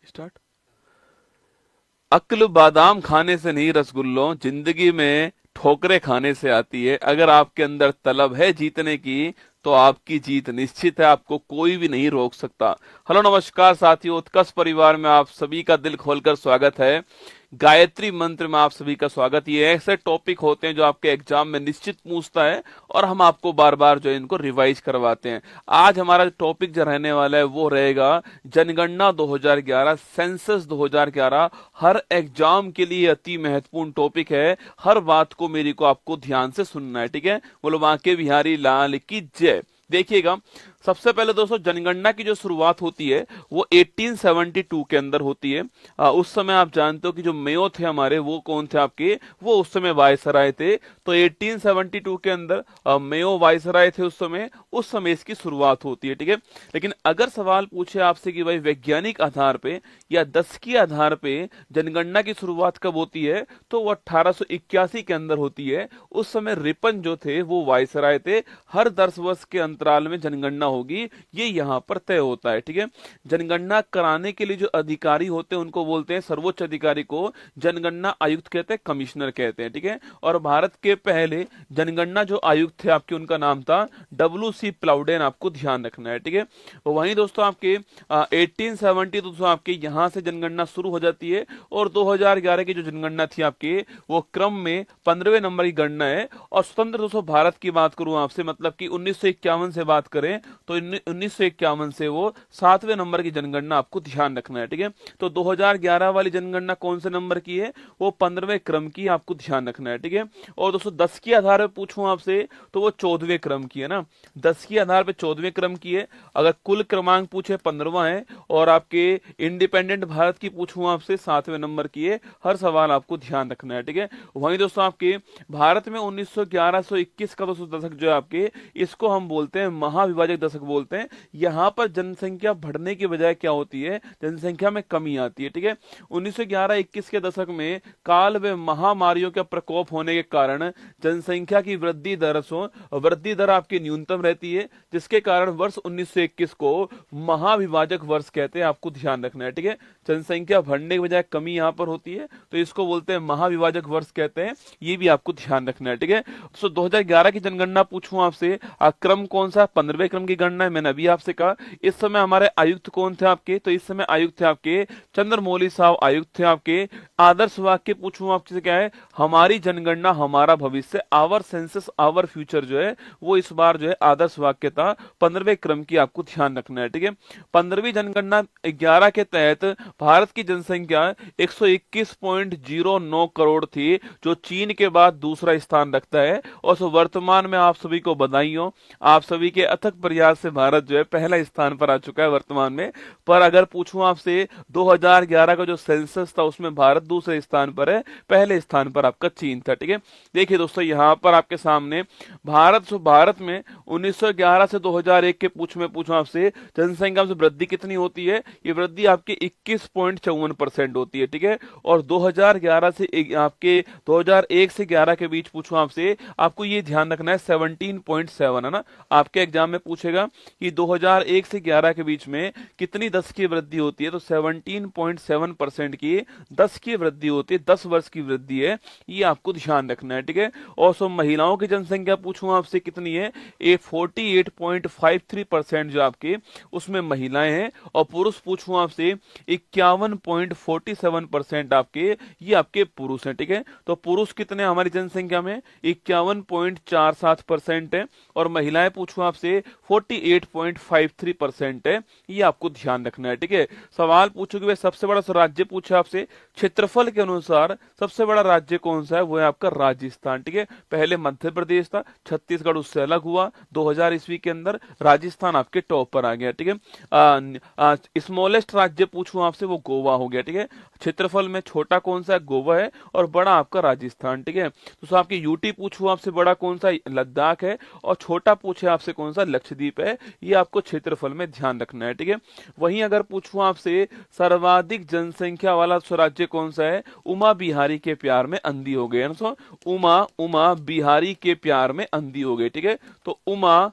Start. अक्ल बादाम खाने से नहीं रसगुल्लों, जिंदगी में ठोकरें खाने से आती है। अगर आपके अंदर तलब है जीतने की तो आपकी जीत निश्चित है, आपको कोई भी नहीं रोक सकता। हेलो नमस्कार साथियों, उत्कर्ष परिवार में आप सभी का दिल खोलकर स्वागत है। गायत्री मंत्र में आप सभी का स्वागत। ये ऐसे टॉपिक होते हैं जो आपके एग्जाम में निश्चित पूछता है और हम आपको बार बार जो है इनको रिवाइज करवाते हैं। आज हमारा टॉपिक जो रहने वाला है वो रहेगा जनगणना 2011, सेंसस 2011। हर एग्जाम के लिए अति महत्वपूर्ण टॉपिक है। हर बात को मेरी को आपको ध्यान से सुनना है, ठीक है। बोलो बांके बिहारी लाल की जय। देखिएगा, सबसे पहले दोस्तों जनगणना की जो शुरुआत होती है वो 1872 के अंदर होती है। उस समय आप जानते हो कि जो मेयो थे हमारे, वो कौन थे आपके, वो उस समय वायसराय थे। तो 1872 के अंदर मेयो वायसराय थे उस समय इसकी शुरुआत होती है, ठीक है। लेकिन अगर सवाल पूछे आपसे कि भाई वैज्ञानिक आधार पे या दशकीय आधार पे जनगणना की शुरुआत कब होती है, तो वो 1881 के अंदर होती है। उस समय रिपन जो थे वो वायसराय थे। हर 10 वर्ष के अंतराल में जनगणना होगी, ये यहाँ पर तय होता है, ठीक है। जनगणना कराने के लिए जो अधिकारी होते हैं उनको बोलते हैं, सर्वोच्च अधिकारी को जनगणना आयुक्त कहते हैं, कमिश्नर कहते हैं, ठीक है। और भारत के पहले जनगणना जो आयुक्त थे आपके, उनका नाम था WC प्लाउडेन, आपको ध्यान रखना है, ठीक है। वहीं दोस्तों आपके 1870 दोस्तों आपके यहाँ से जनगणना शुरू हो जाती है और 2011 की जो जनगणना थी आपके, वो क्रम में 15वें नंबर की गणना है। और स्वतंत्र दोस्तों भारत की बात करूं आपसे, मतलब कि 1951 से बात करें तो 1951 से वो 7वें नंबर की जनगणना, आपको ध्यान रखना है, ठीक है। तो 2011 वाली जनगणना कौन से नंबर की है, वो 15वें क्रम की, आपको ध्यान रखना है, ठीक है। और दोस्तों 10 के आधार पर पूछूं आपसे तो वो 14वें क्रम की है ना, 10 के आधार पर 14वें क्रम की है। अगर कुल क्रमांक पूछे 15वां है, और आपके इंडिपेंडेंट भारत की पूछूं आपसे 7वें नंबर की है। हर सवाल आपको ध्यान रखना है, ठीक है। वहीं दोस्तों आपके भारत में 1911-21 का दोस्तों दशक जो है आपके, इसको हम बोलते हैं महाविभाजक दशक बोलते हैं। यहाँ पर जनसंख्या बढ़ने की बजाय क्या होती है, जनसंख्या में कमी आती है, ठीक है। 1911-21 के दशक में काल व महामारियों का प्रकोप होने के कारण जनसंख्या की वृद्धि दर आपकी न्यूनतम रहती है, जिसके कारण वर्ष 1921 को महाविभाजक वर्ष कहते हैं, आपको ध्यान रखना है, ठीक है। जनसंख्या बढ़ने के बजाय कमी यहाँ पर होती है, तो इसको बोलते हैं महाविभाजक वर्ष कहते हैं, ये भी आपको ध्यान रखना है, ठीक है। सो 2011 की जनगणना पूछूं आपसे, क्रम कौन सा, 15वें क्रम की गणना है, मैंने अभी आपसे कहा। इस समय हमारे आयुक्त कौन थे आपके, तो इस समय आयुक्त थे आपके चंद्रमौली साहब, आयुक्त थे आपके। आदर्श वाक्य पूछूं आपसे क्या है, हमारी जनगणना हमारा भविष्य, आवर सेंसस आवर फ्यूचर जो है वो इस बार जो है आदर्श वाक्य था, 15वें क्रम की, आपको ध्यान रखना है, ठीक है। 15वीं जनगणना 11 के तहत भारत की जनसंख्या 121.09 करोड़ थी, जो चीन के बाद दूसरा स्थान रखता है। और वर्तमान में आप सभी को बधाई हो, आप सभी के अथक प्रयास से भारत जो है पहला स्थान पर आ चुका है वर्तमान में। पर अगर पूछूं आपसे 2011 का जो सेंसस था उसमें भारत दूसरे स्थान पर है, पहले स्थान पर आपका चीन था, ठीक है। देखिए दोस्तों यहाँ पर आपके सामने भारत में 1911 से 2001 के पूछूं आपसे जनसंख्या में वृद्धि कितनी होती है, ये वृद्धि आपके 21.54% होती है, ठीक है। और 2011 से आपके 2001 से 11 के बीच पूछूं आपसे, आपको ये ध्यान रखना है 17.7 है ना। आपके एग्जाम में पूछेगा कि 2001 से 11 के बीच में कितनी 10 की वृद्धि होती है, तो 17.7% की 10 की वृद्धि होती है, 10 वर्ष की वृद्धि है, ये आपको ध्यान रखना है, ठीक है। और महिलाओं की जनसंख्या पूछूं आपसे कितनी है, ये 48.53% जो आपके उसमें महिलाएं हैं। और पुरुष पूछूं आपसे 51.47% आपके, ये आपके पुरुष हैं, ठीक है। तो पुरुष कितने हमारी जनसंख्या में, 51.47% है। और महिलाएं पूछूं आपसे 48.53% है, ये आपको ध्यान रखना है, ठीक है। सवाल पूछोगे भाई सबसे बड़ा राज्य पूछा आपसे, क्षेत्रफल के अनुसार सबसे बड़ा राज्य कौन सा है, वो है आपका राजस्थान, ठीक है। पहले मध्य प्रदेश था, छत्तीसगढ़ उससे अलग हुआ 2000 ईस्वी के अंदर, राजस्थान आपके टॉप पर आ गया, ठीक है। स्मॉलेस्ट राज्य पूछूं आपसे, वो गोवा हो गया, ठीक है। क्षेत्रफल में छोटा कौन सा है, गोवा है, और बड़ा आपका राजस्थान, ठीक है। तो आपके यूटी पूछूं आपसे, बड़ा कौन सा, लद्दाख है, और छोटा पूछे आपसे कौन सा, लक्षद्वीप है, ये आपको क्षेत्रफल में ध्यान रखना है, ठीक है। वहीं अगर पूछूं आपसे सर्वाधिक जनसंख्या वाला राज्य कौन सा है, उमा बिहारी के प्यार में अंधी हो गए, उमा बिहारी के प्यार में अंधी हो गई, ठीक है। तो उमा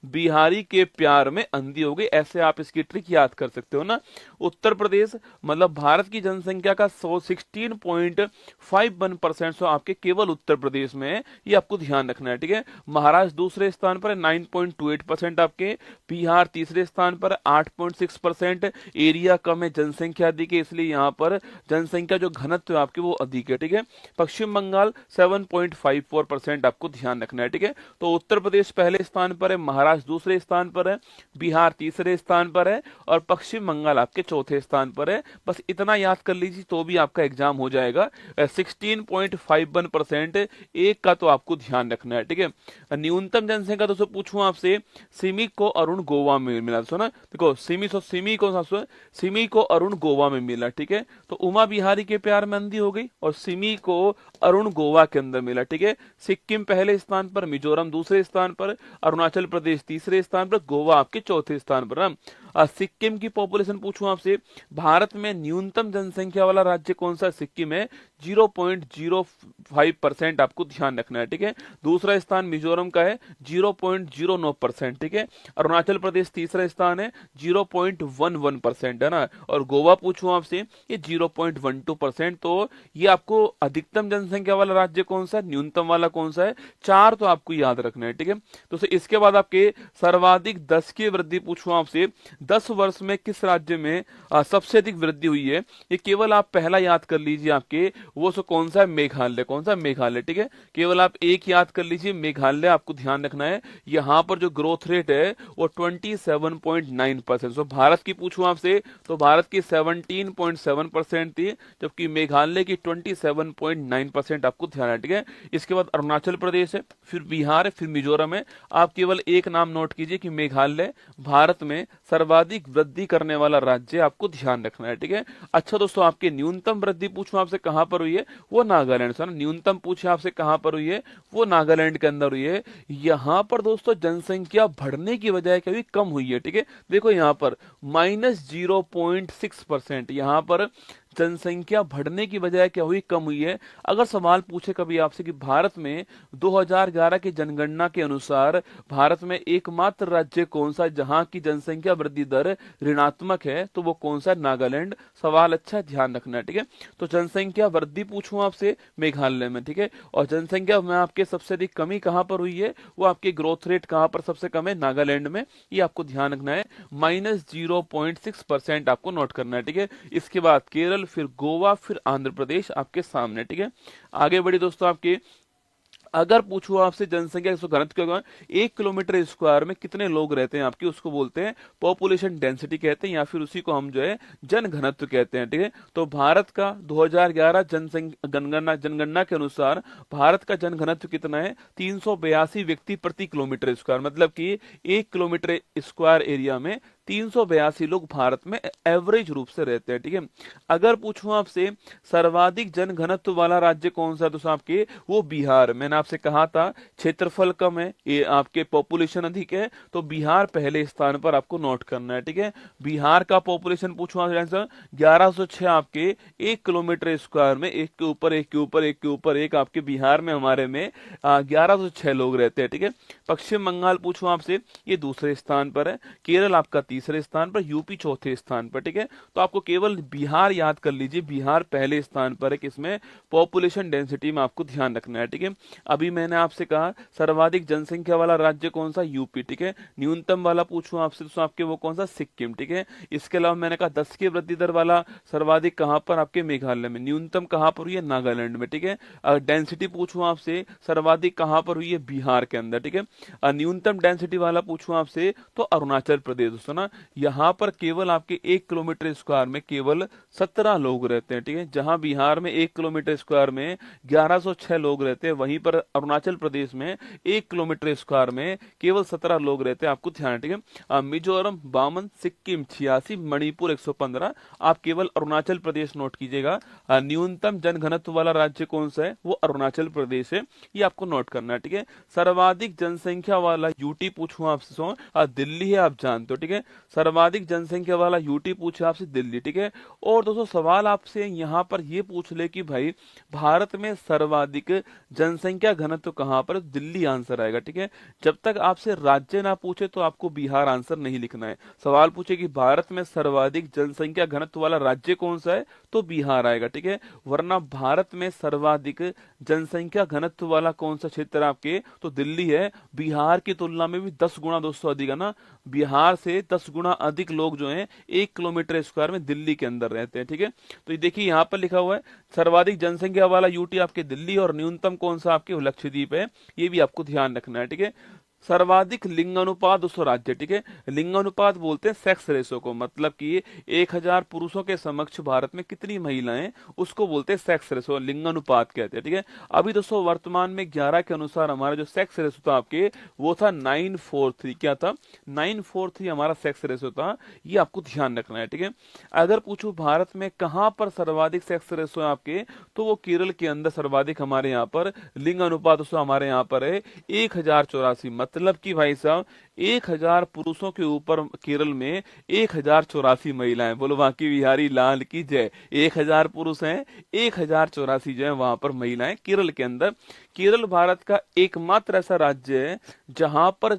बिहारी के प्यार में अंधी हो गई। ऐसे आप इसकी ट्रिक याद कर सकते हो ना। उत्तर प्रदेश मतलब भारत की जनसंख्या का 16.51% सो आपके केवल उत्तर प्रदेश में है, ये आपको ध्यान रखना है, ठीक है। महाराष्ट्र दूसरे स्थान पर है 9.28% आपके, बिहार तीसरे स्थान पर 8.6%। एरिया कम है, जनसंख्या अधिक है, इसलिए यहाँ पर जनसंख्या जो घनत्व है आपके वो अधिक है, ठीक है। पश्चिम बंगाल 7.54% आपको ध्यान रखना है, ठीक है। तो उत्तर प्रदेश पहले स्थान पर है, महाराष्ट्र दूसरे स्थान पर है, बिहार तीसरे स्थान पर है और पश्चिम बंगाल आपके चौथे स्थान पर है। बस इतना याद कर लीजिए तो भी आपका एग्जाम हो जाएगा। 16.51% एक का तो आपको ध्यान रखना है, ठीक है। न्यूनतम जनसंख्या दोस्तों पूछूं आपसे, सिमी को अरुण गोवा में मिला, सुना देखो, सिमी को अरुण गोवा में मिला, ठीक है। तो उमा बिहारी के प्यार में अंधी हो गई और सिमी को अरुण गोवा के अंदर मिला, ठीक है। सिक्किम पहले स्थान पर, मिजोरम दूसरे स्थान पर, अरुणाचल प्रदेश तीसरे स्थान पर, गोवा आपके चौथे स्थान पर ना। सिक्किम की पॉपुलेशन पूछूं आपसे, भारत में न्यूनतम जनसंख्या वाला राज्य कौन सा? सिक्किम है, 0.05% आपको ध्यान रखना है, ठीक है। दूसरा स्थान मिजोरम का है 0.09%, ठीक है। अरुणाचल प्रदेश तीसरा स्थान है 0.11% है ना। और गोवा पूछूं आपसे, ये 0.12%। तो ये आपको अधिकतम जनसंख्या वाला राज्य कौन सा है, न्यूनतम वाला कौन सा है, चार तो आपको याद रखना है, ठीक है। तो इसके बाद आपके सर्वाधिक 10 की वृद्धि पूछूं आपसे, 10 वर्ष में किस राज्य में सबसे अधिक वृद्धि हुई है? ये केवल आप पहला याद कर लीजिए, आपके वो सो कौन सा है, मेघालय। कौन सा? मेघालय, ठीक है। केवल आप एक याद कर लीजिए, मेघालय आपको ध्यान रखना है। यहाँ पर जो ग्रोथ रेट है वो 27.9%। सो भारत की पूछूं आपसे तो भारत की 17.7% थी, जबकि मेघालय की 27.9% आपको ध्यान है, ठीक है। इसके बाद अरुणाचल प्रदेश है, फिर बिहार है, फिर मिजोरम है। आप केवल एक नाम नोट कीजिए कि मेघालय भारत में सर्वाधिक वृद्धि करने वाला राज्य आपको ध्यान रखना है, ठीक है। अच्छा दोस्तों, आपके न्यूनतम वृद्धि पूछूं आपसे कहां पर हुई है, वो नागालैंड से। न्यूनतम पूछे आपसे कहां पर हुई है, वो नागालैंड के अंदर हुई है। यहां पर दोस्तों जनसंख्या बढ़ने की बजाय कभी कम हुई है, ठीक है। देखो यहाँ पर -0.6%, यहाँ पर जनसंख्या बढ़ने की बजाय क्या हुई, कम हुई है। अगर सवाल पूछे कभी आपसे कि भारत में 2011 की जनगणना के अनुसार भारत में एकमात्र राज्य कौन सा जहां की जनसंख्या वृद्धि दर ऋणात्मक है, तो वो कौन सा? नागालैंड। सवाल अच्छा ध्यान रखना है, ठीक है। तो जनसंख्या वृद्धि पूछूं आपसे, मेघालय में, ठीक है। और जनसंख्या में आपके सबसे अधिक कमी कहां पर हुई है, वो आपकी ग्रोथ रेट कहां पर सबसे कम है? नागालैंड में। ये आपको ध्यान रखना है, -0.6% आपको नोट करना है, ठीक है। इसके बाद केरल, फिर गोवा, फिर आंध्र प्रदेश आपके सामने, ठीक है। आगे बढ़ी दोस्तों, आपके अगर पूछो आपसे जनसंख्या घनत्व क्या, 1 किलोमीटर स्क्वायर में कितने लोग रहते हैं आपके, उसको बोलते हैं पॉपुलेशन डेंसिटी कहते हैं, या फिर उसी को हम जो है जन घनत्व कहते हैं, ठीक है। तो भारत का 2011 जनगणना के अनुसार भारत का जन घनत्व कितना है? 382 व्यक्ति प्रति किलोमीटर स्क्वायर, मतलब कि 1 किलोमीटर स्क्वायर एरिया में 382 लोग भारत में एवरेज रूप से रहते हैं, ठीक है। अगर पूछूं आपसे सर्वाधिक जन घनत्व वाला राज्य कौन सा, तो आपके वो बिहार। मैंने आपसे कहा था क्षेत्रफल कम है, ये आपके पॉपुलेशन अधिक है, तो बिहार पहले स्थान पर आपको नोट करना है, ठीक है। बिहार का पॉपुलेशन पूछूं आंसर 1106 आपके 1 किलोमीटर स्क्वायर में, एक के ऊपर एक के ऊपर एक के ऊपर एक आपके बिहार में हमारे में 1106 लोग रहते हैं, ठीक है। पश्चिम बंगाल पूछूं आपसे, ये दूसरे स्थान पर है। केरल आपका तीसरे स्थान पर, यूपी चौथे स्थान पर, ठीक है। तो आपको केवल बिहार याद कर लीजिए, बिहार पहले स्थान पर है, किसमें? पॉपुलेशन डेंसिटी में आपको ध्यान रखना है, ठीक है। अभी मैंने आपसे कहा सर्वाधिक जनसंख्या वाला राज्य कौन सा? यूपी, ठीक है। न्यूनतम वाला पूछूं आपसे तो आपके वो कौन सा? सिक्किम, ठीक है। इसके अलावा मैंने कहा 10 की वृद्धि दर वाला सर्वाधिक कहां पर? आपके मेघालय में। न्यूनतम कहां पर हुई है? नागालैंड में, ठीक है। डेंसिटी पूछूं आपसे सर्वाधिक कहां पर हुई है? बिहार के अंदर, ठीक है। न्यूनतम डेंसिटी वाला पूछूं आपसे तो अरुणाचल प्रदेश, दोस्तों ना, यहाँ पर केवल आपके 1 किलोमीटर स्क्वायर में केवल 17 लोग रहते हैं, ठीक है। जहां बिहार में 1 किलोमीटर स्क्वायर में 1106 लोग रहते हैं, वहीं पर अरुणाचल प्रदेश में 1 किलोमीटर स्क्वायर में केवल 17 लोग रहते हैं, आपको ध्यान है, ठीक है। मिजोरम 52, सिक्किम 86, मणिपुर 115। आप केवल अरुणाचल प्रदेश नोट कीजिएगा। न्यूनतम जनघनत्व वाला राज्य कौन सा है? वो अरुणाचल प्रदेश है, ये आपको नोट करना है, ठीक है। सर्वाधिक जनसंख्या वाला यूटी पूछूं आपसे, दिल्ली है, आप जानते हो, ठीक है। सर्वाधिक जनसंख्या वाला यूटी पूछे आपसे दिल्ली, ठीक है। और दोस्तों सवाल आपसे यहाँ पर ये पूछ ले कि भाई भारत में सर्वाधिक जनसंख्या घनत्व कहाँ पर, दिल्ली आंसर आएगा, ठीक है। जब तक आपसे राज्य ना पूछे तो आपको बिहार आंसर नहीं लिखना है। सवाल पूछे कि भारत में सर्वाधिक जनसंख्या घनत्व वाला राज्य कौन सा है, तो बिहार आएगा, ठीक है। वरना भारत में सर्वाधिक जनसंख्या घनत्व वाला कौन सा क्षेत्र है आपके, तो दिल्ली है। बिहार की तुलना में भी 10 गुना दोस्तों अधिक है ना, बिहार से 10 गुना अधिक लोग जो हैं 1 किलोमीटर स्क्वायर में दिल्ली के अंदर रहते हैं, ठीक है। तो ये देखिए यहाँ पर लिखा हुआ है सर्वाधिक जनसंख्या वाला यूटी आपके दिल्ली और न्यूनतम कौन सा आपके लक्षद्वीप है, ये भी आपको ध्यान रखना है, ठीक है। सर्वाधिक लिंगानुपात दोस्तों राज्य, ठीक है। लिंगानुपात बोलते हैं सेक्स रेशो को, मतलब कि 1000 पुरुषों के समक्ष भारत में कितनी महिलाएं, उसको बोलते हैं सेक्स रेशो, लिंगानुपात कहते हैं, ठीक है। अभी दोस्तों वर्तमान में 11 के अनुसार हमारा जो सेक्स रेशो था आपके वो था 943, क्या था 943 हमारा सेक्स रेशो था, ये आपको ध्यान रखना है, ठीक है। अगर पूछूं भारत में कहां पर सर्वाधिक सेक्स रेशो है आपके, तो वो केरल के अंदर सर्वाधिक हमारे यहाँ पर लिंग अनुपात दोस्तों हमारे यहाँ पर है 1084, मतलब कि भाई साहब 1000 पुरुषों के ऊपर केरल में 1084 महिलाएं। बोलो बाकी बिहारी लाल की जय। 1000 पुरुष हैं, 1084 जो है वहां पर महिलाएं केरल के अंदर। केरल भारत का एकमात्र ऐसा राज्य है जहां पर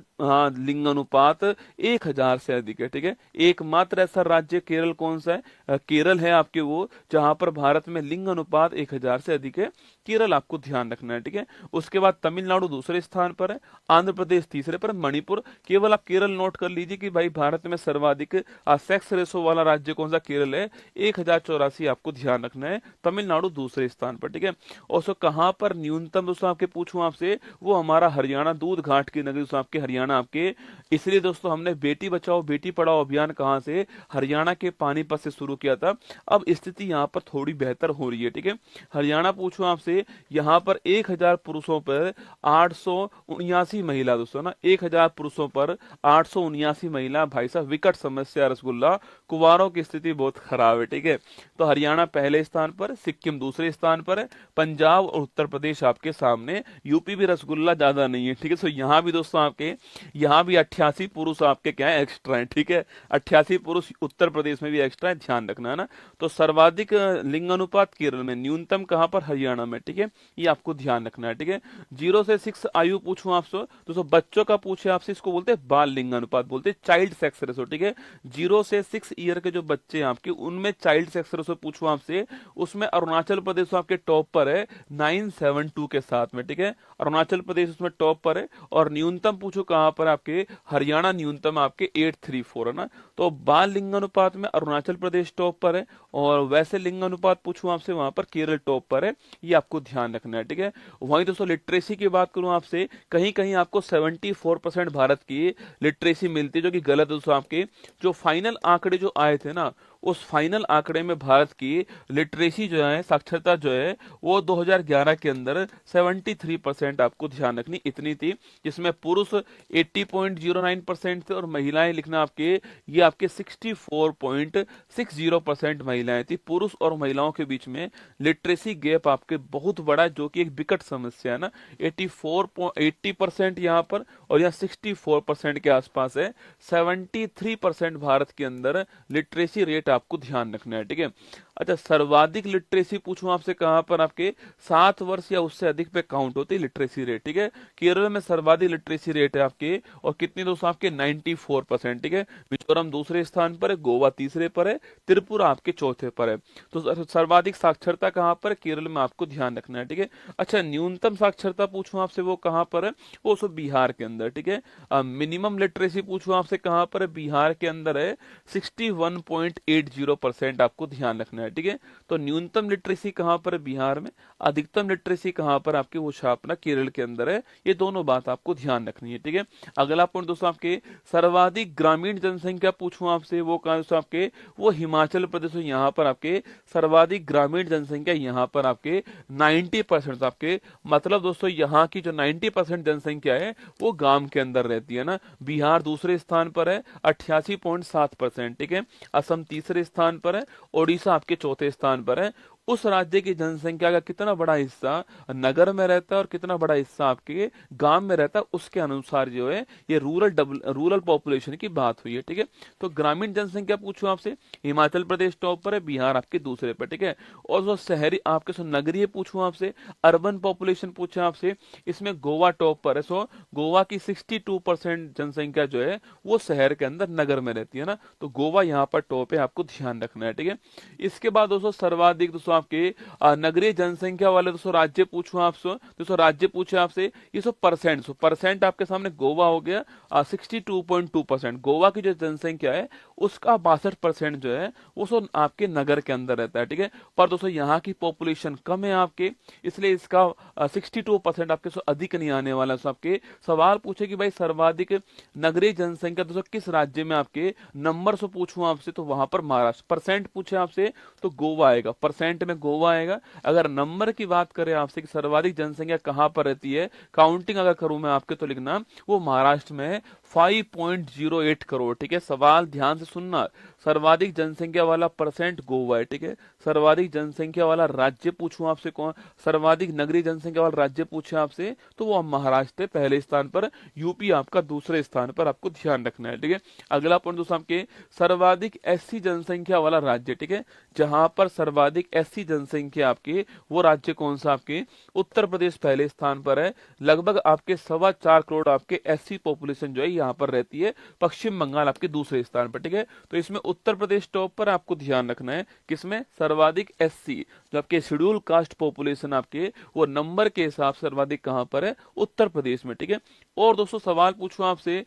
लिंग अनुपात 1000 से अधिक है, ठीक है। एकमात्र ऐसा राज्य केरल कौन सा है, केरल है आपके वो, जहां पर भारत में लिंग अनुपात 1000 से अधिक है। केरल आपको ध्यान रखना है, ठीक है। उसके बाद तमिलनाडु दूसरे स्थान पर है, आंध्र प्रदेश तीसरे पर, मणिपुर। केवल आप केरल नोट कर लीजिए कि भाई भारत में सर्वाधिक सेक्स रेशो वाला राज्य कौन सा, केरल है, 1084 आपको ध्यान रखना है। तमिलनाडु दूसरे स्थान पर, ठीक है। और सो कहां पर न्यूनतम दोस्तों आपके पूछूं आपसे, वो हमारा हरियाणा, दूध घाट की नगरी दोस्तों आपके हरियाणा आपके। इसलिए दोस्तों हमने बेटी बचाओ बेटी पढ़ाओ अभियान कहां से, हरियाणा के पानीपत से शुरू किया था। अब स्थिति यहाँ पर थोड़ी बेहतर हो रही है, ठीक है। हरियाणा पूछूं आपसे, यहाँ पर 1000 पुरुषों पर 879 महिला दोस्तों ना, 1000 पुरुषों पर 879 महिला। भाई साहब विकट समस्या रसगुल्ला, कुंवारों की स्थिति बहुत खराब है, ठीक है। तो हरियाणा पहले स्थान पर, सिक्किम दूसरे स्थान पर है, पंजाब और उत्तर प्रदेश आपके सामने, यूपी भी रसगुल्ला ज्यादा नहीं है, ठीक है। तो यहाँ भी दोस्तों आपके, यहाँ भी 88 पुरुष आपके क्या है, एक्स्ट्रा है, ठीक है। 88 पुरुष उत्तर प्रदेश में भी एक्स्ट्रा है, ध्यान रखना है ना। तो सर्वाधिक लिंग अनुपात केरल में, न्यूनतम कहां पर, हरियाणा में, ठीक है। ये आपको ध्यान रखना है, ठीक है। 0 से 6 आयु पूछूं आपसे, दोस्तों बच्चों का पूछे आपसे, इसको बोलते हैं बाल लिंग अनुपात, बोलते हैं चाइल्ड सेक्स रेशो, ठीक है। 0 से 6 ईयर के जो बच्चे हैं आपके, उनमें चाइल्ड सेक्स रेशो पूछूं आपसे, उसमें अरुणाचल प्रदेश आपके टॉप पर है 972 के साथ में, ठीक है। अरुणाचल प्रदेश उसमें टॉप पर है। और न्यूनतम पूछो कहां पर आपके, हरियाणा न्यूनतम आपके 834 है ना। तो बाल लिंग अनुपात में अरुणाचल प्रदेश टॉप पर है, और वैसे लिंग अनुपात पूछूं आपसे वहां पर केरल टॉप पर है, ये आपको ध्यान रखना है, ठीक है। वहीं दोस्तों लिटरेसी की बात करूं आपसे, कहीं कहीं आपको 74% भारत की लिटरेसी मिलती है, जो कि गलत है दोस्तों। आपके जो फाइनल आंकड़े जो आए थे ना, उस फाइनल आंकड़े में भारत की लिटरेसी जो है, साक्षरता जो है, वो 2011 के अंदर 73% आपको ध्यान रखनी इतनी थी, जिसमें पुरुष 80.09% थे और महिलाएं लिखना आपके, ये आपके 64.60% महिलाएं थी। पुरुष और महिलाओं के बीच में लिटरेसी गैप आपके बहुत बड़ा है, जो कि एक विकट समस्या है ना। 80% यहाँ पर और यहाँ 64% के आसपास है। 73% भारत के अंदर लिटरेसी रेट आपको ध्यान रखना है, ठीक है। अच्छा, सर्वाधिक लिटरेसी पूछूं आपसे कहां पर, आपके 7 वर्ष या उससे अधिक पे काउंट होती है लिटरेसी रेट, ठीक है। केरल में सर्वाधिक लिटरेसी रेट है आपके, और कितनी दोस्तों आपके 94%, ठीक है। मिजोरम दूसरे स्थान पर है, गोवा तीसरे पर है, त्रिपुरा आपके चौथे पर है। तो सर्वाधिक साक्षरता कहां पर, केरल में आपको ध्यान रखना है, ठीक है। अच्छा, न्यूनतम साक्षरता पूछूं आपसे वो कहां पर है, वो सब बिहार के अंदर, ठीक है। मिनिमम लिटरेसी पूछूं आपसे कहां पर है, बिहार के अंदर है 61.80% आपको ध्यान रखना है, ठीक है। तो न्यूनतम लिटरेसी कहां पर है, बिहार में। अधिकतम लिटरेसी कहां पर आपके, वो छापना केरल के अंदर है। ये दोनों बात आपको ध्यान रखनी है, ठीक है। अगला पॉइंट दोस्तों आपके, सर्वाधिक ग्रामीण जनसंख्या पूछूं आपसे, वो कहां दोस्तों आपके, वो हिमाचल प्रदेश। यहाँ पर आपके सर्वाधिक ग्रामीण जनसंख्या यहाँ पर आपके 90% आपके, मतलब दोस्तों यहाँ की जो 90% जनसंख्या है वो गांव के अंदर रहती है ना। बिहार दूसरे स्थान पर है 88.7%, ठीक है। असम तीसरे स्थान पर है, ओडिशा आपके चौथे स्थान पर है उस राज्य की जनसंख्या का कितना बड़ा हिस्सा नगर में रहता है और कितना बड़ा हिस्सा आपके गांव में रहता है, उसके अनुसार जो है ये रूरल पॉपुलेशन की बात हुई है। ठीक है, तो ग्रामीण जनसंख्या पूछूं आपसे, हिमाचल प्रदेश टॉप पर है, बिहार आपके दूसरे पर। ठीक है, और जो शहरी आपके सो नगरीय पूछूं आपसे, अर्बन पॉपुलेशन पूछा आपसे, इसमें गोवा टॉप पर है। सो गोवा की 62% जनसंख्या जो है वो शहर के अंदर नगर में रहती है ना, तो गोवा यहाँ पर टॉप है, आपको ध्यान रखना है। ठीक है, इसके बाद दोस्तों सर्वाधिक दोस्तों आपके नगरीय जनसंख्या वाले दोस्तों राज्य पूछूं आपसे, दोस्तों राज्य पूछे आपसे, ये सो परसेंट आपके सामने गोवा हो गया 62.2%। गोवा की जो जनसंख्या है उसका 62% जो है वो सो आपके नगर के अंदर रहता है। ठीक है, पर दोस्तों यहाँ की पॉपुलेशन कम है आपके, इसलिए इसका 62% आपके सो अधिक नहीं आने वाला। सो आपके सवाल पूछे कि भाई सर्वाधिक नगरीय जनसंख्या दोस्तों किस राज्य में आपके नंबर से पूछूं आपसे, तो वहां पर महाराष्ट्र। परसेंट पूछे आपसे तो गोवा आएगा, परसेंट में गोवा आएगा। अगर नंबर की बात करें आपसे कि सर्वाधिक जनसंख्या कहां पर रहती है, काउंटिंग अगर करूं मैं आपके, तो लिखना वो महाराष्ट्र में है 5.08 करोड़। ठीक है, सवाल ध्यान से सुनना, सर्वाधिक जनसंख्या वाला परसेंट गोवा है। ठीक है, सर्वाधिक जनसंख्या वाला राज्य पूछूं आपसे कौन, सर्वाधिक नगरीय जनसंख्या वाला राज्य पूछे आपसे तो वो महाराष्ट्र पहले स्थान पर, यूपी आपका दूसरे स्थान पर, आपको ध्यान रखना है। ठीक है, अगला पॉइंट दोस्तों आपके सर्वाधिक एससी जनसंख्या वाला राज्य। ठीक है, जहां पर सर्वाधिक एससी जनसंख्या आपके, वो राज्य कौन सा आपके, उत्तर प्रदेश पहले स्थान पर है। लगभग आपके 4.25 करोड़ आपके एससी पॉपुलेशन जो है यहाँ पर रहती है। पश्चिम बंगाल आपके दूसरे स्थान पर। ठीक है, तो इसमें उत्तर प्रदेश टॉप पर, आपको ध्यान रखना है किसमें, सर्वाधिक एससी जो आपके शेड्यूल कास्ट पॉपुलेशन आपके, वो नंबर के हिसाब से सर्वाधिक कहां पर है, उत्तर प्रदेश में। ठीक है, और दोस्तों सवाल पूछूं आपसे,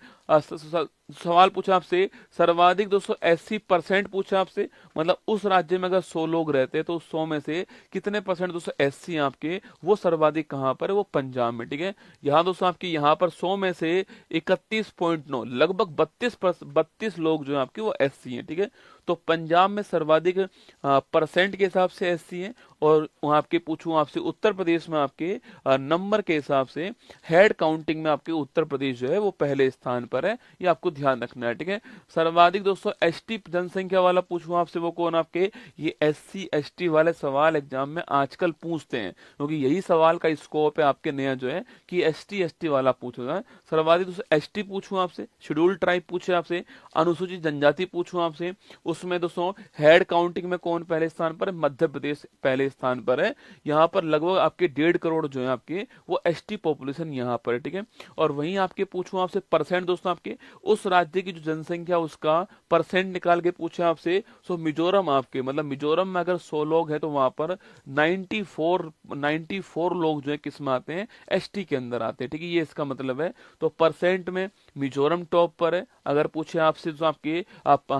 सवाल पूछा आपसे सर्वाधिक 280% पूछा आपसे, मतलब उस राज्य में अगर 100 लोग रहते हैं तो उस 100 में से कितने परसेंट 280 आपके, वो सर्वाधिक कहां पर है, वो पंजाब में। ठीक है, यहाँ दोस्तों आपके यहाँ पर 100 में से 31.9 लगभग 32 लोग जो है आपके वो एससी हैं। ठीक है, तो पंजाब में सर्वाधिक परसेंट के हिसाब से एससी हैं, और वहां आपके पूछूं आपसे उत्तर प्रदेश में आपके नंबर के हिसाब से हेड काउंटिंग में आपके उत्तर प्रदेश जो है वो पहले स्थान पर है, ये आपको ध्यान रखना है। ठीक है, सर्वाधिक दोस्तों एसटी जनसंख्या वाला पूछूं आपसे, वो कौन आपके, ये एससी एसटी वाले सवाल एग्जाम में आजकल पूछते हैं, क्योंकि यही सवाल का स्कोप है आपके नया जो है कि एसटी एसटी वाला पूछूंगा। सर्वाधिक दोस्तों एसटी पूछूं आपसे, शेड्यूल्ड ट्राइब पूछे आपसे, अनुसूचित जनजाति पूछूं आपसे, उसमें दोस्तों हेड काउंटिंग में कौन पहले स्थान पर है, मध्य प्रदेश पहले स्थान पर है। यहाँ पर लगभग आपके 1.5 करोड़ जो है आपके वो एसटी पॉपुलेशन यहाँ पर है। ठीक है, और वहीं आपके पूछूं आपसे परसेंट दोस्तों आपके उस राज्य की जो जनसंख्या उसका परसेंट निकाल के पूछे आपसे, सो मिजोरम आपके, मतलब मिजोरम में अगर 100 लोग हैं तो वहां पर 94 लोग जो है किस में आते हैं, एसटी के अंदर आते हैं। ठीक है, ये इसका मतलब है। तो परसेंट में मिजोरम टॉप पर है। अगर पूछे आपसे तो आपके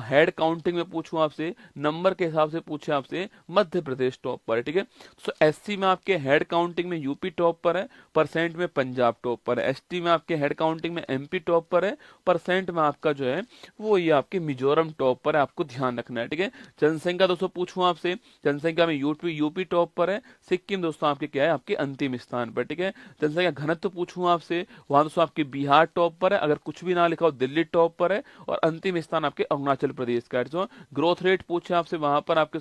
हेड काउंटिंग में पूछूं आपसे, नंबर के हिसाब से पूछे आपसे, मध्य प्रदेश टॉप पर है। ठीक है, तो एससी में आपके हेड काउंटिंग में यूपी टॉप पर है, परसेंट में पंजाब टॉप पर है। एसटी में आपके हेड काउंटिंग में एमपी टॉप पर है, परसेंट में आपका जो है वो ये आपके मिजोरम टॉप पर है, आपको ध्यान रखना है। ठीक है, जनसंख्या दोस्तों पूछूं आपसे, जनसंख्या में यूपी टॉप पर है, सिक्किम दोस्तों आपके क्या है, आपके अंतिम स्थान पर। ठीक है, जनसंख्या घनत्व पूछूं आपसे, वहां दोस्तों आपके बिहार टॉप पर है, अगर कुछ भी ना लिखा हो दिल्ली टॉप पर है, और अंतिम स्थान आपके अरुणाचल प्रदेश का है। ग्रोथ रेट पूछे आपसे, वहां पर आपके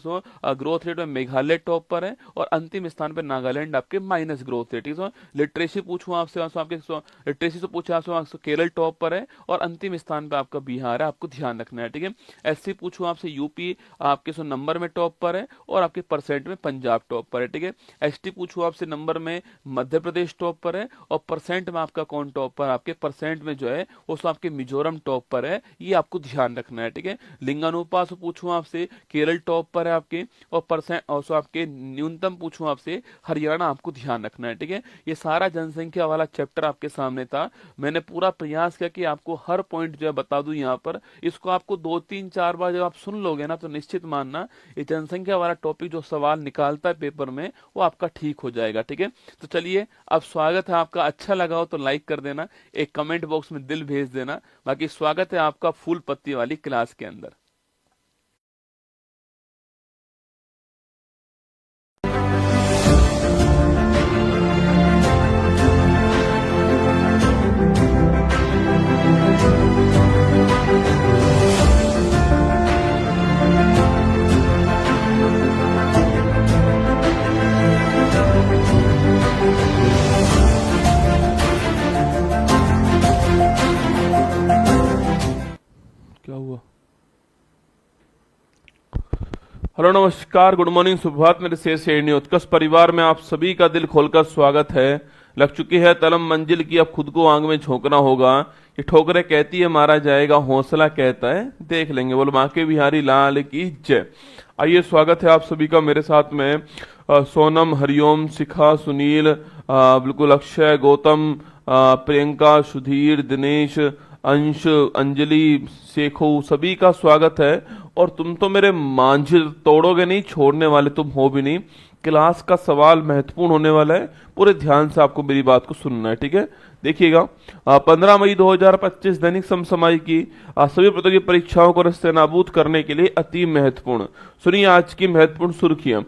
ग्रोथ रेट में मेघालय टॉप पर है, और अंतिम स्थान पर नागालैंड आपके माइनस ग्रोथ रेट। लिटरेसी पूछूं आपसे, आपके लिटरेसी से पूछा आपसे केरल टॉप पर है, और अंतिम स्थान पर आपका बिहार है, आपको ध्यान रखना है। ठीक है, एससी पूछूं आपसे, यूपी आपके नंबर में टॉप पर है, और आपके परसेंट में पंजाब टॉप पर है। ठीक है, एसटी पूछूं आपसे, नंबर में मध्य प्रदेश टॉप पर है, और परसेंट में आपका कौन टॉप पर, आपके परसेंट में जो है वो आपके मिजोरम टॉप पर है, ये आपको ध्यान रखना है। ठीक है, लिंगानुपात पूछूं आपसे, केरल टॉप पर है आपके, और परसेंट और आपके न्यूनतम पूछूं आपसे, हरियाणा, आपको ध्यान रखना है। ठीक है, ये सारा जनसंख्या वाला चैप्टर आपके सामने था। मैंने पूरा प्रयास किया कि आपको हर पॉइंट जो है बता दूं यहाँ पर। इसको आपको 2-3-4 बार जब आप सुन लोगे ना, तो निश्चित मानना ये जनसंख्या वाला टॉपिक जो सवाल निकालता है पेपर में, वो आपका ठीक हो जाएगा। ठीक है, तो चलिए अब स्वागत है आपका, अच्छा लगा हो तो लाइक कर देना, एक कमेंट बॉक्स में दिल भेज देना। बाकी स्वागत है आपका फूल पत्ती वाली क्लास के अंदर। क्या हुआ? हेलो नमस्कार, गुड मॉर्निंग, सुप्रभात मेरे शेर उत्कर्ष परिवार में आप सभी का दिल खोलकर स्वागत है। लग चुकी है तलम मंजिल की, अब खुद को आग में झोंकना होगा। ये ठोकरे कहती है मारा जाएगा, हौसला कहता है देख लेंगे। बोलो बांके बिहारी लाल की जय। आइए, स्वागत है आप सभी का मेरे साथ में। सोनम, हरिओम, शिखा, सुनील, बिल्कुल अक्षय, गौतम, प्रियंका, सुधीर, दिनेश, अंश, अंजलि, शेखो, सभी का स्वागत है। और तुम तो मेरे मांझे तोड़ोगे नहीं, छोड़ने वाले तुम हो भी नहीं। क्लास का सवाल महत्वपूर्ण होने वाला है, पूरे ध्यान से आपको मेरी बात को सुनना है, ठीक है। देखिएगा, 15 मई 2025 दैनिक समसामयिक की सभी प्रतियोगी परीक्षाओं को नस्तेनाबूद करने के लिए अति महत्वपूर्ण। सुनिए आज की महत्वपूर्ण सुर्खियां।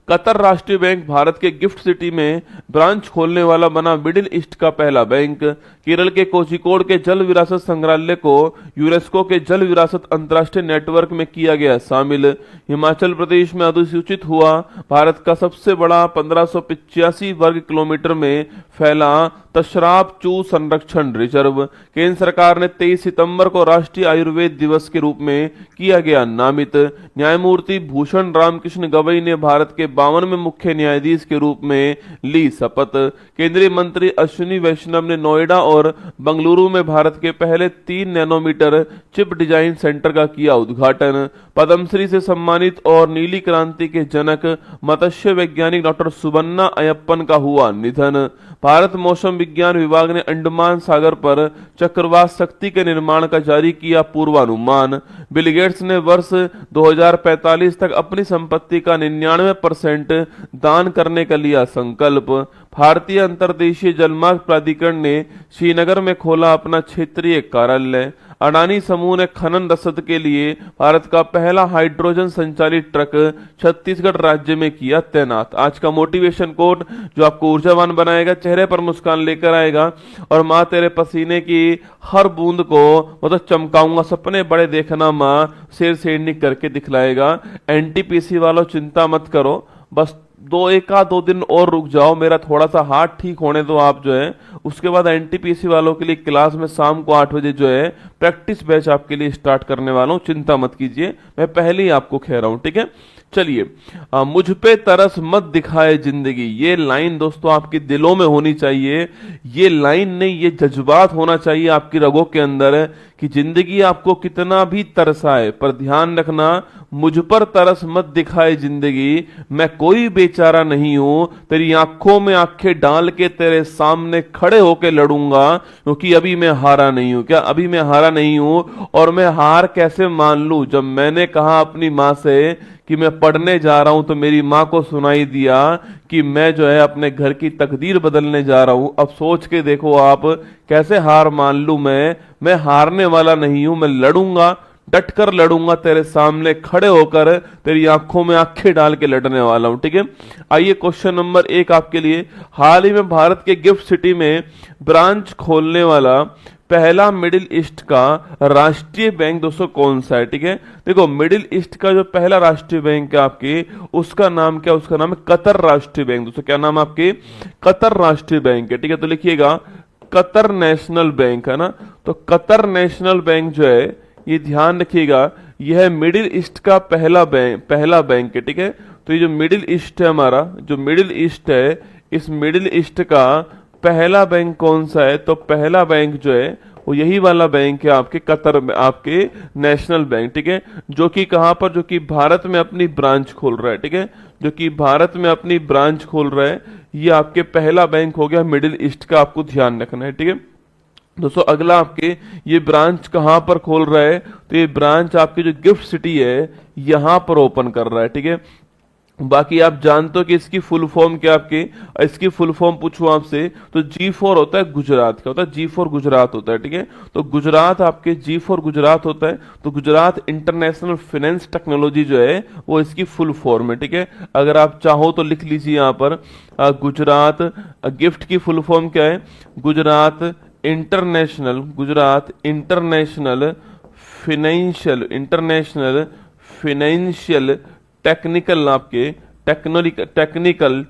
कतर राष्ट्रीय बैंक भारत के गिफ्ट सिटी में ब्रांच खोलने वाला बना मिडिल ईस्ट का पहला बैंक। केरल के कोझिकोड के जल विरासत संग्रहालय को यूनेस्को के जल विरासत अंतर्राष्ट्रीय नेटवर्क में किया गया शामिल। हिमाचल प्रदेश में अधिसूचित हुआ भारत का सबसे बड़ा 1585 वर्ग किलोमीटर में फैला तशराब चू संरक्षण रिजर्व। केंद्र सरकार ने 23 सितंबर को राष्ट्रीय आयुर्वेद दिवस के रूप में किया गया नामित। न्यायमूर्ति भूषण रामकृष्ण गवई ने भारत के 52वें मुख्य न्यायाधीश के रूप में ली शपथ। केंद्रीय मंत्री अश्विनी वैष्णव ने नोएडा और बंगलुरु में भारत के पहले 3 नैनोमीटर चिप डिजाइन सेंटर का किया उद्घाटन। पद्मश्री से सम्मानित और नीली क्रांति के जनक मत्स्य वैज्ञानिक डॉक्टर सुबन्ना अयप्पन का हुआ निधन। भारत मौसम विज्ञान विभाग ने अंडमान सागर पर चक्रवात शक्ति के निर्माण का जारी किया पूर्वानुमान। बिल गेट्स ने वर्ष 2045 तक अपनी संपत्ति का 99% दान करने का लिया संकल्प। भारतीय अंतर्देशीय जलमार्ग प्राधिकरण ने श्रीनगर में खोला अपना क्षेत्रीय कार्यालय। अडानी समूह ने खनन रसद के लिए भारत का पहला हाइड्रोजन संचालित ट्रक छत्तीसगढ़ राज्य में किया तैनात। आज का मोटिवेशन कोट जो आपको ऊर्जावान बनाएगा, चेहरे पर मुस्कान लेकर आएगा और माँ तेरे पसीने की हर बूंद को मतलब चमकाऊंगा, सपने बड़े देखना माँ, शेर शेरनी करके दिखलाएगा। एनटीपीसी वालों चिंता मत करो, बस एक आध 2 दिन और रुक जाओ, मेरा थोड़ा सा हाथ ठीक होने दो आप जो है। उसके बाद एनटीपीसी वालों के लिए क्लास में शाम को 8 बजे जो है प्रैक्टिस बैच आपके लिए स्टार्ट करने वाला हूं, चिंता मत कीजिए, मैं पहले ही आपको कह रहा हूं, ठीक है। चलिए, मुझ पे तरस मत दिखाए जिंदगी, ये लाइन दोस्तों आपके दिलों में होनी चाहिए। ये लाइन नहीं, ये जज्बात होना चाहिए आपकी रगों के अंदर कि जिंदगी आपको कितना भी तरसाए, पर ध्यान रखना, मुझ पर तरस मत दिखाए जिंदगी, मैं कोई बेचारा नहीं हूं, तेरी आंखों में आंखें डाल के तेरे सामने खड़े होके लड़ूंगा, क्योंकि अभी मैं हारा नहीं हूं। क्या अभी मैं हारा नहीं हूं? और मैं हार कैसे मान लूं? जब मैंने कहा अपनी मां से कि मैं पढ़ने जा रहा हूं तो मेरी मां को सुनाई दिया कि मैं जो है अपने घर की तकदीर बदलने जा रहा हूं। अब सोच के देखो आप, कैसे हार मान लूं? मैं हारने वाला नहीं हूं, मैं लड़ूंगा, डट कर लड़ूंगा, तेरे सामने खड़े होकर तेरी आंखों में आंखें डाल के लड़ने वाला हूं, ठीक है। आइए क्वेश्चन नंबर 1 आपके लिए। हाल ही में भारत के गिफ्ट सिटी में ब्रांच खोलने वाला पहला मिडिल ईस्ट का राष्ट्रीय बैंक दोस्तों कौन सा है? ठीक है, देखो मिडिल ईस्ट का जो पहला राष्ट्रीय बैंक है आपके, उसका नाम क्या? उसका नाम है कतर राष्ट्रीय बैंक। दोस्तों क्या नाम है आपके? कतर राष्ट्रीय बैंक है, ठीक है। तो लिखिएगा कतर नेशनल बैंक, है ना। तो कतर नेशनल बैंक जो है, ये ध्यान रखिएगा, यह मिडिल ईस्ट का पहला बैंक है, ठीक है। तो ये जो मिडिल ईस्ट है हमारा, जो मिडिल ईस्ट है, इस मिडिल ईस्ट का पहला बैंक कौन सा है? तो पहला बैंक जो है वो यही वाला बैंक है आपके कतर में, आपके नेशनल बैंक, ठीक है। जो कि कहां पर? जो कि भारत में अपनी ब्रांच खोल रहा है, ठीक है। जो कि भारत में अपनी ब्रांच खोल रहा है, ये आपके पहला बैंक हो गया मिडिल ईस्ट का, आपको ध्यान रखना है, ठीक है। दोस्तों अगला आपके ये ब्रांच कहां पर खोल रहा है? तो ये ब्रांच आपकी जो गिफ्ट सिटी है यहां पर ओपन कर रहा है, ठीक है। बाकी आप जानते हो कि इसकी फुल फॉर्म क्या आपकी? इसकी फुल फॉर्म पूछूं आपसे तो G4 होता है गुजरात का, होता है G4 गुजरात होता है, ठीक है। तो गुजरात आपके G4 गुजरात होता है, तो गुजरात इंटरनेशनल फाइनेंस टेक्नोलॉजी जो है वो इसकी फुल फॉर्म है, ठीक है। अगर आप चाहो तो लिख लीजिए यहाँ पर गुजरात गिफ्ट की फुल फॉर्म क्या है? गुजरात इंटरनेशनल फाइनेंशियल टेक्निकल आपके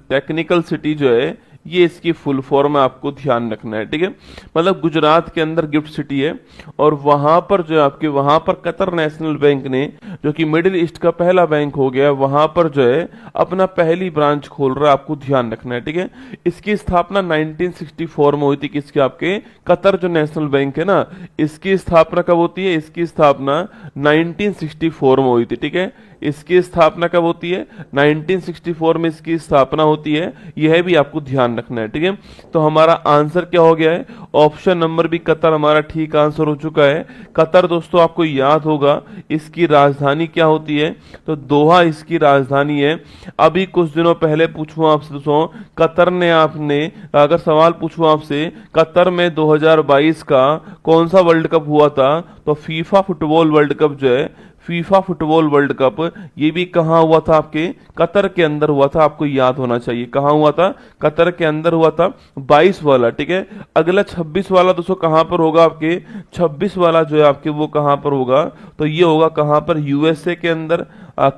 टेक्निकल सिटी जो है ये इसकी फुल फॉर्म है, आपको ध्यान रखना है, ठीक है। मतलब गुजरात के अंदर गिफ्ट सिटी है और वहां पर जो है आपके वहां पर कतर नेशनल बैंक ने, जो कि मिडिल ईस्ट का पहला बैंक हो गया, वहां पर जो है अपना पहली ब्रांच खोल रहा है, आपको ध्यान रखना है, ठीक है। इसकी स्थापना 1964 में हुई थी, किसके, आपके कतर जो नेशनल बैंक है ना, इसकी स्थापना कब होती है, इसकी स्थापना 1964 में हुई थी, ठीक है। इसकी स्थापना कब होती है, 1964 में इसकी स्थापना होती है, यह भी आपको ध्यान रखना है, ठीक है। तो हमारा आंसर क्या हो गया है, ऑप्शन नंबर बी कतर हमारा ठीक आंसर हो चुका है। कतर दोस्तों आपको याद होगा इसकी राजधानी क्या होती है, तो दोहा इसकी राजधानी है। अभी कुछ दिनों पहले पूछूं आपसे दोस्तों, कतर ने आपने अगर सवाल पूछूं आपसे, कतर में 2022 का कौन सा वर्ल्ड कप हुआ था, तो फीफा फुटबॉल वर्ल्ड कप जो है, फीफा फुटबॉल वर्ल्ड कप, ये भी कहाँ हुआ था, आपके कतर के अंदर हुआ था, आपको याद होना चाहिए कहाँ हुआ था, कतर के अंदर हुआ था, 22 वाला, ठीक है। अगला 26 वाला दोस्तों कहाँ पर होगा, आपके 26 वाला जो है आपके वो कहाँ पर होगा, तो ये होगा कहाँ पर, यूएसए के अंदर,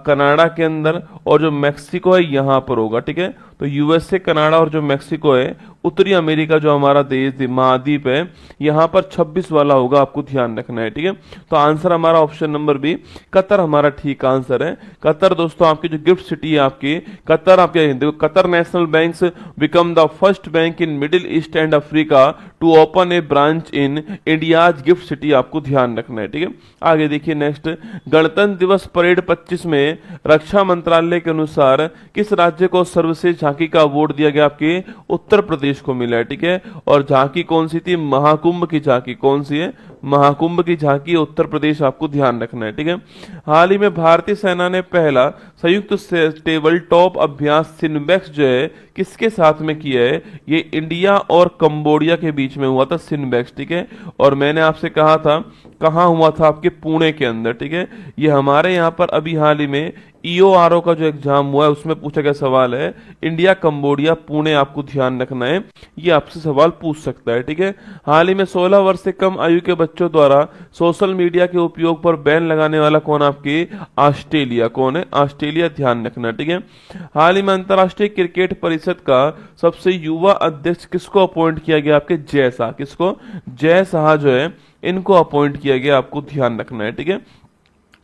कनाडा के अंदर, और जो मैक्सिको है यहाँ पर होगा, ठीक है। तो यूएसए, कनाडा और जो मैक्सिको है, उत्तरी अमेरिका जो हमारा देश महाद्वीप है, यहाँ पर 26 वाला होगा, आपको ध्यान रखना है, ठीक है। तो आंसर हमारा ऑप्शन नंबर बी कतर हमारा ठीक आंसर है। कतर दोस्तों आपकी जो गिफ्ट सिटी है आपकी कतर, आपके देखो, Qatar national banks become the first bank in Middle East and Africa to open a branch in India's GIFT City, आपको ध्यान रखना है, ठीक है। आगे देखिए नेक्स्ट, गणतंत्र दिवस परेड 25 में रक्षा मंत्रालय के अनुसार किस राज्य को सर्वश्रेष्ठ झांकी का अवार्ड दिया गया, आपके उत्तर प्रदेश को मिला है, ठीक है। और झांकी कौन सी थी, महाकुंभ की झांकी, कौन सी है, महाकुंभ की झांकी, उत्तर प्रदेश, आपको ध्यान रखना है, ठीक है। हाल ही में भारतीय सेना ने पहला संयुक्त टेबल टॉप अभ्यास सिनबेक्स जो है किसके साथ में किया है, ये इंडिया और कंबोडिया के बीच में हुआ था सिनबेक्स, ठीक है। और मैंने आपसे कहा था कहाँ हुआ था, आपके पुणे के अंदर, ठीक है। ये हमारे यहाँ पर अभी हाल ही में ईओआरओ का जो एग्जाम हुआ है उसमें पूछा गया सवाल है, इंडिया कंबोडिया पुणे, आपको ध्यान रखना है, ये आपसे सवाल पूछ सकता है, ठीक है। हाल ही में 16 वर्ष से कम आयु के बच्चों द्वारा सोशल मीडिया के उपयोग पर बैन लगाने वाला कौन, आपके ऑस्ट्रेलिया, कौन है, ऑस्ट्रेलिया, ध्यान रखना, ठीक है। हाल ही में अंतरराष्ट्रीय क्रिकेट परिषद का सबसे युवा अध्यक्ष किसको अपॉइंट किया गया, आपके जय शाह, किसको, जय शाह जो है इनको अपॉइंट किया गया, आपको ध्यान रखना है, ठीक है।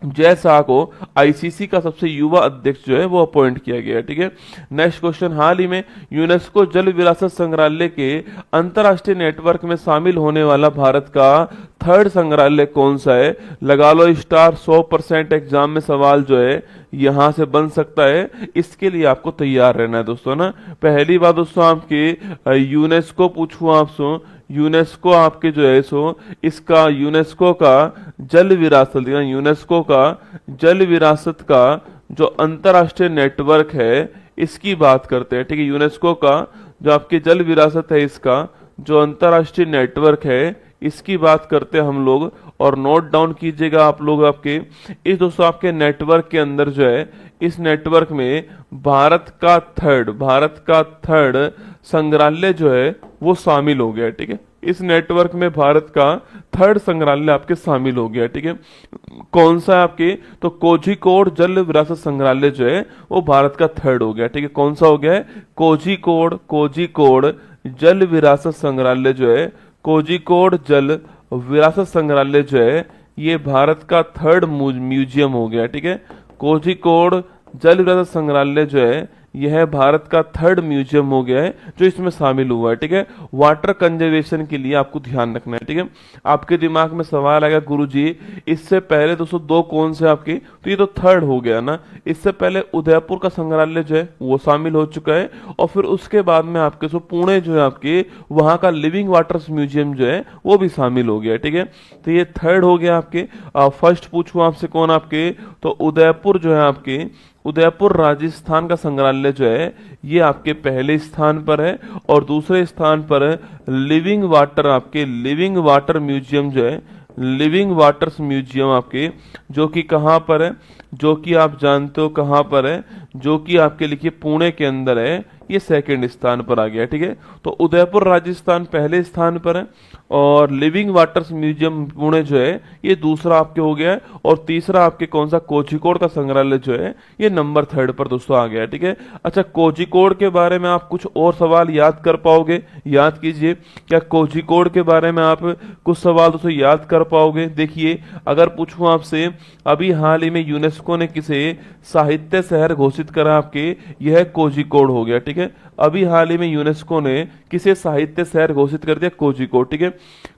जय शाह को आईसीसी का सबसे युवा अध्यक्ष जो है वो अपॉइंट किया गया है, ठीक है। नेक्स्ट क्वेश्चन, हाल ही में यूनेस्को जल विरासत संग्रहालय के अंतरराष्ट्रीय नेटवर्क में शामिल होने वाला भारत का थर्ड संग्रहालय कौन सा है, लगा लो स्टार, 100% एग्जाम में सवाल जो है यहां से बन सकता है, इसके लिए आपको तैयार रहना है दोस्तों ना। पहली बात दोस्तों आपके यूनेस्को पूछूं आपसे, यूनेस्को आपके जो है सो इसका यूनेस्को का जल विरासत, यूनेस्को का जल विरासत का जो अंतरराष्ट्रीय नेटवर्क है इसकी बात करते हैं, ठीक है। यूनेस्को का जो आपकी जल विरासत है इसका जो अंतरराष्ट्रीय नेटवर्क है इसकी बात करते हैं हम लोग, और नोट डाउन कीजिएगा आप लोग, आपके इस दोस्तों आपके नेटवर्क के अंदर जो है, इस नेटवर्क में भारत का थर्ड संग्रहालय जो है वो शामिल हो गया है, ठीक है। इस नेटवर्क में भारत का थर्ड संग्रहालय आपके शामिल हो गया, ठीक है। कौन सा है आपके, तो कोझिकोड जल विरासत संग्रहालय जो है वो भारत का थर्ड हो गया, ठीक है। कौन सा हो गया है, कोझिकोड जल विरासत संग्रहालय जो है, कोझिकोड जल विरासत संग्रहालय जो है ये भारत का थर्ड म्यूजियम हो गया, ठीक है। कोझिकोड जल विरासत संग्रहालय जो है यह भारत का थर्ड म्यूजियम हो गया है जो इसमें शामिल हुआ है, ठीक है। वाटर कंजर्वेशन के लिए आपको ध्यान रखना है, ठीक है। आपके दिमाग में सवाल आएगा गुरुजी इससे पहले दोस्तों दो कौन से आपके, तो ये तो थर्ड हो गया ना, इससे पहले उदयपुर का संग्रहालय जो है वो शामिल हो चुका है, और फिर उसके बाद में आपके सो पुणे जो है आपके वहां का लिविंग वाटर्स म्यूजियम जो है वो भी शामिल हो गया, ठीक है। तो ये थर्ड हो गया आपके। फर्स्ट पूछूं आपसे कौन आपके, तो उदयपुर जो है आपके, उदयपुर राजस्थान का संग्रहालय जो है ये आपके पहले स्थान पर है, और दूसरे स्थान पर लिविंग वाटर, आपके लिविंग वाटर म्यूजियम जो है, लिविंग वाटर्स म्यूजियम आपके, जो कि कहाँ पर है, जो कि आप जानते हो कहाँ पर है, जो कि आपके लिखिए पुणे के अंदर है, ये सेकंड स्थान पर आ गया। ठीक है, तो उदयपुर राजस्थान पहले स्थान पर है और लिविंग वाटर्स म्यूजियम पुणे जो है ये दूसरा आपके हो गया है, और तीसरा आपके कौन सा कोझिकोड का संग्रहालय जो है ये नंबर थर्ड पर दोस्तों आ गया है। ठीक है, अच्छा कोझिकोड के बारे में आप कुछ और सवाल याद कर पाओगे? याद कीजिए, क्या कोझिकोड के बारे में आप कुछ सवाल दोस्तों याद कर पाओगे? देखिए, अगर पूछूं आपसे, अभी हाल ही में यूनेस्को ने किसे साहित्य शहर घोषित करा आपके, यह कोझिकोड हो गया। ठीक है, अभी हाल ही में यूनेस्को ने किसे साहित्य शहर घोषित कर दिया? कोझिकोड। ठीक है,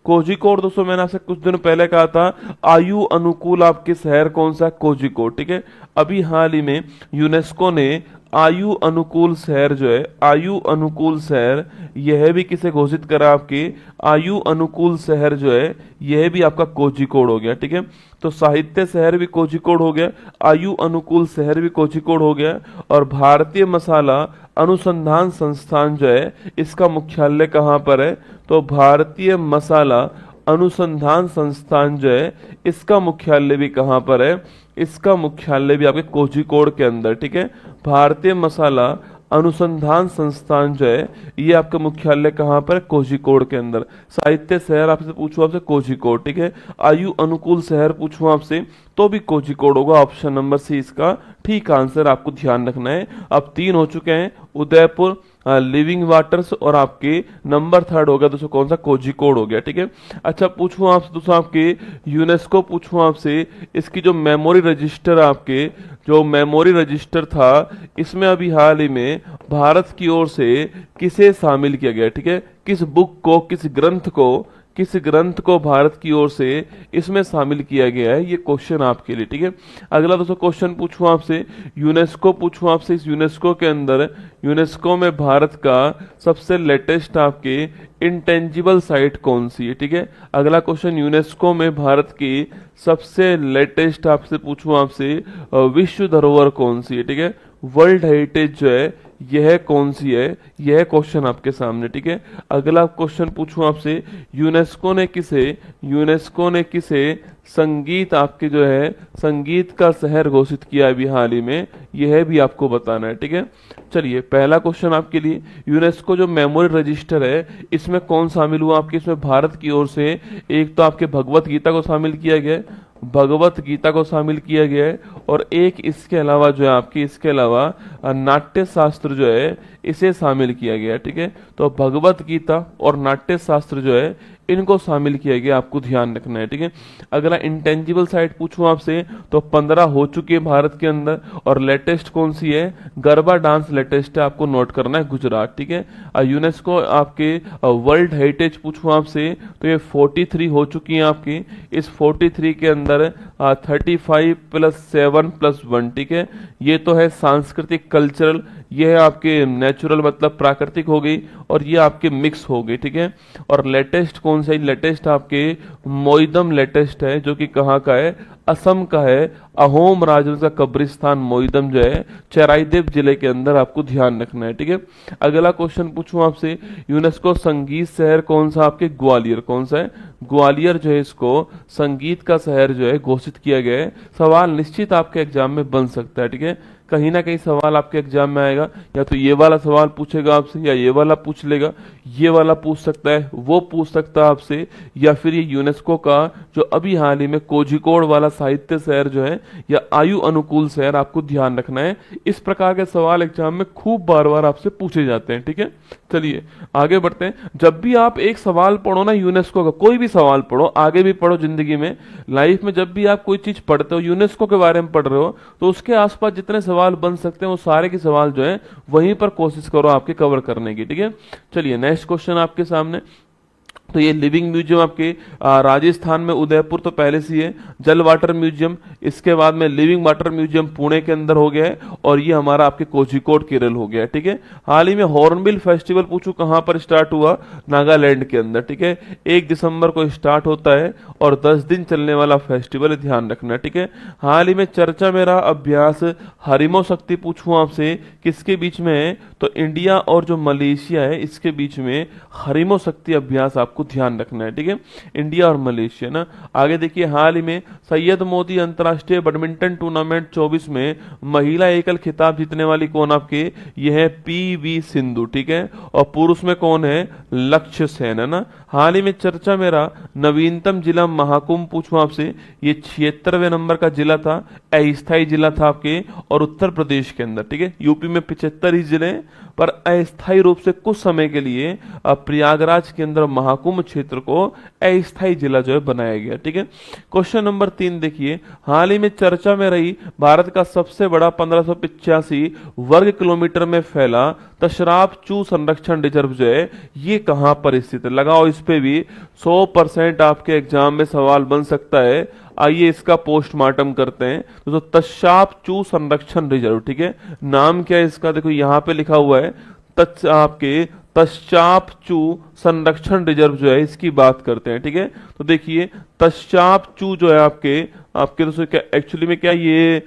कोझिकोड दोस्तों मैंने आपसे कुछ दिन पहले कहा था आयु अनुकूल आपके शहर कौन सा? कोझिकोड। ठीक है, अभी हाल ही में यूनेस्को ने आयु अनुकूल शहर जो है, आयु अनुकूल शहर, यह भी किसे घोषित करा आपके? आयु अनुकूल शहर जो है यह भी आपका कोझिकोड हो गया। ठीक है, तो साहित्य शहर भी कोझिकोड हो गया, आयु अनुकूल शहर भी कोझिकोड हो गया, और भारतीय मसाला अनुसंधान संस्थान जो है इसका मुख्यालय कहाँ पर है? तो भारतीय मसाला अनुसंधान संस्थान जो है इसका मुख्यालय भी कहाँ पर है? इसका मुख्यालय भी आपके कोझिकोड के अंदर। ठीक है, भारतीय मसाला अनुसंधान संस्थान जो है ये आपका मुख्यालय कहाँ पर? कोझिकोड के अंदर। साहित्य शहर आपसे पूछूं आपसे, कोझिकोड। ठीक है, आयु अनुकूल शहर पूछूं आपसे तो भी कोझिकोड होगा। ऑप्शन नंबर सी इसका ठीक आंसर आपको ध्यान रखना है। अब 3 हो चुके हैं, उदयपुर, लिविंग वाटर्स और आपके नंबर थर्ड हो गया दोस्तों कौन सा? कोझिकोड हो गया। ठीक है, अच्छा पूछूं आपसे दोस्तों आपके यूनेस्को पूछूं आपसे, इसकी जो मेमोरी रजिस्टर आपके, जो मेमोरी रजिस्टर था इसमें अभी हाल ही में भारत की ओर से किसे शामिल किया गया? ठीक है, किस बुक को, किस ग्रंथ को भारत की ओर से इसमें शामिल किया गया है? ये क्वेश्चन आपके लिए। ठीक है, अगला दोस्तों क्वेश्चन पूछूं आपसे, यूनेस्को पूछूं आपसे, इस यूनेस्को के अंदर, यूनेस्को में भारत का सबसे लेटेस्ट आपके इंटेंजिबल साइट कौन सी है? ठीक है, अगला क्वेश्चन, यूनेस्को में भारत की सबसे लेटेस्ट आपसे पूछूं आपसे विश्व धरोहर कौन सी है? ठीक है, वर्ल्ड हेरिटेज जो है यह कौन सी है? यह क्वेश्चन आपके सामने। ठीक है, अगला क्वेश्चन पूछूं आपसे, यूनेस्को ने किसे संगीत आपके जो है संगीत का शहर घोषित किया अभी हाल ही में? यह भी आपको बताना है। ठीक है, चलिए पहला क्वेश्चन आपके लिए, यूनेस्को जो मेमोरी रजिस्टर है इसमें कौन शामिल हुआ आपके? इसमें भारत की ओर से एक तो आपके भगवत गीता को शामिल किया गया है, भगवत गीता को शामिल किया गया है, और एक इसके अलावा जो है आपकी, इसके अलावा नाट्य शास्त्र जो है इसे शामिल किया गया है। ठीक है, तो भगवत गीता और नाट्य शास्त्र जो है इनको शामिल किया गया, आपको ध्यान रखना है। ठीक है, अगला इंटेंजिबल साइट पूछूं आपसे तो 15 हो चुकी है भारत के अंदर, और लेटेस्ट कौन सी है? गरबा डांस लेटेस्ट है, आपको नोट करना है, गुजरात। ठीक है, यूनेस्को आपके वर्ल्ड हेरिटेज पूछूं आपसे तो ये 43 हो चुकी है आपकी। इस 43 के अंदर 35 + 7 + 1। ठीक है, ये तो है सांस्कृतिक कल्चरल, ये है आपके नेचुरल मतलब प्राकृतिक हो गई, और ये आपके मिक्स हो गई। ठीक है, और लेटेस्ट कौन सा? लेटेस्ट आपके मोइदम लेटेस्ट है, जो कि कहाँ का है? असम का है, अहोम राजवंश का कब्रिस्तान मोइदम जो है चराइदेव जिले के अंदर, आपको ध्यान रखना है। ठीक है, अगला क्वेश्चन पूछूं आपसे, यूनेस्को संगीत शहर कौन सा आपके? ग्वालियर। कौन सा है? ग्वालियर जो है इसको संगीत का शहर जो है घोषित किया गया है। सवाल निश्चित आपके एग्जाम में बन सकता है। ठीक है, कहीं ना कहीं सवाल आपके एग्जाम में आएगा, या तो ये वाला सवाल पूछेगा आपसे, या ये वाला पूछ लेगा, ये वाला पूछ सकता है, वो पूछ सकता है आपसे, या फिर ये यूनेस्को का जो अभी हाल ही में कोझिकोड वाला साहित्य शहर जो है या आयु अनुकूल शहर, आपको ध्यान रखना है। इस प्रकार के सवाल एग्जाम में खूब बार बार आपसे पूछे जाते हैं। ठीक है, चलिए आगे बढ़ते हैं। जब भी आप एक सवाल पढ़ो ना यूनेस्को का, कोई भी सवाल पढ़ो, आगे भी पढ़ो जिंदगी में, लाइफ में जब भी आप कोई चीज पढ़ते हो, यूनेस्को के बारे में पढ़ रहे हो, तो उसके आसपास जितने सवाल बन सकते हैं वो सारे के सवाल जो है वहीं पर कोशिश करो आपके कवर करने की। ठीक है, चलिए नेक्स्ट क्वेश्चन आपके सामने। तो ये लिविंग म्यूजियम आपके राजस्थान में उदयपुर तो पहले से ही है, जल वाटर म्यूजियम, इसके बाद में लिविंग वाटर म्यूजियम पुणे के अंदर हो गया है, और ये हमारा आपके कोझिकोड केरल हो गया है। ठीक है, हाल ही में हॉर्नबिल फेस्टिवल पूछूं कहां पर स्टार्ट हुआ? नागालैंड के अंदर। ठीक है, 1 दिसंबर को स्टार्ट होता है और 10 दिन चलने वाला फेस्टिवल है, ध्यान रखना। ठीक है, हाल ही में चर्चा में रहा अभ्यास हरिमो शक्ति पूछूं आपसे किसके बीच में है? तो इंडिया और जो मलेशिया है इसके बीच में हरिमो शक्ति अभ्यास आपको ध्यान रखना है, ठीक है। इंडिया और मलेशिया ना। आगे देखिए, हाल ही में सैयद मोदी अंतर्राष्ट्रीय बैडमिंटन टूर्नामेंट 24 में महिला एकल खिताब जीतने वाली कौन आपके, यह है पीवी सिंधु, ठीक है। और पुरुष में कौन है, लक्ष्य सेन, है ना। हाल ही में चर्चा में रहा नवीनतम जिला महाकुंभ, पूछूं आपसे, ये 76वें नंबर का जिला था, अस्थायी जिला था आपके, और उत्तर प्रदेश के अंदर, ठीक है। यूपी में 75 ही जिले, पर अस्थायी रूप से कुछ समय के लिए प्रयागराज के अंदर महाकुंभ क्षेत्र को अस्थायी जिला जो है बनाया गया, ठीक है। क्वेश्चन नंबर 3 देखिए, हाल ही में चर्चा में रही भारत का सबसे बड़ा 1585 वर्ग किलोमीटर में फैला तशराफ चू संरक्षण रिजर्व जो है, ये कहां पर स्थित है। लगाओ इस पे भी 100% आपके एग्जाम में सवाल बन सकता है। आइए इसका पोस्टमार्टम करते हैं। तो तशाप चू संरक्षण रिजर्व, ठीक है। नाम क्या है इसका, देखो यहाँ पे लिखा हुआ है आपके तशाप चू संरक्षण रिजर्व जो है, इसकी बात करते हैं, ठीक है। तो देखिए तशाप चू जो है आपके आपके दोस्तों क्या एक्चुअली में क्या ये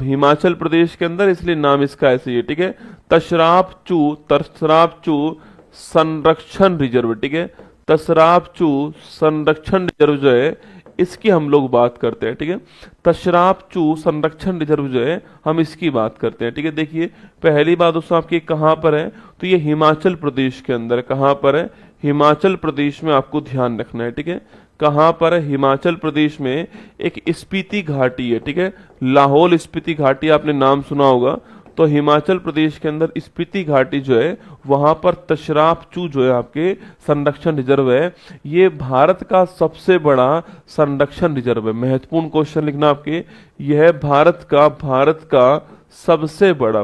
हिमाचल प्रदेश के अंदर, इसलिए नाम इसका ऐसे ही है, ठीक है। तशराप चू संरक्षण रिजर्व, ठीक है। तशराप चू संरक्षण रिजर्व जो है, इसकी हम लोग बात करते हैं, ठीक है। तशराप चू संरक्षण रिजर्व जो है, हम इसकी बात करते हैं, ठीक है। देखिए पहली बात दोस्तों आपकी कहां पर है, तो ये हिमाचल प्रदेश के अंदर, कहां पर है, हिमाचल प्रदेश में आपको ध्यान रखना है, ठीक है। कहां पर है, हिमाचल प्रदेश में एक स्पीति घाटी है, ठीक है। लाहौल स्पीति घाटी आपने नाम सुना होगा। तो हिमाचल प्रदेश के अंदर स्पीति घाटी जो है, वहां पर तशराफ चू जो है आपके संरक्षण रिजर्व है। ये भारत का सबसे बड़ा संरक्षण रिजर्व है। महत्वपूर्ण क्वेश्चन लिखना आपके, यह भारत का सबसे बड़ा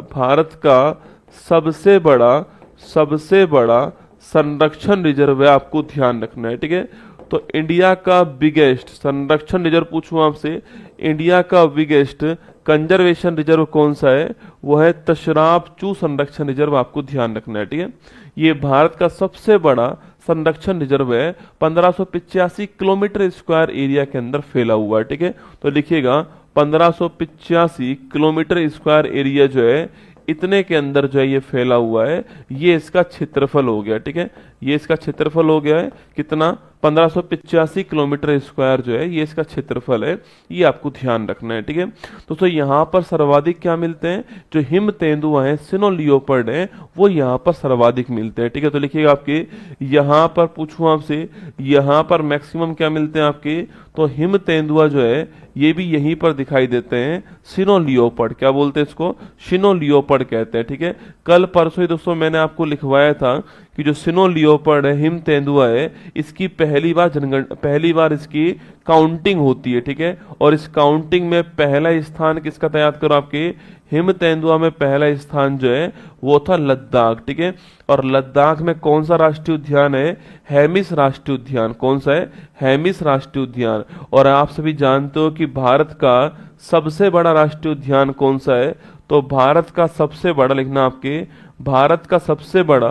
संरक्षण रिजर्व है, आपको ध्यान रखना है, ठीक है। तो इंडिया का बिगेस्ट संरक्षण रिजर्व पूछूं आपसे, इंडिया का बिगेस्ट कंजर्वेशन रिजर्व कौन सा है, वो है तशराफ चू संरक्षण रिजर्व, आपको ध्यान रखना है, ठीक है। ये भारत का सबसे बड़ा संरक्षण रिजर्व है, 1585 किलोमीटर स्क्वायर एरिया के अंदर फैला हुआ है, ठीक है। तो लिखिएगा 1585 किलोमीटर स्क्वायर एरिया जो है, इतने के अंदर जो है ये फैला हुआ है। ये इसका क्षेत्रफल हो गया, ठीक है। ये इसका क्षेत्रफल हो गया है कितना, 1585 किलोमीटर स्क्वायर जो है, ये इसका क्षेत्रफल है। ये आपको ध्यान रखना है, ठीक है। दोस्तों यहाँ पर सर्वाधिक क्या मिलते हैं, जो हिम तेंदुआ है, सिनो लियोपर्ड है, वो यहाँ पर सर्वाधिक मिलते हैं, ठीक है। तो लिखिएगा आपके यहाँ पर पूछूं आपसे, यहाँ पर मैक्सिमम क्या मिलते हैं आपके, तो हिम तेंदुआ जो है ये भी यहीं पर दिखाई देते हैं। सिनो लियोपर्ड, क्या बोलते हैं इसको, सिनो लियोपर्ड कहते हैं, ठीक है। कल परसों ही दोस्तों मैंने आपको लिखवाया था कि जो सिनो लियोपर्ड है, हिम तेंदुआ है, इसकी पहली बार इसकी काउंटिंग होती है, ठीक है। और इस काउंटिंग में पहला स्थान किसका था, याद करो आपके हिम तेंदुआ में पहला स्थान जो है वो था लद्दाख, ठीक है। और लद्दाख में कौन सा राष्ट्रीय उद्यान है, हेमिस राष्ट्रीय उद्यान। कौन सा है, हेमिस राष्ट्रीय उद्यान। और आप सभी जानते हो कि भारत का सबसे बड़ा राष्ट्रीय उद्यान कौन सा है, तो भारत का सबसे बड़ा लिखना आपके, भारत का सबसे बड़ा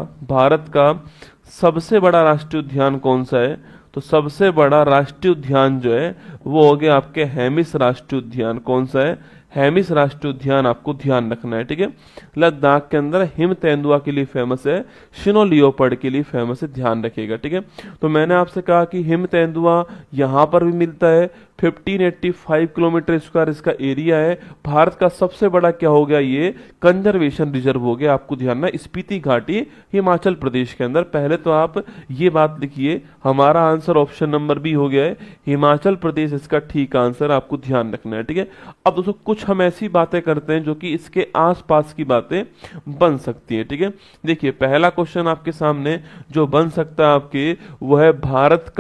राष्ट्रीय उद्यान कौन सा है, तो सबसे बड़ा राष्ट्रीय उद्यान जो है वो हो गया आपके हेमिस राष्ट्रीय उद्यान। कौन सा है, हेमिस राष्ट्रीय उद्यान, आपको ध्यान रखना है, ठीक है। लद्दाख के अंदर हिम तेंदुआ के लिए फेमस है, शिनो लियोपर्ड के लिए फेमस है, ध्यान रखिएगा, ठीक है। तो मैंने आपसे कहा कि हिम तेंदुआ यहाँ पर भी मिलता है, 1585 किलोमीटर स्क्वायर इसका एरिया है। भारत का सबसे बड़ा क्या हो गया, ये कंजर्वेशन रिजर्व हो गया, आपको ध्यान रखना। स्पीति घाटी हिमाचल प्रदेश के अंदर। पहले तो आप ये बात लिखिए, हमारा आंसर ऑप्शन नंबर बी हो गया है, हिमाचल प्रदेश इसका ठीक आंसर, आपको ध्यान रखना है, ठीक है। अब दोस्तों कुछ हम ऐसी बातें करते हैं जो कि इसके आसपास की बातें बन सकती है, ठीक है। देखिए पहला क्वेश्चन आपके सामने जो बन सकता है आपके, वो है भारत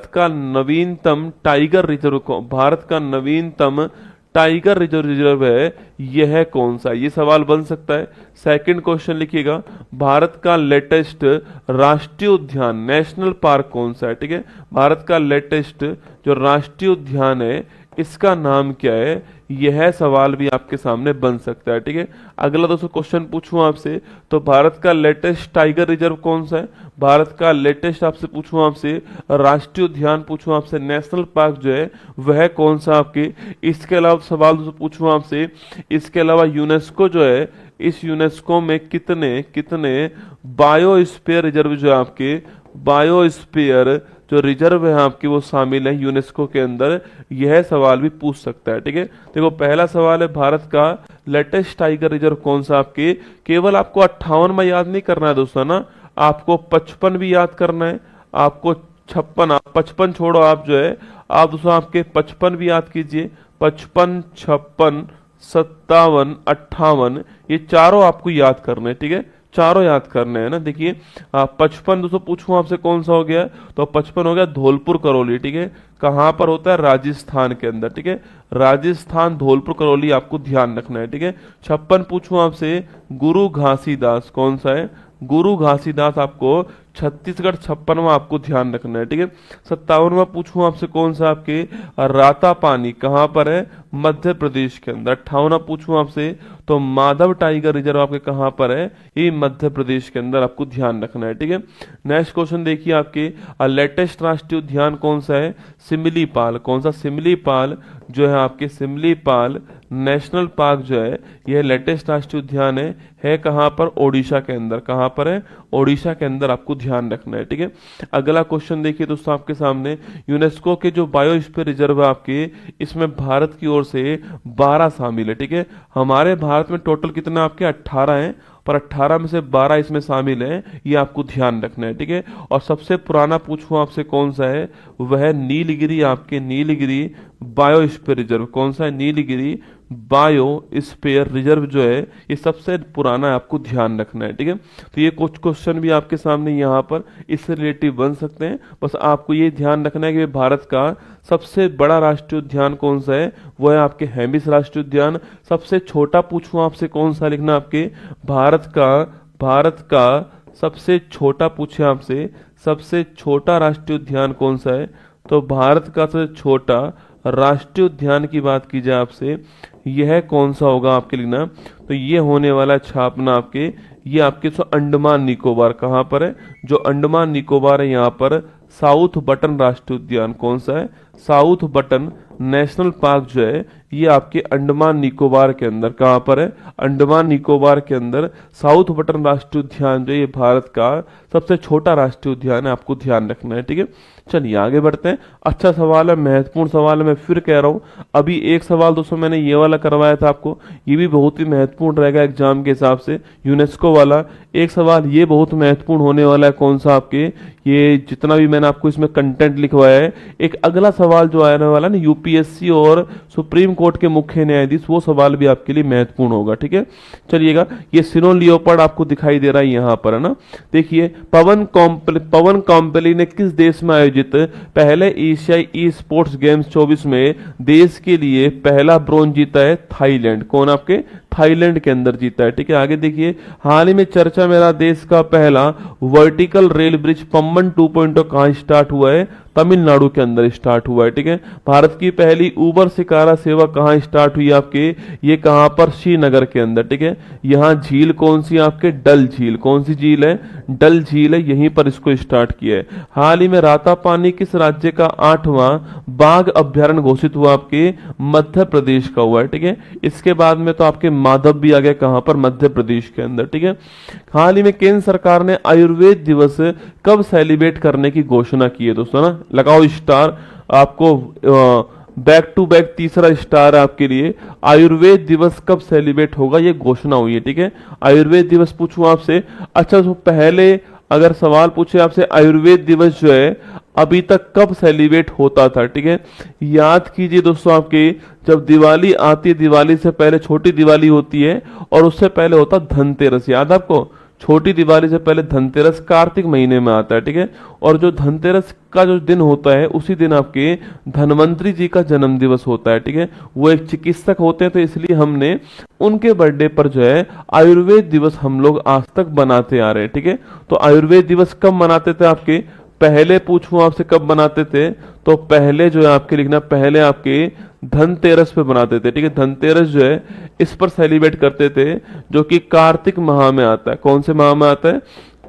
का नवीनतम टाइगर रिजर्व, भारत का नवीनतम टाइगर रिजर्व है, यह है कौन सा, ये सवाल बन सकता है। सेकंड क्वेश्चन लिखिएगा, भारत का लेटेस्ट राष्ट्रीय उद्यान, नेशनल पार्क कौन सा है, ठीक है। भारत का लेटेस्ट जो राष्ट्रीय उद्यान है, इसका नाम क्या है, यह सवाल भी आपके सामने बन सकता है, ठीक है। अगला दोस्तों क्वेश्चन पूछूं आपसे, तो भारत का लेटेस्ट टाइगर रिजर्व कौन सा है, भारत का लेटेस्ट आपसे पूछूं आपसे राष्ट्रीय उद्यान पूछूं आपसे, नेशनल पार्क जो है वह कौन सा आपके। इसके अलावा सवाल दोस्तों पूछूं आपसे, इसके अलावा यूनेस्को जो है, इस यूनेस्को में कितने बायोस्फीयर रिजर्व जो है आपके, बायोस्फीयर जो रिजर्व है आपकी वो शामिल है यूनेस्को के अंदर, यह सवाल भी पूछ सकता है। ठीक है, देखो पहला सवाल है भारत का लेटेस्ट टाइगर रिजर्व कौन सा आपके, केवल आपको 58 में याद नहीं करना है दोस्तों ना, आपको 55 भी याद करना है, आपको 56, 55 छोड़ो, आप जो है आप दोस्तों आपके 55 भी याद कीजिए, 55, 56, 57, 58, ये चारों आपको याद करने हैं। ठीक है, चारों याद करने हैं ना। देखिए 55 दोस्तों पूछूं आपसे कौन सा हो गया, तो 55 हो गया धौलपुर करौली। ठीक है, कहाँ पर होता है, राजस्थान के अंदर। ठीक है, राजस्थान धौलपुर करौली आपको ध्यान रखना है। ठीक है, 56 पूछूं आपसे गुरु घासीदास कौन सा है, गुरु घासीदास आपको छत्तीसगढ़ 56वां आपको ध्यान रखना है। ठीक है, 57वां पूछूं आपसे कौन सा आपके राता पानी कहाँ पर है, मध्य प्रदेश के अंदर। 58वां पूछूं आपसे तो माधव टाइगर रिजर्व आपके कहाँ पर है, ये मध्य प्रदेश के अंदर आपको ध्यान रखना है। ठीक है, नेक्स्ट क्वेश्चन देखिए आपके लेटेस्ट राष्ट्रीय उद्यान कौन सा है, सिमलीपाल कौन सा, सिमलीपाल जो है आपके सिमलीपाल नेशनल पार्क जो है यह लेटेस्ट राष्ट्रीय उद्यान है कहाँ पर, ओडिशा के अंदर। कहाँ पर है, ओडिशा के अंदर आपको ध्यान रखना है। ठीक है, अगला क्वेश्चन देखिए दोस्तों आपके सामने, यूनेस्को के जो बायोस्फीयर रिजर्व है आपके, इसमें भारत की ओर से 12 शामिल है। ठीक है, हमारे भारत में टोटल कितना आपके 18 हैं, पर 18 में से 12 इसमें शामिल हैं, ये आपको ध्यान रखना है। ठीक है, और सबसे पुराना पूछूं आपसे कौन सा है, वह नीलगिरी आपके नीलगिरी बायोस्फीयर रिजर्व कौन सा है, नीलगिरी बायोस्फीयर रिजर्व जो है ये सबसे पुराना है, आपको ध्यान रखना है। ठीक है, तो ये कुछ क्वेश्चन भी आपके सामने यहाँ पर इससे रिलेटिव बन सकते हैं, बस आपको ये ध्यान रखना है कि भारत का सबसे बड़ा राष्ट्रीय उद्यान कौन सा है, वो है आपके हेमिस राष्ट्रीय उद्यान। सबसे छोटा पूछूं आपसे कौन सा लिखना, आपके भारत का सबसे छोटा पूछे आपसे, सबसे छोटा राष्ट्रीय उद्यान कौन सा है, तो भारत का सबसे छोटा राष्ट्रीय उद्यान की बात की जाए आपसे, यह कौन सा होगा आपके लिखना, तो ये होने वाला छापना आपके, ये आपके अंडमान निकोबार कहाँ पर है, जो अंडमान निकोबार है यहाँ पर साउथ बटन राष्ट्रीय उद्यान कौन सा है, साउथ बटन नेशनल पार्क जो है ये आपके अंडमान निकोबार के अंदर कहाँ पर है, अंडमान निकोबार के अंदर साउथ बटन राष्ट्रीय उद्यान जो ये भारत का सबसे छोटा राष्ट्रीय उद्यान है, आपको ध्यान रखना है। ठीक है, चलिए आगे बढ़ते हैं। अच्छा सवाल है, महत्वपूर्ण सवाल है, मैं फिर कह रहा हूँ, अभी एक सवाल दोस्तों मैंने ये वाला करवाया था आपको, ये भी बहुत ही महत्वपूर्ण रहेगा एग्जाम के हिसाब से, यूनेस्को वाला। एक सवाल ये बहुत महत्वपूर्ण होने वाला है, कौन सा आपके, ये जितना भी मैंने आपको इसमें कंटेंट लिखवाया है, एक अगला सवाल जो आने वाला ना यूपीएससी और सुप्रीम कोर्ट के मुख्य न्यायाधीश, वो सवाल भी आपके लिए महत्वपूर्ण होगा। ठीक है, चलिएगा, ये सिनो लियोपार्ड आपको दिखाई दे रहा है यहाँ पर, है ना। देखिए पवन कॉम्पली ने किस देश में आयोजित पहले एशियाई ई स्पोर्ट्स गेम्स 24 में देश के लिए पहला ब्रॉन्ज जीता है, थाईलैंड। कौन आपके, थाईलैंड के अंदर जीता है। ठीक है, आगे देखिए, हाल ही में चर्चा में रहा देश का पहला वर्टिकल रेल ब्रिज पम्बन 2.0 कहाँ स्टार्ट हुआ है, तमिलनाडु के अंदर स्टार्ट हुआ है। ठीक है, भारत की पहली उबर शिकारा सेवा कहाँ स्टार्ट हुई आपके, ये कहाँ पर, श्रीनगर के अंदर। ठीक है, यहाँ झील कौन सी आपके, डल झील, कौन सी झील है, डल झील है, यहीं पर इसको स्टार्ट किया है। हाल ही में राता पानी किस राज्य का 8वां बाघ अभ्यारण्य घोषित हुआ आपके, मध्य प्रदेश का हुआ है। ठीक है, इसके बाद में तो आपके माधव भी आ गया, कहां पर, मध्य प्रदेश के अंदर। ठीक है, हाल ही में केंद्र सरकार ने आयुर्वेद दिवस कब सेलिब्रेट करने की घोषणा की है दोस्तों ना, लगाओ स्टार, आपको बैक टू बैक तीसरा स्टार आपके लिए। आयुर्वेद दिवस कब सेलिब्रेट होगा, ये घोषणा हुई है। ठीक है, आयुर्वेद दिवस पूछूं आपसे, अच्छा तो पहले अगर सवाल पूछे आपसे आयुर्वेद दिवस जो है अभी तक कब सेलिब्रेट होता था। ठीक है, याद कीजिए दोस्तों, आपके जब दिवाली आती है, दिवाली से पहले छोटी दिवाली होती है और उससे पहले होता धनतेरस, याद आपको, छोटी दिवाली से पहले धनतेरस कार्तिक महीने में आता है। ठीक है, और जो धनतेरस का जो दिन होता है उसी दिन आपके धन्वंतरी जी का जन्म दिवस होता है। ठीक है, वो एक चिकित्सक होते हैं, तो इसलिए हमने उनके बर्थडे पर जो है आयुर्वेद दिवस हम लोग आज तक बनाते आ रहे हैं। ठीक है, तो आयुर्वेद दिवस कब मनाते थे आपके, पहले पूछूं आपसे कब बनाते थे, तो पहले जो है आपके लिखना, पहले आपके धनतेरस पे बनाते थे। ठीक है, धनतेरस जो है इस पर सेलिब्रेट करते थे, जो कि कार्तिक माह में आता है। कौन से माह में आता है,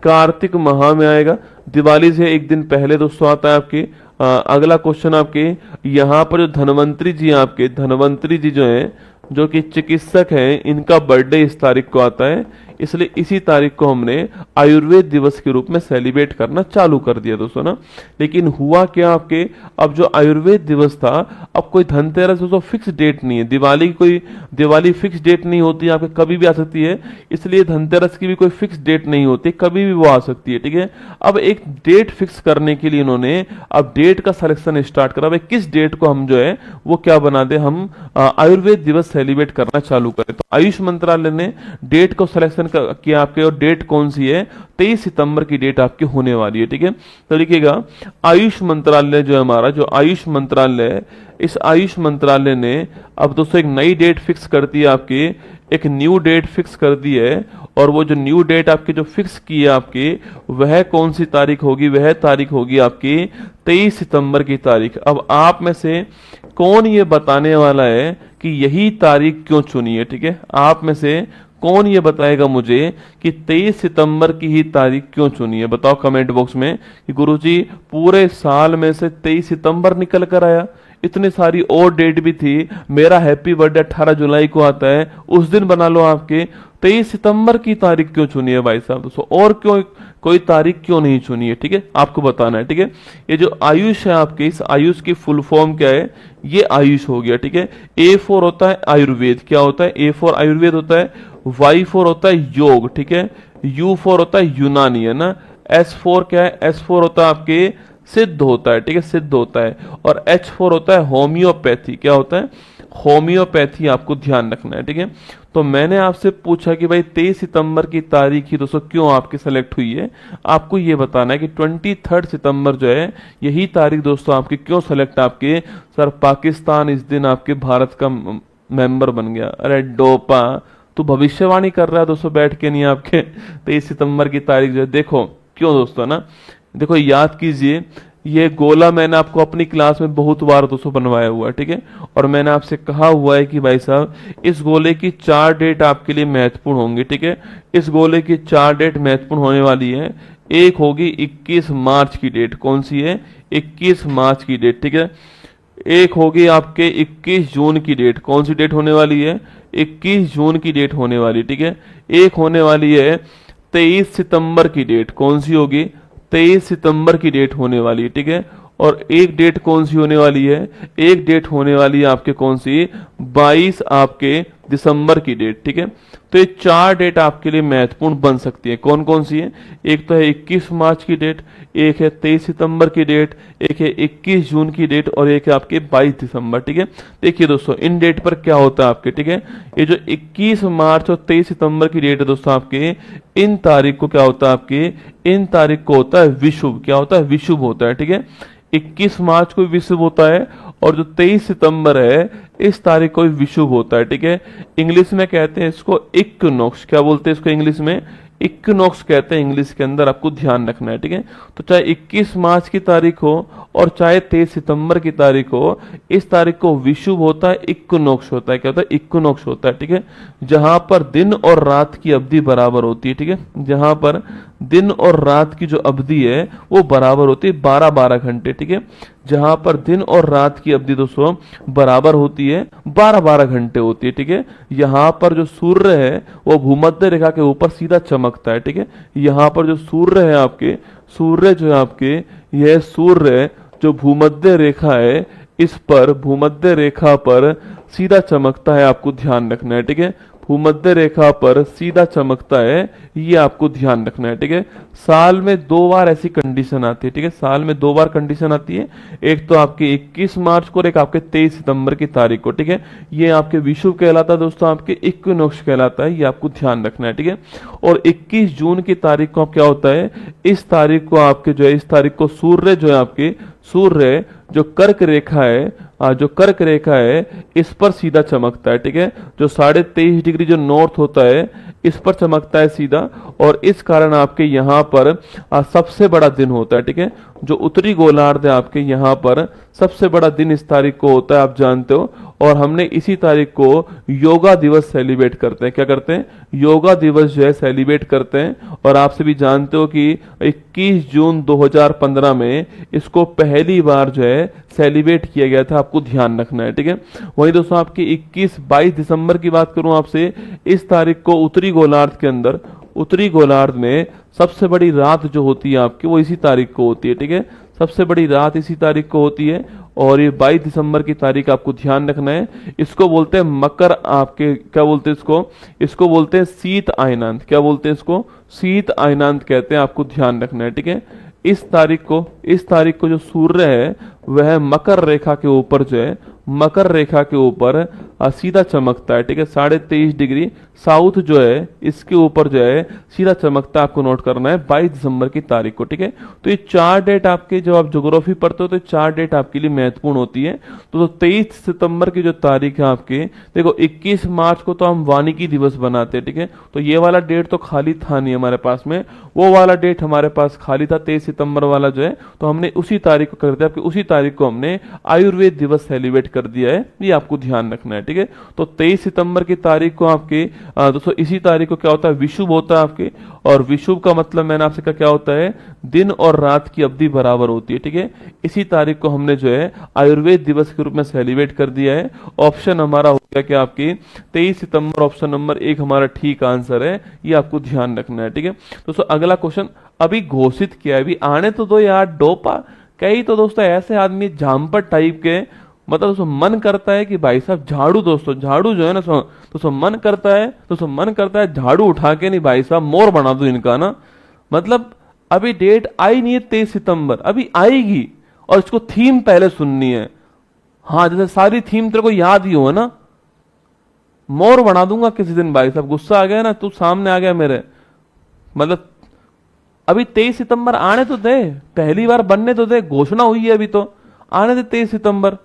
कार्तिक माह में आएगा, दिवाली से एक दिन पहले दोस्तों आता है आपके। अगला क्वेश्चन आपके, यहाँ पर जो धन्वंतरी जी आपके, धन्वंतरी जी जो है, जो कि चिकित्सक हैं, इनका बर्थडे इस तारीख को आता है, इसलिए इसी तारीख को हमने आयुर्वेद दिवस के रूप में सेलिब्रेट करना चालू कर दिया दोस्तों ना। लेकिन हुआ क्या आपके, अब जो आयुर्वेद दिवस था, अब कोई धनतेरस दोस्तों फिक्स डेट नहीं है, दिवाली फिक्स डेट नहीं होती, आपके कभी भी आ सकती है, इसलिए धनतेरस की भी कोई फिक्स डेट नहीं होती, कभी भी वो आ सकती है, ठीक है। अब एक डेट फिक्स करने के लिए इन्होंने अब डेट का सिलेक्शन स्टार्ट करा, भाई किस डेट को हम जो है वो क्या बना दे, हम आयुर्वेद दिवस सेलिब्रेट करना चालू करें। तो आयुष मंत्रालय ने डेट को सिलेक्शन किया आपके, और डेट कौन सी है, 23 सितंबर की डेट आपकी होने वाली है, ठीक है। तो लिखिएगा आयुष मंत्रालय जो है हमारा, जो आयुष मंत्रालय है, इस आयुष मंत्रालय ने अब दोस्तों एक नई डेट फिक्स कर दी है आपकी, एक न्यू डेट फिक्स कर दी है, और वो जो न्यू डेट आपकी जो फिक्स की है आपकी, वह कौन सी तारीख होगी, वह तारीख होगी आपकी 23 सितंबर की तारीख। अब आप में से कौन ये बताने वाला है कि यही तारीख क्यों चुनी है, ठीक है। आप में से कौन ये बताएगा मुझे कि 23 सितंबर की ही तारीख क्यों चुनी है, बताओ कमेंट बॉक्स में कि गुरुजी पूरे साल में से 23 सितंबर निकल कर आया, इतनी सारी और डेट भी थी, मेरा हैप्पी बर्थडे 18 जुलाई को आता है, उस दिन बना लो आपके, 23 सितंबर की तारीख क्यों चुनी है भाई साहब दोस्तों, और क्यों कोई तारीख क्यों नहीं चुनी है, ठीक है, आपको बताना है, ठीक है। ये जो आयुष है आपके, इस आयुष की फुल फॉर्म क्या है, ये आयुष हो गया, ठीक है। A4 होता है आयुर्वेद, क्या होता है, A4 आयुर्वेद होता है, Y4 होता है योग, ठीक है, U4 होता है यूनानी, है ना, S4 क्या है, S4 होता है आपके सिद्ध होता है, ठीक है, सिद्ध होता है, और H4 होता है होम्योपैथी, क्या होता है, होम्योपैथी, आपको ध्यान रखना है, ठीक है। तो मैंने आपसे पूछा कि भाई 23 सितंबर की तारीख ही दोस्तों क्यों आपकी सेलेक्ट हुई है, आपको ये बताना है कि 23 सितंबर जो है यही तारीख दोस्तों आपकी क्यों सेलेक्ट, आपके सर पाकिस्तान इस दिन आपके भारत का मेंबर बन गया, अरे डोपा तू भविष्यवाणी कर रहा है दोस्तों बैठ के, नहीं आपके 23 सितंबर की तारीख जो है, देखो क्यों दोस्तों ना, देखो याद कीजिए, ये गोला मैंने आपको अपनी क्लास में बहुत बार दोस्तों बनवाया हुआ है, ठीक है, और मैंने आपसे कहा हुआ है कि भाई साहब इस गोले की 4 डेट आपके लिए महत्वपूर्ण होंगी, ठीक है। इस गोले की 4 डेट महत्वपूर्ण होने वाली है, एक होगी 21 मार्च की डेट, कौन सी है, 21 मार्च की डेट, ठीक है। एक होगी आपके 21 जून की डेट, कौन सी डेट होने वाली है, 21 जून की डेट होने वाली, ठीक है। एक होने वाली है 23 सितंबर की डेट, कौन सी होगी, 23 सितंबर की डेट होने वाली है, ठीक है। और एक डेट कौन सी होने वाली है, एक डेट होने वाली है आपके कौन सी, 22 आपके दिसंबर की डेट, ठीक है। तो ये 4 डेट आपके लिए महत्वपूर्ण बन सकती है, कौन कौन सी है, एक तो है 21 मार्च की डेट, एक है 23 सितंबर की डेट, एक है 21 जून की डेट, और एक है आपके 22 दिसंबर, ठीक है। देखिए दोस्तों इन डेट पर क्या होता है आपके, ठीक है, ये जो 21 मार्च और 23 सितंबर की डेट है दोस्तों आपके, इन तारीख को क्या होता है आपके, इन तारीख को होता है विशुभ, क्या होता है, विशुभ होता है, ठीक है। 21 मार्च को विशुभ होता है, और जो 23 सितंबर है इस तारीख को विशुभ होता है, ठीक है। इंग्लिश में कहते हैं इसको इक्विनॉक्स, क्या बोलते हैं इसको इंग्लिश में, इक्विनॉक्स कहते हैं इंग्लिश के अंदर, आपको ध्यान रखना है, ठीक है। तो चाहे 21 मार्च की तारीख हो और चाहे 23 सितंबर की तारीख हो, इस तारीख को विशुभ होता है, इक्विनॉक्स होता है, क्या होता है, इक्विनॉक्स होता है, ठीक है। जहां पर दिन और रात की अवधि बराबर होती है, ठीक है, जहां पर दिन और रात की जो अवधि है वो बराबर होती है 12-12 घंटे, ठीक है। जहां पर दिन और रात की अवधि दोस्तों बराबर होती है 12-12 घंटे होती है, ठीक है। यहां पर जो सूर्य है वो भूमध्य रेखा के ऊपर सीधा चमकता है, ठीक है। यहां पर जो सूर्य है आपके, सूर्य जो है आपके, यह सूर्य जो भूमध्य रेखा है इस पर, भूमध्य रेखा पर सीधा चमकता है, आपको ध्यान रखना है, ठीक है। भूमध्य रेखा पर सीधा चमकता है, ये आपको ध्यान रखना है, ठीक है। साल में 2 बार ऐसी कंडीशन आती है, ठीक है, साल में 2 बार कंडीशन आती है, एक तो आपके 21 मार्च को और एक आपके 23 सितंबर की तारीख को, ठीक है। ये आपके विषुव कहलाता है दोस्तों, आपके इक्विनॉक्स कहलाता है, ये आपको ध्यान रखना है, ठीक है। और 21 जून की तारीख को आप क्या होता है, इस तारीख को आपके जो है, इस तारीख को सूर्य जो है आपके, सूर्य जो कर्क रेखा है, जो कर्क रेखा है इस पर सीधा चमकता है, ठीक है। जो 23.5 डिग्री जो नॉर्थ होता है इस पर चमकता है सीधा, और इस कारण आपके यहाँ पर सबसे बड़ा दिन होता है, ठीक है। जो उत्तरी गोलार्ध है आपके यहाँ पर सबसे बड़ा दिन इस तारीख को होता है, आप जानते हो। और हमने इसी तारीख को योगा दिवस सेलिब्रेट करते हैं। क्या करते हैं? योगा दिवस जो है सेलिब्रेट करते हैं। और आप सभी जानते हो कि 21 जून 2015 में इसको पहली बार जो है सेलिब्रेट किया गया था, आपको ध्यान रखना है, ठीक है। वहीं दोस्तों आपकी 22 दिसंबर की बात करूं आपसे, इस तारीख को उत्तरी गोलार्ध के अंदर, उत्तरी गोलार्ध में सबसे बड़ी रात जो होती है आपकी वो इसी तारीख को होती है, ठीक है। सबसे बड़ी रात इसी तारीख को होती है और ये 22 दिसंबर की तारीख आपको ध्यान रखना है। इसको बोलते हैं मकर, आपके क्या बोलते हैं इसको? इसको बोलते हैं शीत आयनांत। क्या बोलते हैं इसको? शीत आयनांत कहते हैं, आपको ध्यान रखना है, ठीक है। इस तारीख को जो सूर्य है वह मकर रेखा के ऊपर जो है, मकर रेखा के ऊपर सीधा चमकता है, ठीक है। 23.5 डिग्री साउथ जो है इसके ऊपर जो है सीधा चमकता है, आपको नोट करना है 22 दिसंबर की तारीख को, ठीक है। तो ये 4 डेट आपके, जब आप ज्योग्राफी पढ़ते हो तो 4 डेट आपके लिए महत्वपूर्ण होती है। तो 23 सितंबर की जो तारीख है आपकी, देखो 21 मार्च को तो हम वानिकी दिवस बनाते हैं, ठीक है। तो ये वाला डेट तो खाली था नहीं हमारे पास में, वो वाला डेट हमारे पास खाली था 23 सितंबर वाला जो है, तो हमने उसी तारीख को कर दिया, आपकी उसी तारीख को हमने आयुर्वेद दिवस सेलिब्रेट कर दिया है, ये आपको ध्यान रखना है, ठीक है। तो 23 सितंबर की तारीख को आपके दोस्तों इसी तारीख को क्या होता है? विषुव होता है आपके। और विषुव का मतलब मैंने आपसे कहा क्या होता है? दिन और रात की अवधि बराबर होती है, ठीक है। इसी तारीख को हमने जो है आयुर्वेद दिवस के रूप में सेलिब्रेट कर दिया है। ऑप्शन हमारा हो गया कि आपकी 23 सितंबर, ऑप्शन नंबर 1 हमारा ठीक आंसर है, ये आपको ध्यान रखना है, ठीक है। दोस्तों अगला क्वेश्चन अभी घोषित किया है, अभी आने तो दो यार, डोपा कई तो दोस्तों ऐसे आदमी झांपट टाइप के, मतलब दोस्तों मन करता है कि भाई साहब झाड़ू, दोस्तों झाड़ू जो है ना दोस्तों मन करता है झाड़ू उठा के नहीं भाई साहब मोर बना दो इनका ना। मतलब अभी डेट आई नहीं है 23 सितंबर, अभी आएगी और इसको थीम पहले सुननी है। हाँ जैसे सारी थीम तेरे को याद ही हो ना, मोर बना दूंगा किसी दिन भाई साहब, गुस्सा आ गया ना, तू सामने आ गया मेरे, मतलब अभी 23 सितंबर आने तो दे, पहली बार बनने तो दे, घोषणा हुई है अभी तो, आने दे 23 सितंबर।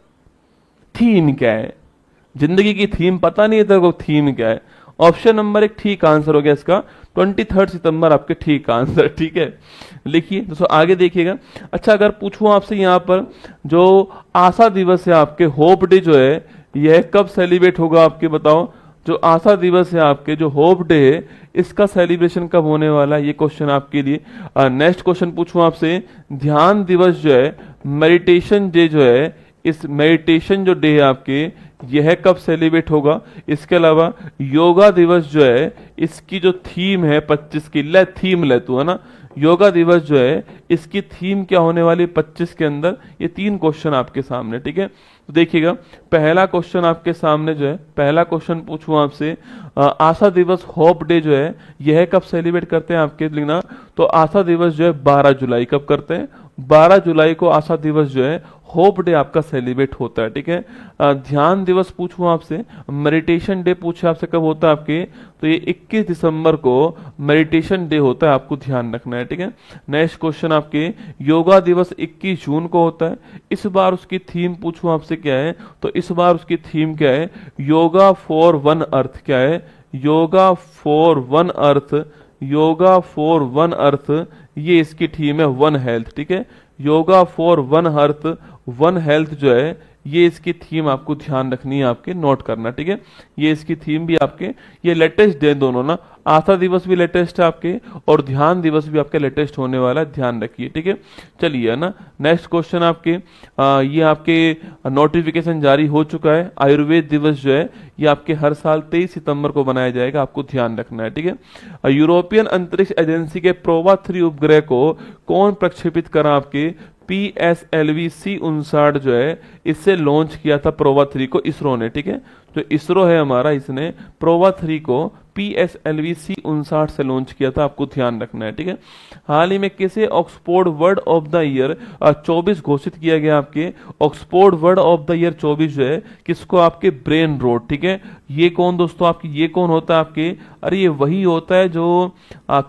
थीम क्या है? जिंदगी की थीम पता नहीं है तेरे को, थीम क्या है? ऑप्शन नंबर 1 ठीक आंसर हो गया इसका, 23 सितंबर आपके ठीक आंसर, ठीक है। लिखिए दोस्तों आगे देखिएगा। अच्छा अगर पूछूं आपसे यहाँ पर जो आशा दिवस है आपके, होप डे जो है, यह कब सेलिब्रेट होगा आपके बताओ? जो आशा दिवस है आपके, जो होप डे है, इसका सेलिब्रेशन कब होने वाला है? ये क्वेश्चन आपके लिए। नेक्स्ट क्वेश्चन पूछूं आपसे, ध्यान दिवस जो है, मेडिटेशन डे जो है, इस मेडिटेशन जो डे है आपके, यह कब सेलिब्रेट होगा? इसके अलावा योगा दिवस जो है, इसकी जो थीम है 25 की, ले थीम ले तू है ना, योगा दिवस जो है इसकी थीम क्या होने वाली 25 के अंदर? ये 3 क्वेश्चन आपके सामने, ठीक है। तो देखिएगा पहला क्वेश्चन आपके सामने जो है, पहला क्वेश्चन पूछूं आपसे, आशा दिवस होप डे जो है यह कब सेलिब्रेट करते हैं आपके लिखना? तो आशा दिवस जो है 12 जुलाई कब करते हैं? 12 जुलाई को आशा दिवस जो है, होप डे आपका सेलिब्रेट होता है, ठीक है। ध्यान दिवस पूछूं आपसे, मेडिटेशन डे पूछे आपसे कब होता है आपके? तो ये 21 दिसंबर को मेडिटेशन डे होता है, आपको ध्यान रखना है, ठीक है। नेक्स्ट क्वेश्चन आपके, योगा दिवस 21 जून को होता है। इस बार उसकी थीम पूछूं आपसे क्या है? तो इस बार उसकी थीम क्या है? Yoga for one earth. क्या है? Yoga for one earth, yoga for one earth, ये इसकी थीम है, वन हेल्थ, ठीक है। Yoga for one earth, one health जो है, ये इसकी थीम आपको ध्यान रखनी है, आपके नोट करना, ठीक है। ये इसकी थीम भी आपके, ये लेटेस्ट डे दोनों ना, आशा दिवस भी लेटेस्ट है आपके और ध्यान दिवस भी आपके लेटेस्ट होने वाला है, ध्यान रखिए, ठीक है। चलिए है ना, नेक्स्ट क्वेश्चन आपके, ये आपके नोटिफिकेशन जारी हो चुका है। आयुर्वेद दिवस जो है ये आपके हर साल 23 सितंबर को बनाया जाएगा, आपको ध्यान रखना है, ठीक है। यूरोपियन अंतरिक्ष एजेंसी के प्रोवा 3 उपग्रह को कौन प्रक्षेपित करा? आपके PSLV C59 जो है, इससे लॉन्च किया था प्रोवा 3 को इसरो ने, ठीक है। जो इसरो है हमारा, इसने प्रोवा 3 को PSLV C59 से लॉन्च किया था, आपको ध्यान रखना है, ठीक है। हाल ही में किसे Oxford word of the year 24 घोषित किया गया? आपके Oxford word of the year 24 जो है, किसको? आपके ब्रेन रोट, ठीक है। ये कौन दोस्तों आपकी, ये कौन होता है आपके? अरे ये वही होता है जो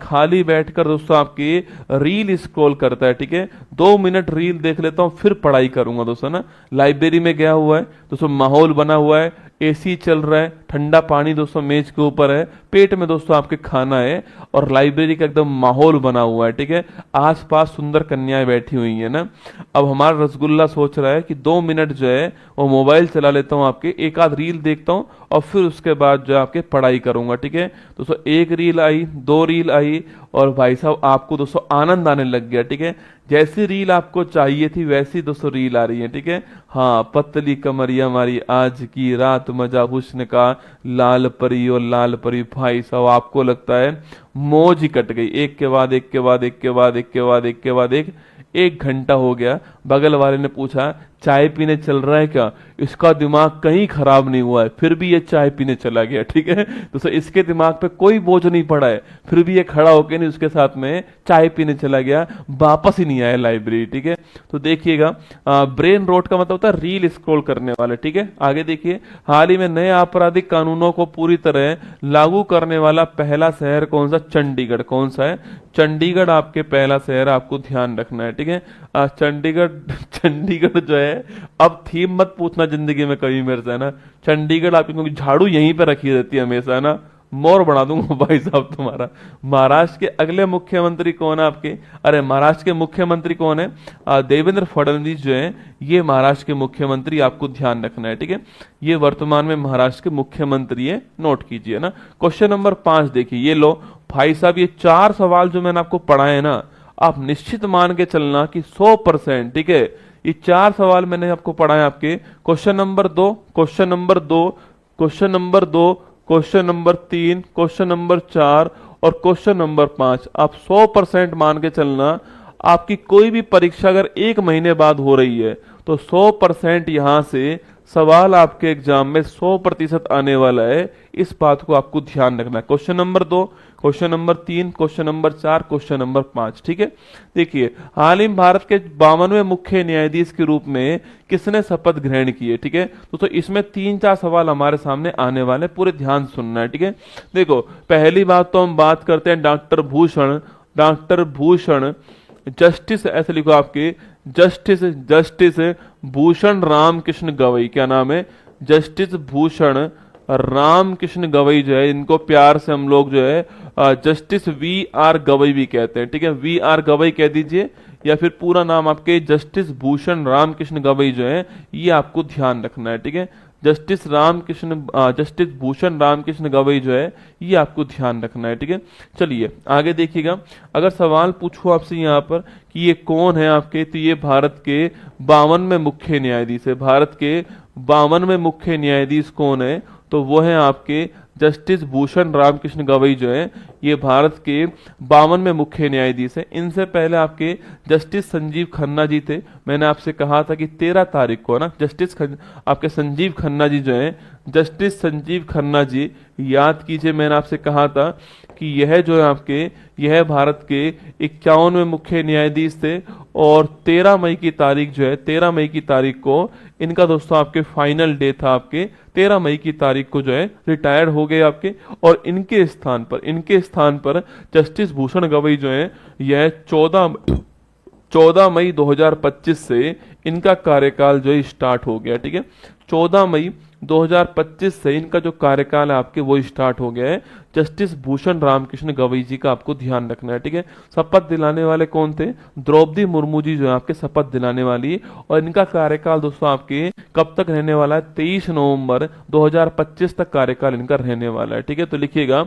खाली बैठकर दोस्तों आपके रील स्क्रॉल करता है, ठीक है। 2 मिनट रील देख लेता हूँ फिर पढ़ाई करूंगा दोस्तों ना। लाइब्रेरी में गया हुआ है दोस्तों, माहौल बना हुआ है, एसी चल रहा है, ठंडा पानी दोस्तों मेज के ऊपर है, पेट में दोस्तों आपके खाना है, और लाइब्रेरी का एकदम माहौल बना हुआ है, ठीक है। आसपास सुंदर कन्याएं बैठी हुई है ना। अब हमारा रसगुल्ला सोच रहा है कि 2 मिनट जो है वो मोबाइल चला लेता हूँ, आपके एक आध रील देखता हूँ और फिर उसके बाद जो है आपके पढ़ाई करूंगा, ठीक है। दोस्तों एक रील आई, 2 रील आई, और भाई साहब आपको दोस्तों आनंद आने लग गया, ठीक है। जैसी रील आपको चाहिए थी वैसी दोस्तों रील आ रही है, ठीक है। हाँ, पतली कमरिया मारी आज की रात, मजा हुस्न का, लाल परी और लाल परी, भाई साहब आपको लगता है मौज ही कट गई, एक के बाद एक के बाद एक के बाद एक के बाद एक के बाद एक घंटा हो गया। बगल वाले ने पूछा चाय पीने चल रहा है क्या, इसका दिमाग कहीं खराब नहीं हुआ है, फिर भी ये चाय पीने चला गया, ठीक है। तो इसके दिमाग पे कोई बोझ नहीं पड़ा है, फिर भी ये खड़ा होकर नहीं उसके साथ में चाय पीने चला गया, वापस ही नहीं आया लाइब्रेरी, ठीक है। तो देखिएगा ब्रेन रोट का मतलब होता है रील स्क्रॉल करने वाले, ठीक है। आगे देखिए, हाल ही में नए आपराधिक कानूनों को पूरी तरह लागू करने वाला पहला शहर कौन सा, चंडीगढ़। कौन सा है, चंडीगढ़ आपके पहला शहर, आपको ध्यान रखना है, ठीक है। चंडीगढ़ चंडीगढ़ जो है, अब थीम मत पूछना जिंदगी में कभी मेरे से, है ना। चंडीगढ़ आपकी क्योंकि झाड़ू यहीं पे रखी रहती है हमेशा, है ना, मोर बना दूंगा भाई साहब तुम्हारा। महाराष्ट्र के अगले मुख्यमंत्री कौन है आपके, अरे महाराष्ट्र के मुख्यमंत्री कौन है, देवेंद्र फडणवीस जो है ये महाराष्ट्र के मुख्यमंत्री, आपको ध्यान रखना है, ठीक है। ये वर्तमान में महाराष्ट्र के मुख्यमंत्री है, नोट कीजिए ना। क्वेश्चन नंबर 5 देखिए, ये लो भाई साहब, ये 4 सवाल जो मैंने आपको पढ़ाए ना, आप निश्चित मान के चलना कि 100%, ठीक है। ये 4 सवाल मैंने आपको पढ़ाए आपके, question number 2, question number 2, question number 2, question number 3, question number 4 और क्वेश्चन नंबर 5। आप 100% मान के चलना, आपकी कोई भी परीक्षा अगर 1 महीने बाद हो रही है तो 100% यहां से सवाल आपके एग्जाम में 100% आने वाला है। इस बात को आपको ध्यान रखना है। Question number 2, question number 3, question number 4, question number 5, ठीक है। देखिए, हाल ही में भारत के 52वें मुख्य न्यायाधीश के रूप में किसने शपथ ग्रहण की है, ठीक है। तो इसमें 3-4 सवाल हमारे सामने आने वाले, पूरे ध्यान सुनना है, ठीक है। देखो, पहली बात तो हम बात करते हैं डॉक्टर भूषण जस्टिस, ऐसे लिखो आपके, जस्टिस भूषण रामकृष्ण गवई। क्या नाम है, जस्टिस भूषण रामकृष्ण गवई जो है, इनको प्यार से हम लोग जो है जस्टिस वी.आर. गवई भी कहते हैं, ठीक है। वी.आर. गवई कह दीजिए, या फिर पूरा नाम आपके जस्टिस भूषण रामकृष्ण गवई जो है, ये आपको ध्यान रखना है, ठीक है। जस्टिस भूषण रामकृष्ण गवई जो है, ये आपको ध्यान रखना है, ठीक है। चलिए आगे देखिएगा, अगर सवाल पूछूं आपसे यहाँ पर कि ये कौन है आपके, तो ये भारत के 52वें मुख्य न्यायाधीश है। भारत के 52वें मुख्य न्यायाधीश कौन है, तो वो है आपके जस्टिस भूषण रामकृष्ण गवई जो है, ये भारत के 52वें मुख्य न्यायाधीश है। इनसे पहले आपके जस्टिस संजीव खन्ना जी थे। मैंने आपसे कहा था कि 13 तारीख को ना आपके संजीव खन्ना जी जो है, जस्टिस संजीव खन्ना जी, याद कीजिए मैंने आपसे कहा था कि यह जो है आपके, यह भारत के 51वें मुख्य न्यायाधीश थे, और 13 मई की तारीख जो है, 13 मई की तारीख को इनका दोस्तों आपके फाइनल डे था। आपके 13 मई की तारीख को जो है रिटायर्ड हो गए आपके, और इनके स्थान पर जस्टिस भूषण गवई जो है, यह 14 मई 2025 से इनका कार्यकाल जो है स्टार्ट हो गया, ठीक है। 14 मई 2025 से इनका जो कार्यकाल है आपके, वो स्टार्ट हो गया है। जस्टिस भूषण रामकृष्ण गवई जी का आपको ध्यान रखना है, ठीक है। शपथ दिलाने वाले कौन थे, द्रौपदी मुर्मू जी जो है आपके शपथ दिलाने वाली, और इनका कार्यकाल दोस्तों आपके कब तक रहने वाला है, 23 नवंबर 2025 तक कार्यकाल इनका रहने वाला है, ठीक है। तो लिखिएगा,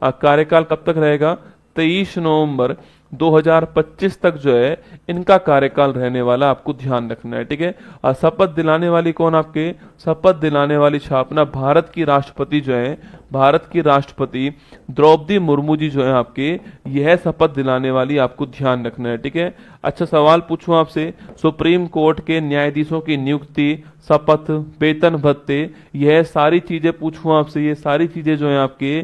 कार्यकाल कब तक रहेगा, 23 नवंबर 2025 तक जो है इनका कार्यकाल रहने वाला, आपको ध्यान रखना है, ठीक है। शपथ दिलाने वाली कौन आपके, शपथ दिलाने वाली छापना भारत की राष्ट्रपति जो है, भारत की राष्ट्रपति द्रौपदी मुर्मू जी जो है आपके, यह शपथ दिलाने वाली, आपको ध्यान रखना है, ठीक है। अच्छा सवाल पूछूं आपसे, सुप्रीम कोर्ट के न्यायाधीशों की नियुक्ति, शपथ, वेतन भत्ते, यह सारी चीजें पूछूं आपसे, ये सारी चीजें जो है आपके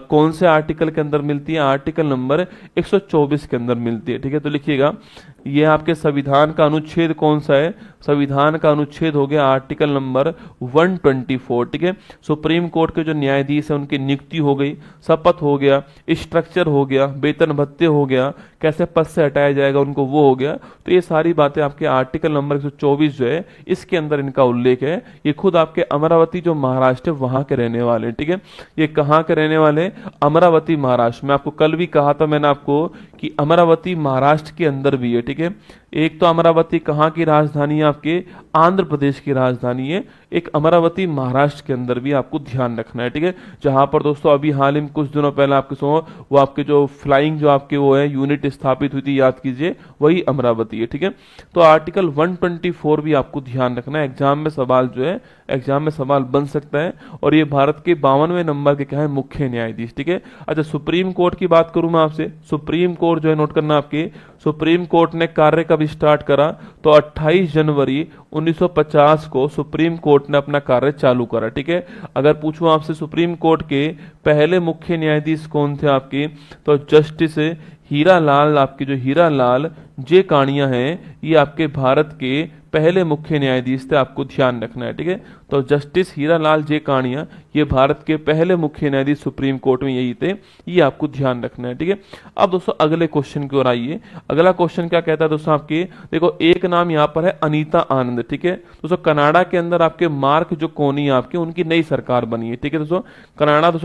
कौन से आर्टिकल के अंदर मिलती है, आर्टिकल नंबर 124 के अंदर मिलती है, ठीक है। तो लिखिएगा, ये आपके संविधान का अनुच्छेद कौन सा है, संविधान का अनुच्छेद हो गया आर्टिकल नंबर 124, ठीक है। सुप्रीम कोर्ट के जो न्यायाधीश जैसे उनकी नियुक्ति हो गई, शपथ हो गया, स्ट्रक्चर हो गया, वेतन भत्ते हो गया, कैसे पद से हटाया जाएगा उनको वो हो गया। तो ये सारी बातें आपके आर्टिकल नंबर 124 जो है इसके अंदर इनका उल्लेख है। ये खुद आपके अमरावती जो महाराष्ट्र है वहां के रहने वाले हैं, ठीक है। ये कहाँ के रहने वाले हैं? अमरावती महाराष्ट्र। मैं आपको कल भी कहा था मैंने आपको कि अमरावती महाराष्ट्र के अंदर भी है, ठीक है। एक तो अमरावती कहाँ की राजधानी है? आपके आंध्र प्रदेश की राजधानी है। एक अमरावती महाराष्ट्र के अंदर भी आपको ध्यान रखना है, ठीक है। जहां पर दोस्तों अभी हाल ही में कुछ दिनों पहले आपके वो आपके जो फ्लाइंग जो आपके वो है यूनिट स्थापित हुई थी, याद कीजिए, वही अमरावती है, ठीक है। तो आर्टिकल 124 भी आपको ध्यान रखना है। एग्जाम में सवाल जो है, एग्जाम में सवाल बन सकता है। और ये भारत के 52वें नंबर के क्या है? मुख्य न्यायाधीश, ठीक है। अच्छा, सुप्रीम कोर्ट की बात करूं मैं आपसे, सुप्रीम कोर्ट जो है नोट करना आपके, सुप्रीम कोर्ट ने कार्य कब स्टार्ट करा? तो 28 जनवरी 1950 को सुप्रीम कोर्ट ने अपना कार्य चालू करा, ठीक है। अगर पूछूं आपसे सुप्रीम कोर्ट के पहले मुख्य न्यायाधीश कौन थे आपके, तो जस्टिस हीरालाल, आपके जो हीरालाल जे कानिया हैं, ये आपके भारत के पहले मुख्य न्यायाधीश थे। आपको ध्यान रखना है, ठीक है। तो जस्टिस हीरालाल जे कानिया ये भारत के पहले मुख्य न्यायाधीश सुप्रीम कोर्ट में यही थे, ये आपको ध्यान रखना है, ठीक है। अब दोस्तों अगले क्वेश्चन की ओर आइए। अगला क्वेश्चन क्या कहता है दोस्तों आपके, देखो एक नाम यहाँ पर है अनीता आनंद, ठीक है। दोस्तों कनाडा के अंदर आपके मार्क जो कोनी आपके, उनकी नई सरकार बनी है, ठीक है। दोस्तों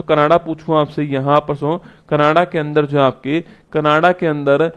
कनाडा पूछूं आपसे यहाँ पर कनाडा के अंदर जो आपके, कनाडा के अंदर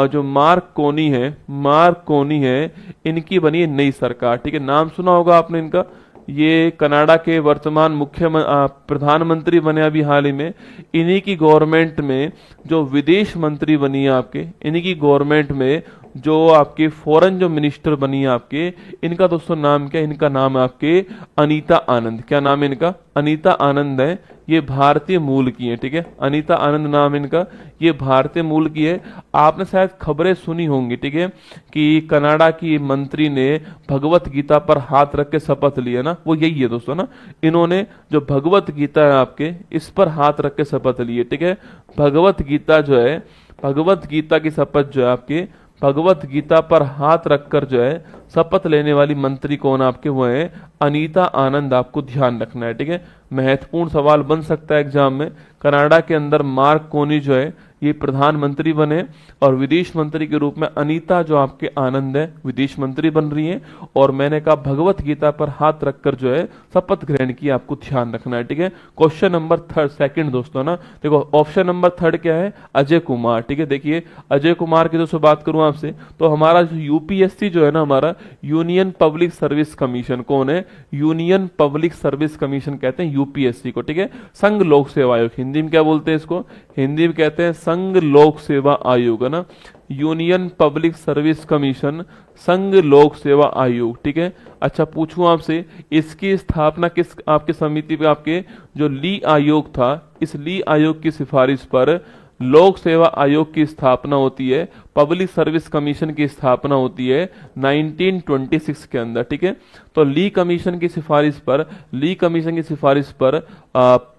जो मार्क कोनी है, इनकी बनी है नई सरकार, ठीक है। नाम सुना होगा आपने इनका। ये कनाडा के वर्तमान प्रधानमंत्री बने अभी हाल ही में। इन्हीं की गवर्नमेंट में जो विदेश मंत्री बनी है आपके, इन्हीं की गवर्नमेंट में जो आपके फॉरेन जो मिनिस्टर बनी है आपके, इनका दोस्तों नाम क्या? इनका नाम है आपके अनीता आनंद। क्या नाम है इनका? अनीता आनंद है। ये भारतीय मूल की है, ठीक है। अनीता आनंद नाम इनका, ये भारतीय मूल की है। आपने शायद खबरें सुनी होंगी, ठीक है, कि कनाडा की मंत्री ने भगवत गीता पर हाथ रख के शपथ लिया ना, वो यही है दोस्तों ना। इन्होंने जो भगवत गीता है आपके, इस पर हाथ रख के शपथ लिए, ठीक है। भगवत गीता जो है, भगवत गीता की शपथ जो है आपके, भगवत गीता पर हाथ रखकर जो है शपथ लेने वाली मंत्री कौन आपके? वो है अनीता आनंद। आपको ध्यान रखना है, ठीक है। महत्वपूर्ण सवाल बन सकता है एग्जाम में। कनाडा के अंदर मार्क कोनी जो है ये प्रधानमंत्री बने, और विदेश मंत्री के रूप में अनीता जो आपके आनंद है विदेश मंत्री बन रही हैं। और मैंने कहा भगवत गीता पर हाथ रखकर जो है शपथ ग्रहण की। आपको ध्यान रखना है, ठीक है। क्वेश्चन नंबर सेकंड दोस्तों ना, देखो ऑप्शन नंबर थर्ड क्या है? अजय कुमार, ठीक है। देखिए अजय कुमार की दोस्तों बात करूं आपसे, तो हमारा जो यूपीएससी जो है ना, हमारा यूनियन पब्लिक सर्विस कमीशन, कौन है? यूनियन पब्लिक सर्विस कमीशन कहते हैं यूपीएससी को, ठीक है। संघ लोक सेवा आयोग, हिंदी में क्या बोलते हैं इसको? हिंदी में कहते हैं संघ लोक सेवा आयोग, है ना। यूनियन पब्लिक सर्विस कमीशन, संघ लोक सेवा आयोग, ठीक है। अच्छा पूछूं आपसे, इसकी स्थापना किस आपके समिति पे, आपके जो ली आयोग था, इस ली आयोग की सिफारिश पर लोक सेवा आयोग की स्थापना होती है, पब्लिक सर्विस कमीशन की स्थापना होती है 1926 के अंदर, ठीक है। तो ली कमीशन की सिफारिश पर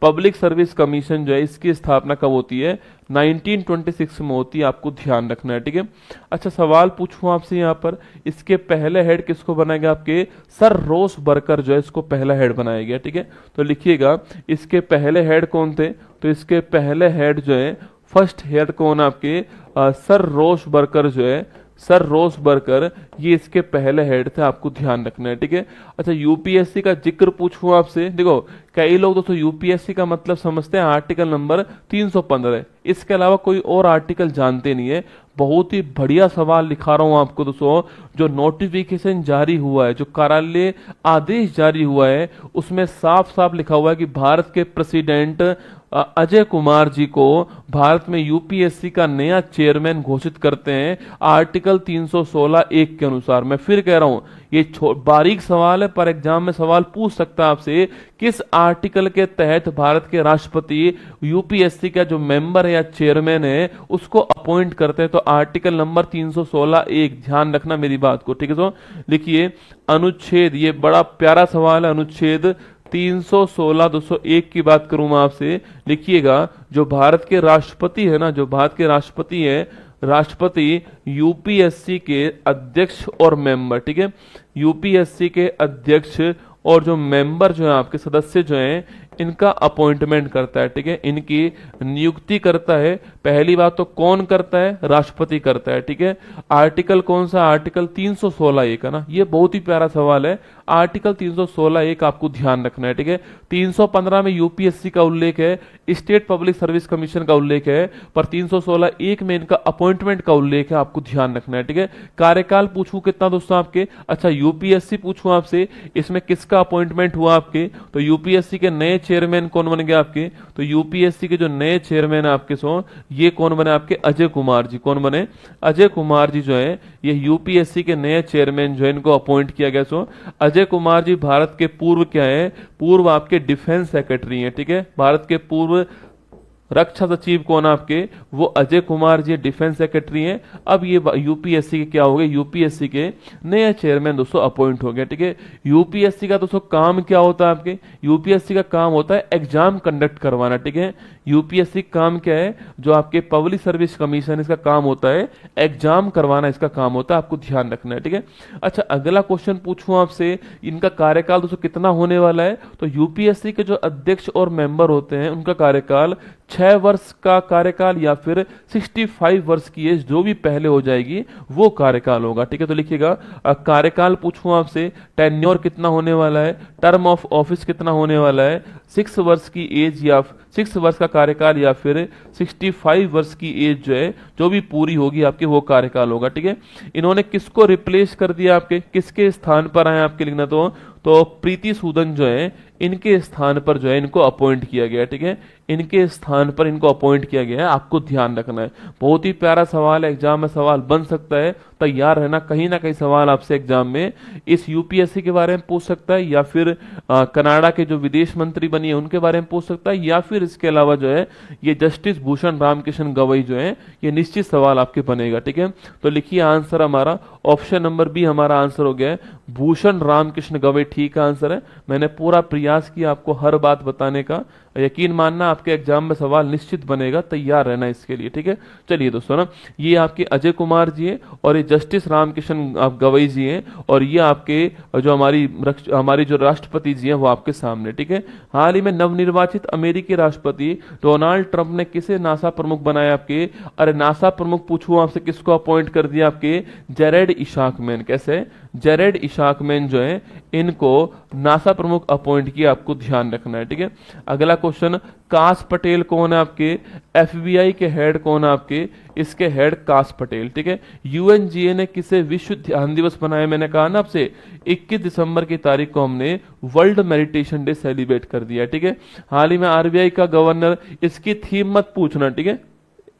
पब्लिक सर्विस कमीशन जो है इसकी स्थापना कब होती है? 1926 में होती है। आपको ध्यान रखना है, ठीक है। अच्छा सवाल पूछूं आपसे यहाँ पर, इसके पहले हेड किसको बनाया गया? आपके सर रोस बर्कर जो है इसको पहला हेड बनाया गया, ठीक है। तो लिखिएगा इसके पहले हेड कौन थे? तो इसके पहले हेड जो है, फर्स्ट हेड कौन? आपके सर रोस बर्कर जो है, सर रोस बर्कर, ये इसके पहले हेड थे। आपको ध्यान रखना है, ठीक है। अच्छा यूपीएससी का जिक्र पूछूं आपसे, देखो कई लोग दोस्तों यूपीएससी का मतलब समझते हैं आर्टिकल नंबर 315, इसके अलावा कोई और आर्टिकल जानते नहीं है। बहुत ही बढ़िया सवाल लिखा रहा हूं आपको दोस्तों। जो नोटिफिकेशन जारी हुआ है, जो कार्यालय आदेश जारी हुआ है, उसमें साफ साफ लिखा हुआ है कि भारत के प्रेसिडेंट अजय कुमार जी को भारत में यूपीएससी का नया चेयरमैन घोषित करते हैं आर्टिकल 316(1) के अनुसार। मैं फिर कह रहा हूं, ये बारीक सवाल है, पर एग्जाम में सवाल पूछ सकता है आपसे, किस आर्टिकल के तहत भारत के राष्ट्रपति यूपीएससी का जो मेंबर है या चेयरमैन है उसको अपॉइंट करते हैं? तो आर्टिकल नंबर 316(1), ध्यान रखना मेरी बात को, ठीक है। तो लिखिए अनुच्छेद, ये बड़ा प्यारा सवाल है, अनुच्छेद 316 201 की बात करूं मैं आपसे, लिखिएगा जो भारत के राष्ट्रपति है ना, जो भारत के राष्ट्रपति है, राष्ट्रपति यूपीएससी के अध्यक्ष और मेंबर, ठीक है। यूपीएससी के अध्यक्ष और जो मेंबर जो है आपके सदस्य जो हैं, इनका अपॉइंटमेंट करता है, ठीक है, इनकी नियुक्ति करता है। पहली बात तो कौन करता है? राष्ट्रपति करता है, ठीक है। आर्टिकल कौन सा? आर्टिकल 316(1) है ना, ये बहुत ही प्यारा सवाल है। आर्टिकल 316(1) आपको ध्यान रखना है, ठीक है। 315 में यूपीएससी का उल्लेख है, स्टेट पब्लिक सर्विस कमीशन का उल्लेख है, पर 316(1) में इनका अपॉइंटमेंट का उल्लेख है, आपको ध्यान रखना है, ठीक है। कार्यकाल पूछूं कितना दोस्तों आपके? अच्छा, यूपीएससी पूछूं आपसे, इसमें किसका अपॉइंटमेंट हुआ आपके? तो यूपीएससी के नए चेयरमैन कौन बन गए आपके? तो यूपीएससी के जो नए चेयरमैन आपके सो ये कौन बने आपके? अजय कुमार जी। कौन बने? अजय कुमार जी जो है ये यूपीएससी के नए चेयरमैन जो है इनको अपॉइंट किया गया। सो अजय कुमार जी भारत के पूर्व क्या है? पूर्व आपके डिफेंस सेक्रेटरी हैं, ठीक है। भारत के पूर्व रक्षा सचिव कौन आपके? वो अजय कुमार जी डिफेंस सेक्रेटरी हैं। अब ये यूपीएससी के क्या हो गए? यूपीएससी के नए चेयरमैन दोस्तों अपॉइंट हो गए, ठीक है। यूपीएससी का दोस्तों काम क्या होता है आपके? यूपीएससी का काम होता है एग्जाम कंडक्ट करवाना, ठीक है। यूपीएससी काम क्या है? जो आपके पब्लिक सर्विस कमीशन इसका काम होता है एग्जाम करवाना, इसका काम होता है, आपको ध्यान रखना है, ठीक है। अच्छा, अगला क्वेश्चन पूछूं आपसे, इनका कार्यकाल दोस्तों कितना होने वाला है? तो यूपीएससी के जो अध्यक्ष और मेंबर होते हैं उनका कार्यकाल 6 वर्ष का कार्यकाल या फिर 65 वर्ष की एज जो भी पहले हो जाएगी वो कार्यकाल होगा, ठीक है। तो लिखिएगा कार्यकाल पूछूं आपसे, टेन्योर कितना होने वाला है? टर्म ऑफ ऑफिस कितना होने वाला है? 6 वर्ष की एज या 6 वर्ष का कार्यकाल या फिर 65 वर्ष की एज जो है जो भी पूरी होगी आपके वो कार्यकाल होगा, ठीक है। इन्होंने किसको रिप्लेस कर दिया आपके? किसके स्थान पर आए आपके लिखना तो प्रीति सूदन जो है इनके स्थान पर जो है इनको अपॉइंट किया गया, ठीक है। इनके स्थान पर इनको अपॉइंट किया गया है, आपको ध्यान रखना है। बहुत ही प्यारा सवाल है, एग्जाम में सवाल बन सकता है, तैयार रहना। कहीं ना कहीं सवाल आपसे एग्जाम में इस यूपीएससी के बारे में पूछ सकता है, या फिर कनाडा के जो विदेश मंत्री बनी है उनके बारे में पूछ सकता है, या फिर इसके अलावा जो है ये जस्टिस भूषण रामकृष्ण गवई जो है ये निश्चित सवाल आपके बनेगा, ठीक है। तो लिखिए आंसर हमारा ऑप्शन नंबर बी हमारा आंसर हो गया है, भूषण रामकृष्ण गवई ठीक आंसर है। मैंने पूरा प्रयास किया आपको हर बात बताने का, यकीन मानना आपके एग्जाम में सवाल निश्चित बनेगा, तैयार रहना इसके लिए, ठीक है। चलिए दोस्तों ना, ये आपके अजय कुमार जी हैं और ये जस्टिस रामकृष्ण आप गवई जी हैं, और ये आपके जो हमारी जो राष्ट्रपति जी हैं वो आपके सामने, ठीक है। हाल ही में नवनिर्वाचित अमेरिकी राष्ट्रपति डोनाल्ड ट्रंप ने किसे नासा प्रमुख बनाया आपके? अरे नासा प्रमुख पूछूं आपसे, किसको अपॉइंट कर दिया आपके? जेरेड इशाकमैन। कैसे? जेरेड इशाकमैन जो है इनको नासा प्रमुख अपॉइंट किया, आपको ध्यान रखना है, ठीक है। अगला क्वेश्चन, काश पटेल कौन है आपके? एफबीआई के हेड कौन है आपके? इसके हेड काश पटेल, ठीक है। यूएनजीए ने किसे विश्व ध्यान दिवस बनाया? मैंने कहा ना आपसे 21 दिसंबर की तारीख को हमने वर्ल्ड मेडिटेशन डे सेलिब्रेट कर दिया, ठीक है। हाल ही में आरबीआई का गवर्नर, इसकी थीम मत पूछना, ठीक है।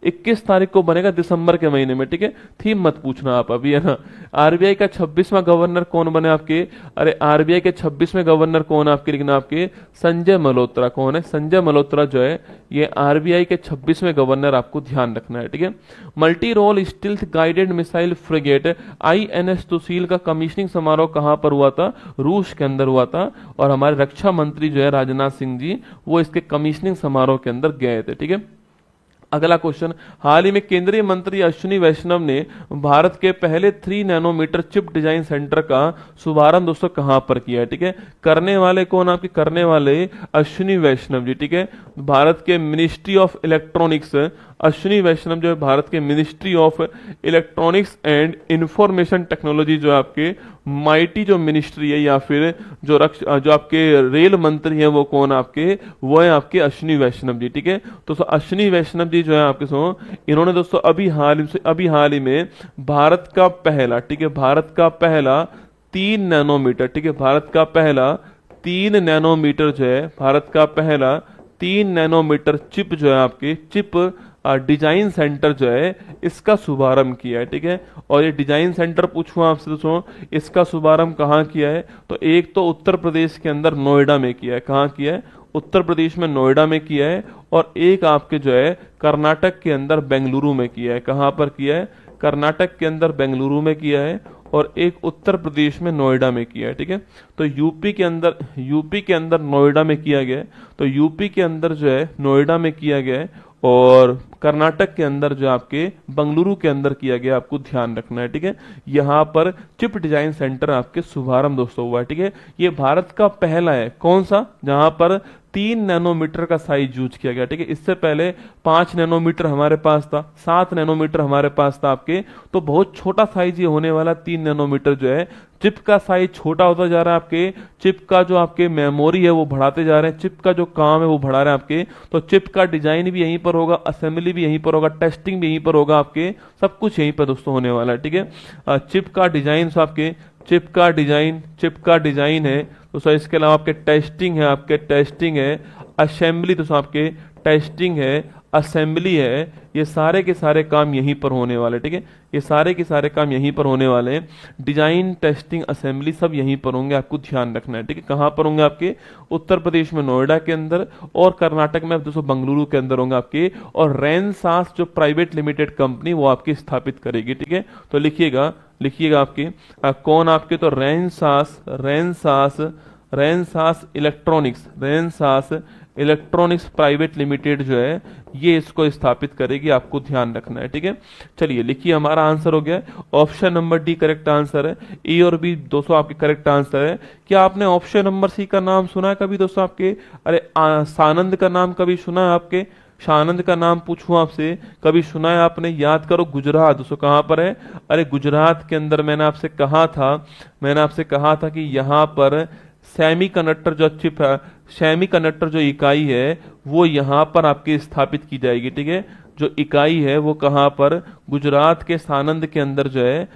21 तारीख को बनेगा दिसंबर के महीने में, ठीक है। थीम मत पूछना आप अभी, है ना। आरबीआई का 26वां गवर्नर कौन बने आपके? अरे आरबीआई के 26वें गवर्नर कौन है आपके? लिखना आपके संजय मल्होत्रा। कौन है? संजय मल्होत्रा जो है ये आरबीआई के 26वें गवर्नर, आपको ध्यान रखना है, ठीक है। Multi role stealth guided missile frigate INS Sushil का कमीशनिंग समारोह कहां पर हुआ था? रूस के अंदर हुआ था, और हमारे रक्षा मंत्री जो है राजनाथ सिंह जी वो इसके कमीशनिंग समारोह के अंदर गए थे, ठीक है। अगला क्वेश्चन, हाल ही में केंद्रीय मंत्री अश्विनी वैष्णव ने भारत के पहले 3 नैनोमीटर चिप डिजाइन सेंटर का शुभारंभ दोस्तों कहां पर किया है? ठीक है, करने वाले कौन आपके? करने वाले अश्विनी वैष्णव जी, ठीक है। भारत के मिनिस्ट्री ऑफ इलेक्ट्रॉनिक्स, अश्विनी वैष्णव जो है भारत के ministry of electronics and information technology जो आपके माइटी जो मिनिस्ट्री है, या फिर जो आपके रेल मंत्री हैं वो कौन आपके? वो है आपके अश्विनी वैष्णव जी, ठीक है। तो अश्विनी वैष्णव जी जो है आपके इन्होंने दोस्तों अभी हाल ही में भारत का पहला, ठीक है, भारत का पहला 3 नैनोमीटर, ठीक है, भारत का पहला 3 नैनोमीटर जो है, भारत का पहला 3 नैनोमीटर चिप जो है आपके चिप डिजाइन सेंटर जो है इसका शुभारंभ किया है, ठीक है। और ये डिजाइन सेंटर पूछूं आपसे दोस्तों, इसका शुभारंभ कहाँ किया है? तो एक तो उत्तर प्रदेश के अंदर नोएडा में किया है। कहाँ किया है? उत्तर प्रदेश में नोएडा में किया है। और एक आपके जो है कर्नाटक के अंदर बेंगलुरु में किया है। कहाँ पर किया है? कर्नाटक के अंदर बेंगलुरु में किया है, और एक उत्तर प्रदेश में नोएडा में किया है, ठीक है। तो यूपी के अंदर नोएडा में किया गया है, तो यूपी के अंदर जो है नोएडा में किया गया है, और कर्नाटक के अंदर जो आपके बंगलुरु के अंदर किया गया, आपको ध्यान रखना है, ठीक है। यहाँ पर चिप डिजाइन सेंटर आपके शुभारंभ दोस्तों हुआ है, ठीक है। ये भारत का पहला है, कौन सा? जहां पर 3 नैनोमीटर का साइज यूज किया गया, ठीक है। इससे पहले 5 नैनोमीटर हमारे पास था, 7 नैनोमीटर हमारे पास था आपके, तो बहुत छोटा साइज ये होने वाला 3 नैनोमीटर जो है। चिप का साइज छोटा होता जा रहा है आपके, चिप का जो आपके मेमोरी है वो बढ़ाते जा रहे हैं, चिप का जो काम है वो बढ़ा रहे हैं आपके। तो चिप का डिजाइन भी यहीं पर होगा, असेंबली भी यहीं पर होगा, टेस्टिंग भी यहीं पर होगा आपके, सब कुछ यहीं पर दोस्तों होने वाला है, ठीक है। चिप का डिजाइन आपके, चिप का डिजाइन है दोस्तों। इसके अलावा आपके टेस्टिंग है, आपके टेस्टिंग है, असेंबली दोस्तों आपके, टेस्टिंग है, असेंबली है, ये सारे के सारे काम यहीं पर होने वाले, ठीक है। ये सारे के सारे काम यहीं पर होने वाले हैं। डिजाइन, टेस्टिंग, असेंबली सब यहीं पर होंगे, आपको ध्यान रखना है, ठीक है। कहाँ पर होंगे आपके? उत्तर प्रदेश में नोएडा के अंदर, और कर्नाटक में दोस्तों बेंगलुरु के अंदर होंगे आपके। और रैनसास जो प्राइवेट लिमिटेड कंपनी वो आपकी स्थापित करेगी, ठीक है। तो लिखिएगा आपके कौन आपके, तो रैनसास इलेक्ट्रॉनिक्स प्राइवेट लिमिटेड जो है ये इसको स्थापित करेगी, आपको ध्यान रखना है, ठीक है। चलिए लिखिए, हमारा आंसर हो गया है option number D correct answer है। ए और बी दोस्तों आपके करेक्ट आंसर है। क्या आपने ऑप्शन नंबर सी का नाम सुना है कभी दोस्तों आपके? अरे सानंद का नाम कभी सुना है आपके? शानंद का नाम पूछूं आपसे, कभी सुना है आपने? याद करो। गुजरात दोस्तों कहाँ पर है? अरे गुजरात के अंदर मैंने आपसे कहा था कि यहाँ पर सेमी कंडक्टर जो चिप है, सेमी कंडक्टर जो इकाई है वो यहाँ पर आपकी स्थापित की जाएगी, ठीक है। जो इकाई है वो कहाँ पर? गुजरात के सानंद के अंदर जो है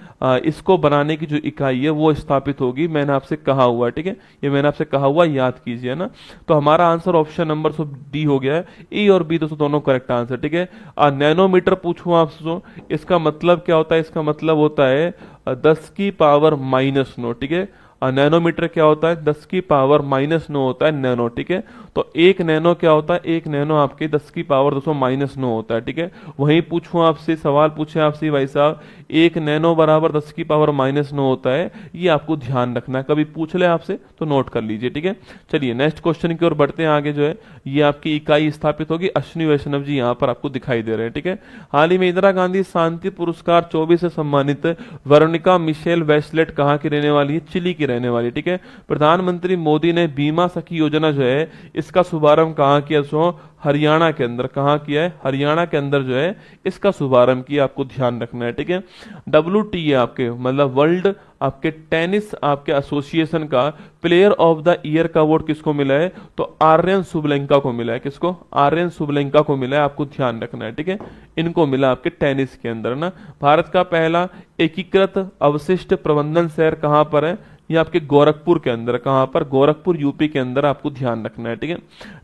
इसको बनाने की जो इकाई है वो स्थापित होगी। मैंने आपसे कहा हुआ है, ठीक है। ये मैंने आपसे कहा हुआ, याद कीजिए ना। तो हमारा आंसर ऑप्शन नंबर डी हो गया है। ए और बी दोस्तों दोनों करेक्ट आंसर, ठीक है। नैनोमीटर पूछूं आपसे, इसका मतलब क्या होता है? इसका मतलब होता है 10⁻⁻9, ठीक है। नैनोमीटर क्या होता है? 10⁻⁻9 होता है नैनो, ठीक है। तो एक नैनो क्या होता है? एक नैनो आपके 10⁻⁻9 होता है, ठीक है। वहीं पूछूं आपसे, सवाल पूछे आपसे भाई साहब, एक नैनो बराबर 10⁻⁻9 होता है, ये आपको ध्यान रखना है। कभी पूछ ले आपसे तो नोट कर लीजिए, ठीक है। चलिए नेक्स्ट क्वेश्चन की ओर बढ़ते हैं आगे। जो है ये आपकी इकाई स्थापित होगी। अश्विनी वैष्णव जी यहाँ पर आपको दिखाई दे रहे हैं, ठीक है। हाल ही में इंदिरा गांधी शांति पुरस्कार 24 से सम्मानित वेरोनिका मिशेल बैचलेट कहाँ की रहने वाली है? चिली की रहने वाली, ठीक है। प्रधानमंत्री मोदी ने बीमा सखी योजना जो है इसका शुभारंभ कहाँ किया? सो हरियाणा के अंदर। कहाँ किया है? हरियाणा के अंदर जो है इसका शुभारंभ किया, आपको ध्यान रखना है, ठीक है। WTA आपके मतलब वर्ल्ड आपके टेनिस आपके एसोसिएशन का प्लेयर ऑफ द ईयर का अवार्ड किसको मिला है? तो आर्यन सुबलेंका को मिला है। किसको? आर्यन सुबलेंका को मिला है, आपको ध्यान रखना है, ठीक है। इनको मिला आपके टेनिस के अंदर ना। भारत का पहला एकीकृत अवशिष्ट प्रबंधन शहर कहाँ पर है? ये आपके गोरखपुर के अंदर। कहां पर? गोरखपुर यूपी के अंदर, आपको ध्यान रखना है, ठीक है।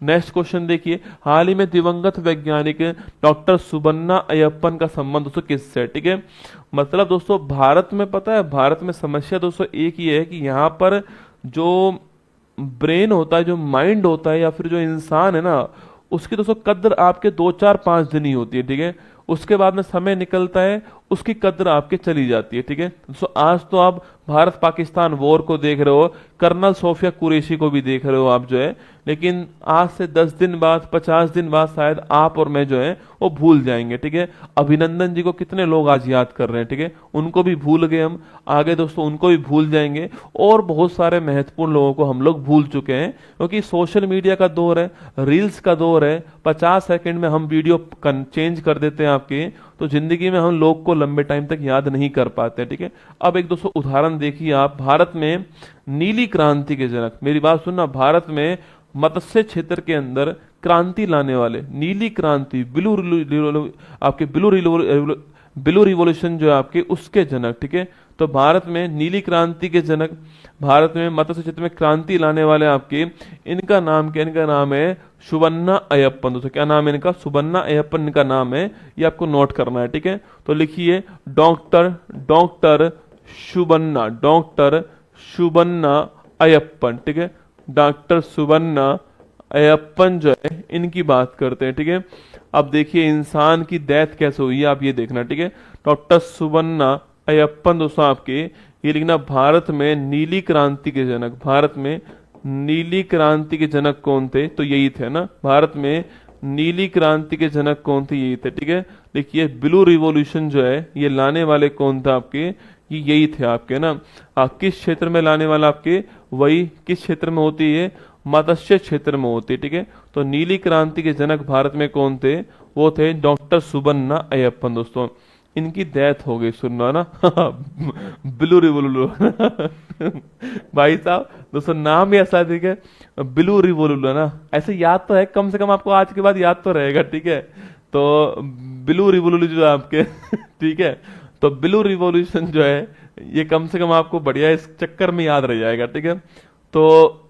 नेक्स्ट क्वेश्चन देखिए, हाल ही में दिवंगत वैज्ञानिक डॉक्टर सुबन्ना अयप्पन का संबंध दोस्तों किससे है? ठीक है। मतलब दोस्तों भारत में पता है, भारत में समस्या दोस्तों एक ही है कि यहाँ पर जो ब्रेन होता है, जो माइंड होता है, या फिर जो इंसान है ना, उसकी दोस्तों कद्र आपके 2 4 5 दिन ही होती है, ठीक है। उसके बाद में समय निकलता है, उसकी कद्र आपके चली जाती है, ठीक है। तो आज तो आप भारत पाकिस्तान वॉर को देख रहे हो, कर्नल सोफिया कुरैशी को भी देख रहे हो आप जो है, लेकिन आज से 10 दिन बाद 50 दिन बाद शायद आप और मैं जो है वो भूल जाएंगे, ठीक है। अभिनंदन जी को कितने लोग आज याद कर रहे हैं, ठीक है, उनको भी भूल गए हम, आगे दोस्तों उनको भी भूल जाएंगे, और बहुत सारे महत्वपूर्ण लोगों को हम लोग भूल चुके हैं, क्योंकि सोशल मीडिया का दौर है, रील्स का दौर है, 50 सेकंड में हम वीडियो चेंज कर देते हैं आपके, तो जिंदगी में हम लोग को लंबे टाइम तक याद नहीं कर पाते, ठीक है। अब एक दोस्तों उदाहरण देखिए आप, भारत में नीली क्रांति के जनक, मेरी बात सुनना, भारत में मत्स्य क्षेत्र के अंदर क्रांति लाने वाले, नीली क्रांति, आपके ब्लू रिवॉल्यूशन जो है आपके, उसके जनक, ठीक है। तो भारत में नीली क्रांति के जनक, भारत में मत्स्य क्षेत्र में क्रांति लाने वाले आपके, इनका नाम क्या? इनका नाम है सुबन्ना अयप्पन। दोस्तों क्या नाम है इनका? सुबन्ना अयप्पन इनका नाम है, ये आपको नोट करना है, ठीक है। तो लिखिए डॉक्टर सुबन्ना अयप्पन, ठीक है। डॉक्टर सुबन्ना अयप्पन जो है इनकी बात करते हैं, ठीक है। अब देखिए इंसान की डेथ कैसे हुई है, आप ये देखना, ठीक है। डॉक्टर सुबन्ना अयप्पन दोस्तों आपके, ये लिखना, भारत में नीली क्रांति के जनक, भारत में नीली क्रांति के जनक कौन थे? तो यही थे ना, भारत में नीली क्रांति के जनक कौन थे? यही थे, ठीक है। देखिए ब्लू रिवॉल्यूशन जो है ये लाने वाले कौन थे आपके? ये यही थे आपके ना। किस क्षेत्र में लाने वाला आपके? वही किस क्षेत्र में होती है? मत्स्य क्षेत्र में होती है, ठीक है। तो नीली क्रांति के जनक भारत में कौन थे? वो थे डॉक्टर सुबन्ना अय्यप्पन दोस्तों। इनकी डेथ हो गई, सुनना ना ब्लू रिवोल्यूशन भाई साहब दोस्तों, नाम ही ऐसा, ठीक है, ब्लू रिवोल्यूशन ना, ऐसे याद तो है, कम से कम आपको आज के बाद याद तो रहेगा, ठीक है। तो ब्लू रिवोल्यूशन जो है आपके ठीक है, तो ब्लू रिवॉल्यूशन जो है ये कम से कम आपको बढ़िया इस चक्कर में याद रह जाएगा, ठीक है। तो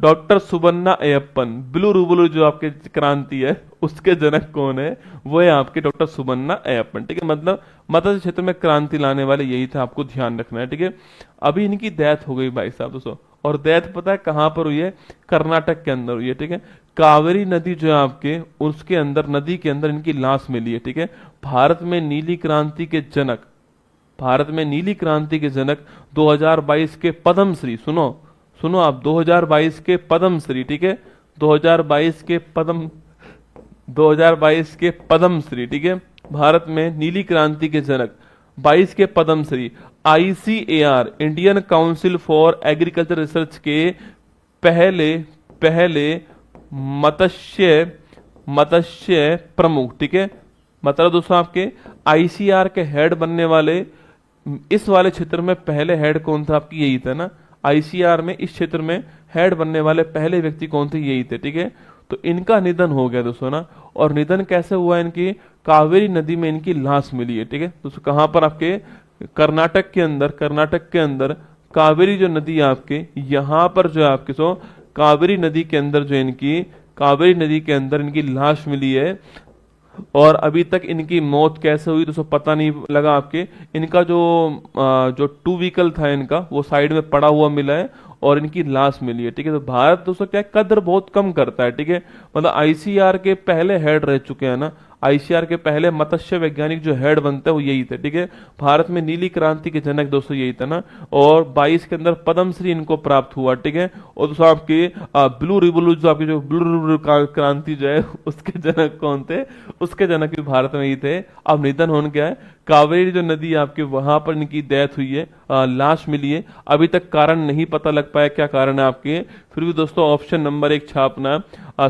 doctor Subbanna Ayyappan, blue revolution जो आपके क्रांति है उसके जनक कौन है? वो है आपके डॉक्टर सुबन्ना अय्यप्पन, ठीक है। मतलब मत्स्य क्षेत्र में क्रांति लाने वाले यही था, आपको ध्यान रखना है, ठीक है। अभी इनकी डेथ हो गई भाई साहब दोस्तों, और डेथ पता है कहां पर हुई है? कर्नाटक के अंदर हुई है, ठीक है। कावेरी नदी जो है आपके, उसके अंदर, नदी के अंदर इनकी लाश मिली है, ठीक है। भारत में नीली क्रांति के जनक, भारत में नीली क्रांति के जनक 2022 के पद्मश्री, सुनो सुनो आप, 2022 के पद्मश्री, ठीक है, 2022 के पद्म 2022 के पद्मश्री, ठीक है। भारत में नीली क्रांति के जनक 22 के Padma Shri ICAR, Indian council for agriculture research के पहले पहले मत्स्य मत्स्य प्रमुख, ठीक है। मतलब दोस्तों आपके आईसीआर के हेड बनने वाले, इस वाले क्षेत्र में पहले हेड कौन था आपकी? यही था ना, आईसीआर में इस क्षेत्र में हेड बनने वाले पहले व्यक्ति कौन थे? यही थे, ठीक है। तो इनका निधन हो गया दोस्तों ना, और निधन कैसे हुआ? इनकी कावेरी नदी में इनकी लाश मिली है, ठीक है दोस्तों। कहां पर? आपके कर्नाटक के अंदर, कर्नाटक के अंदर कावेरी जो नदी है आपके, यहां पर जो है आपके सो कावेरी नदी के अंदर जो इनकी, कावेरी नदी के अंदर इनकी लाश मिली है। और अभी तक इनकी मौत कैसे हुई दोस्तों पता नहीं लगा आपके। इनका जो टू व्हीकल था इनका, वो साइड में पड़ा हुआ मिला है और इनकी लाश मिली है, ठीक है। तो भारत दोस्तों क्या कदर बहुत कम करता है, ठीक है। मतलब आईसीआर के पहले हेड रह चुके हैं ना, आईसीआर के पहले मत्स्य वैज्ञानिक जो हेड बनते हैं वो यही थे, ठीक है। भारत में नीली क्रांति के जनक दोस्तों यही था ना, और 22 के अंदर पद्मश्री इनको प्राप्त हुआ, ठीक है। और दोस्तों आपके ब्लू रिवोल्यूशन, आपकी जो ब्लू क्रांति जो है उसके जनक कौन थे? उसके जनक भी भारत में ही थे। अब निधन होने गया है, कावेरी जो नदी है आपके, वहां पर इनकी डेथ हुई है, लाश मिली है। अभी तक कारण नहीं पता लग पाया क्या कारण है आपके, फिर भी दोस्तों ऑप्शन नंबर 1 छापना,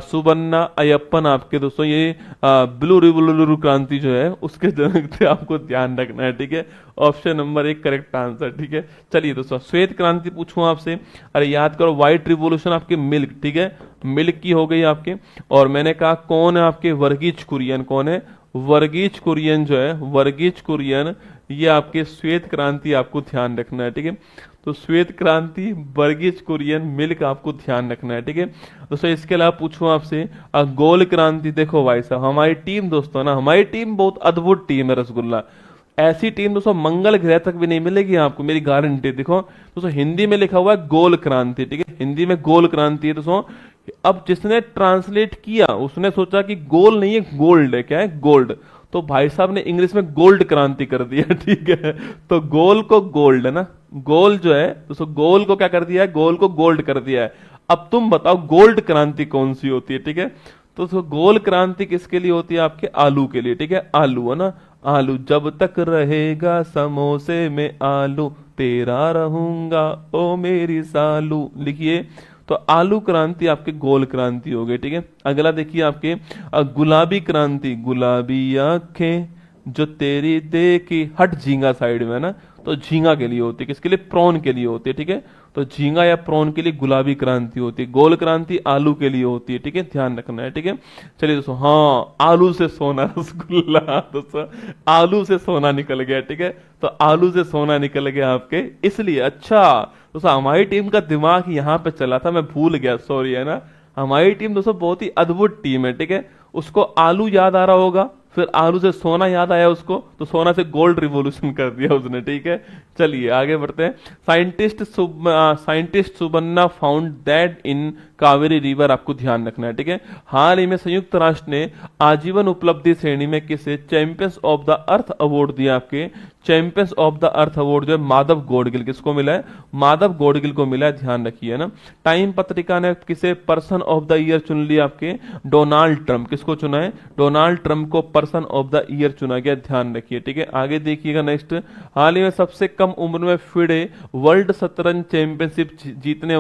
सुबन्ना अय्यप्पन आपके दोस्तों ये ब्लू रिवोल्यूशन क्रांति जो है उसके जनक थे, आपको ध्यान रखना है, ठीक है। ऑप्शन नंबर 1 करेक्ट आंसर, ठीक है। चलिए दोस्तों श्वेत क्रांति पूछूं आपसे, अरे याद करो, व्हाइट रिवोल्यूशन आपके मिल्क, ठीक है, मिल्क की हो गई आपके। और मैंने कहा कौन है आपके? वर्गीज कुरियन, कौन है? वर्गीज कुरियन जो है, वर्गीज कुरियन, ये आपके श्वेत क्रांति आपको ध्यान रखना है, ठीक है। तो श्वेत क्रांति, वर्गीज कुरियन, मिल्क आपको ध्यान रखना है, ठीक है दोस्तों। इसके अलावा पूछूं आपसे गोल क्रांति, देखो भाई साहब हमारी टीम दोस्तों ना, हमारी टीम बहुत अद्भुत टीम है रसगुल्ला, ऐसी टीम दोस्तों मंगल ग्रह तक भी नहीं मिलेगी आपको, मेरी गारंटी। देखो दोस्तों हिंदी में लिखा हुआ है गोल क्रांति, ठीक है, हिंदी में गोल क्रांति है दोस्तों। अब जिसने ट्रांसलेट किया उसने सोचा कि गोल नहीं है गोल्ड है, क्या है? गोल्ड। तो भाई साहब ने इंग्लिश में गोल्ड क्रांति कर दिया, ठीक है। तो गोल को गोल्ड है ना, गोल जो है दोस्तों, गोल को क्या कर दिया है? गोल को गोल्ड कर दिया है। अब तुम बताओ गोल्ड क्रांति कौन सी होती है, ठीक है। तो गोल क्रांति किसके लिए होती है? आपके आलू के लिए, ठीक है, आलू है ना, आलू। जब तक रहेगा समोसे में आलू, तेरा रहूंगा ओ मेरी सालू, लिखिए। तो आलू क्रांति आपके गोल क्रांति हो गई, ठीक है। अगला देखिए आपके गुलाबी क्रांति, गुलाबी आंखें जो तेरी देखी, हट झींगा साइड में है ना, तो झींगा के लिए होती है, किसके लिए? प्रॉन के लिए होती है, ठीक है। तो झींगा या प्रॉन के लिए गुलाबी क्रांति होती है, गोल क्रांति आलू के लिए होती है, ठीक है, ध्यान रखना है, ठीक है। चलिए दोस्तों, हाँ आलू से सोना रसगुल्ला दोस्तों, आलू से सोना निकल गया, ठीक है। तो आलू से सोना निकल गया आपके, इसलिए। अच्छा दोस्तों हमारी टीम का दिमाग यहाँ पे चला था, मैं भूल गया, सॉरी, है ना। हमारी टीम दोस्तों बहुत ही अद्भुत टीम है, ठीक है। उसको आलू याद आ रहा होगा, फिर आलू से सोना याद आया उसको, तो सोना से गोल्ड रिवॉल्यूशन कर दिया उसने, ठीक है। चलिए आगे बढ़ते हैं। Scientist Subbanna found that in Kaveri river, आपको ध्यान रखना है, ठीक है। हाल ही में संयुक्त राष्ट्र ने आजीवन उपलब्धि श्रेणी में किसे champions of the earth award दिया? आपके champions of the earth award जो है माधव गौडगिल, किसको मिला है? माधव गौडगिल को मिला है, ध्यान रखिए ना। टाइम पत्रिका ने किसे पर्सन ऑफ द ईयर चुन लिया? आपके डोनाल्ड ट्रंप, किसको चुना है? डोनाल्ड ट्रंप को पर्सन ऑफ द ईयर चुना गया, ध्यान रखिए, ठीक है। आगे देखिएगा नेक्स्ट, हाल ही में सबसे कम उम्र में फिडे वर्ल्ड शतरंज चैंपियनशिप जीतने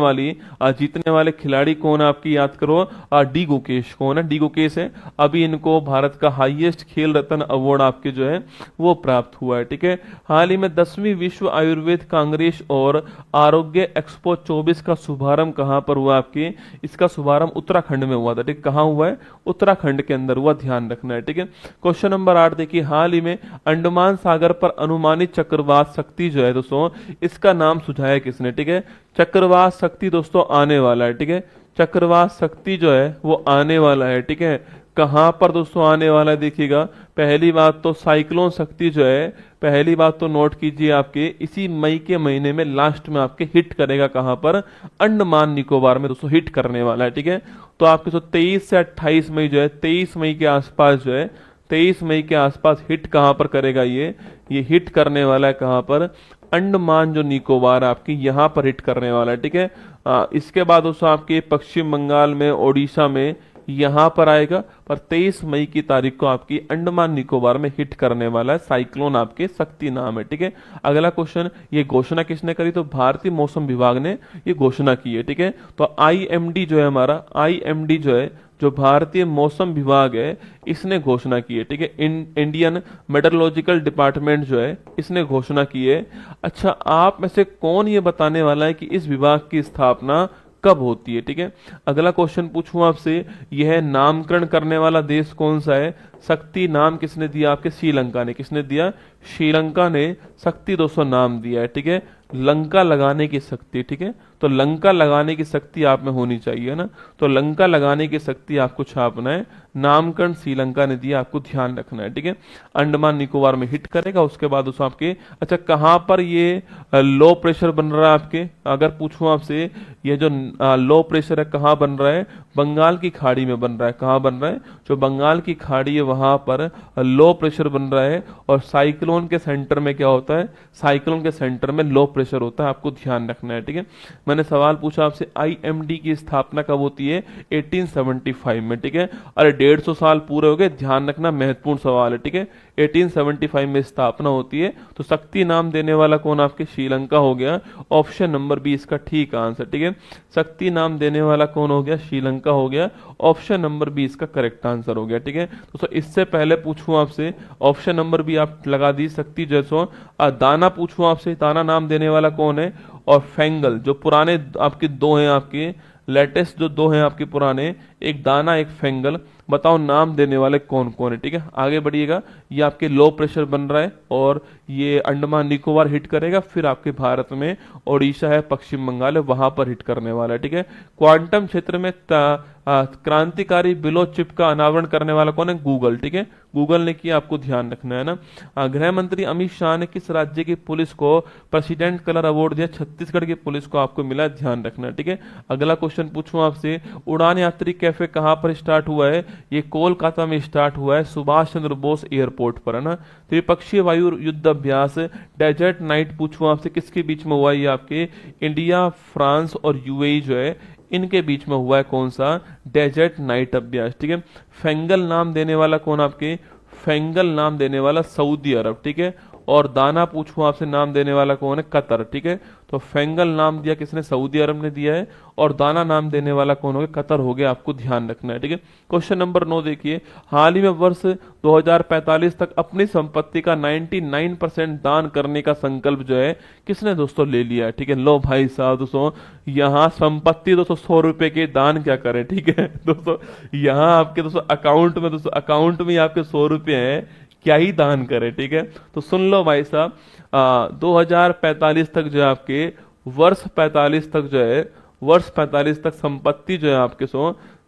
वाले खिलाड़ी खिलाड़ी कौन है आपकी, याद करो, डी गुकेश। कौन है, डी गुकेश है। अभी इनको भारत का हाईएस्ट खेल रत्न अवार्ड आपके जो है वो प्राप्त हुआ है, ठीक है। हाल ही में 10वीं विश्व आयुर्वेद कांग्रेस और आरोग्य एक्सपो 24 का शुभारंभ कहां पर हुआ आपके, इसका शुभारंभ उत्तराखंड में हुआ था, ठीक। कहां हुआ है, उत्तराखंड के अंदर हुआ, ध्यान रखना है, ठीक है। क्वेश्चन नंबर 8 देखिए, हाल ही में अंडमान सागर पर अनुमानित चक्रवात शक्ति जो है दोस्तों, इसका नाम सुझाया किसने, ठीक है। चक्रवात शक्ति दोस्तों आने वाला है, ठीक है। चक्रवात शक्ति जो है वो आने वाला है, ठीक है। कहां पर दोस्तों आने वाला है, देखिएगा। पहली बात तो साइक्लोन शक्ति जो है, पहली बात तो नोट कीजिए, आपके इसी मई के महीने में लास्ट में आपके हिट करेगा, कहां पर, अंडमान निकोबार में दोस्तों हिट करने वाला है, ठीक है। तो आपके 23 से 28 मई जो है, 23 मई के आसपास जो है, 23 मई के आसपास हिट कहां पर करेगा, ये हिट करने वाला है कहां पर, अंडमान जो निकोबार आपकी यहां पर हिट करने वाला है, ठीक है। इसके बाद दोस्तों आपके पश्चिम बंगाल में, ओडिशा में यहां पर आएगा, पर 23 मई की तारीख को आपकी अंडमान निकोबार में हिट करने वाला है साइक्लोन, आपके शक्ति नाम है, ठीक है। अगला क्वेश्चन, ये घोषणा किसने करी, तो भारतीय मौसम विभाग ने ये घोषणा की है, ठीक है। तो आईएमडी जो है हमारा, आईएमडी जो है, जो भारतीय मौसम विभाग है, इसने घोषणा की है, ठीक है। इंडियन मेट्रोलॉजिकल डिपार्टमेंट जो है, इसने घोषणा की है। अच्छा, आप में से कौन ये बताने वाला है कि इस विभाग की स्थापना कब होती है, ठीक है। अगला क्वेश्चन पूछूं आपसे, यह नामकरण करने वाला देश कौन सा है, शक्ति नाम किसने दिया आपके, श्रीलंका ने। किसने दिया, श्रीलंका ने शक्ति दोस्तों नाम दिया है, ठीक है। लंका लगाने की शक्ति, ठीक है। तो लंका लगाने की शक्ति आप में होनी चाहिए ना, तो लंका लगाने की शक्ति आपको छापना है, नामकरण श्रीलंका ने दिया, आपको ध्यान रखना है, ठीक है। अंडमान निकोबार में हिट करेगा, उसके बाद उस आपके, अच्छा कहां पर ये लो प्रेशर बन रहा है आपके, अगर पूछूं आपसे, ये जो लो प्रेशर है कहां बन रहा है, बंगाल की खाड़ी में बन रहा है। कहां बन रहा है, जो बंगाल की खाड़ी है वहां पर लो प्रेशर बन रहा है, और साइक्लोन के सेंटर में क्या होता है, साइक्लोन के सेंटर में लो प्रेशर होता है, आपको ध्यान रखना है, ठीक है। मैंने सवाल पूछा आपसे, आईएमडी की स्थापना कब होती है, 1875 में, ठीक है। अरे 150 साल पूरे हो गए, ध्यान रखना, महत्वपूर्ण सवाल है, ठीक है। 1875 में स्थापना होती है। तो शक्ति नाम देने वाला कौन आपके, श्रीलंका हो गया, ऑप्शन नंबर बी इसका ठीक आंसर, ठीक है। शक्ति नाम देने वाला कौन हो गया, श्रीलंका हो गया, ऑप्शन नंबर बी इसका करेक्ट आंसर हो गया, ठीक है। तो इससे पहले पूछूं आपसे, ऑप्शन नंबर बी आप लगा दी, शक्ति जैसो। दाना पूछूं आपसे, दाना नाम देने वाला कौन है, और फेंगल, जो पुराने आपके दो हैं, आपके लेटेस्ट जो दो हैं आपके पुराने, एक दाना एक फेंगल, बताओ नाम देने वाले कौन कौन है, ठीक है। आगे बढ़िएगा, ये आपके लो प्रेशर बन रहा है और ये अंडमान निकोबार हिट करेगा, फिर आपके भारत में ओडिशा है, पश्चिम बंगाल है, वहां पर हिट करने वाला है, ठीक है। क्वांटम क्षेत्र में क्रांतिकारी बिलो चिप का अनावरण करने वाला कौन है, गूगल, ठीक है। गूगल ने किया, आपको ध्यान रखना है ना। गृह मंत्री अमित शाह ने किस राज्य की पुलिस को प्रेसिडेंट कलर अवार्ड दिया, छत्तीसगढ़ की पुलिस को आपको मिला, ध्यान रखना है, ठीक है। अगला क्वेश्चन पूछूं आपसे, उड़ान यात्री कैफे कहां पर स्टार्ट हुआ है, ये कोलकाता में स्टार्ट हुआ है, सुभाष चंद्र बोस एयरपोर्ट पर, है ना। त्रिपक्षीय वायु युद्ध अभ्यास डेजर्ट नाइट पूछूं आपसे, किसके बीच में हुआ, ये आपके इंडिया, फ्रांस और यूएई जो है, इनके बीच में हुआ है, कौन सा, डेजर्ट नाइट अभ्यास, ठीक है। फेंगल नाम देने वाला कौन आपके, फेंगल नाम देने वाला सऊदी अरब, ठीक है। और दाना पूछूं आपसे, नाम देने वाला कौन है, कतर, ठीक है। तो फेंगल नाम दिया किसने, सऊदी अरब ने दिया है, और दाना नाम देने वाला कौन हो गया, कतर हो गया, आपको ध्यान रखना है, ठीक है। क्वेश्चन नंबर 9 देखिए, हाल ही में वर्ष 2045 तक अपनी संपत्ति का 99% दान करने का संकल्प जो है किसने दोस्तों ले लिया है, ठीक है। लो भाई साहब दोस्तों, यहाँ संपत्ति दोस्तों 100 रुपए के दान क्या करें, ठीक है दोस्तों, यहाँ आपके दोस्तों अकाउंट में, दोस्तों अकाउंट में आपके 100 रुपए हैं, क्या ही दान करें, ठीक है। तो सुन लो भाई साहब, 2045 तक जो है आपके, वर्ष 45 तक जो है, वर्ष 45 तक संपत्ति जो है आपके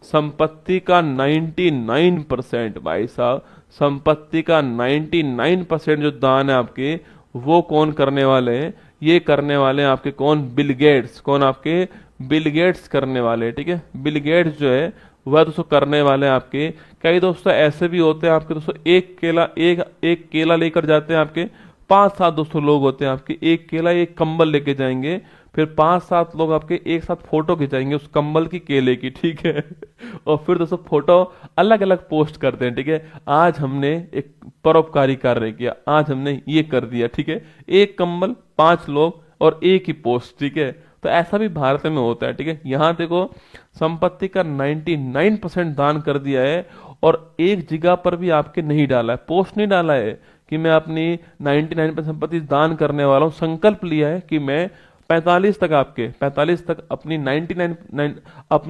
संपत्ति का 99% भाई साहब, संपत्ति का 99% जो दान है आपके, वो कौन करने वाले हैं, ये करने वाले हैं आपके कौन, बिल गेट्स, कौन आपके, बिल गेट्स करने वाले, ठीक है। बिल गेट्स जो है वह दोस्तों करने वाले हैं आपके। कई दोस्तों ऐसे भी होते हैं आपके दोस्तों, एक केला लेकर जाते हैं आपके, 5-7 दोस्तों लोग होते हैं आपके, एक केला एक कंबल लेके जाएंगे, फिर 5-7 लोग आपके एक साथ फोटो खिंचाएंगे उस कंबल की, केले की, ठीक है और फिर दोस्तों फोटो अलग अलग पोस्ट करते हैं, ठीक है। आज हमने एक परोपकारी कार्य किया, आज हमने ये कर दिया, ठीक है। एक कंबल 5 लोग और एक ही पोस्ट, ठीक है। तो ऐसा भी भारत में होता है, ठीक है। यहाँ देखो संपत्ति का 99% दान कर दिया है और एक जगह पर भी आपके नहीं डाला है, पोस्ट नहीं डाला है कि मैं अपनी 99% संपत्ति दान करने वाला हूँ। संकल्प लिया है कि मैं 45 तक अपनी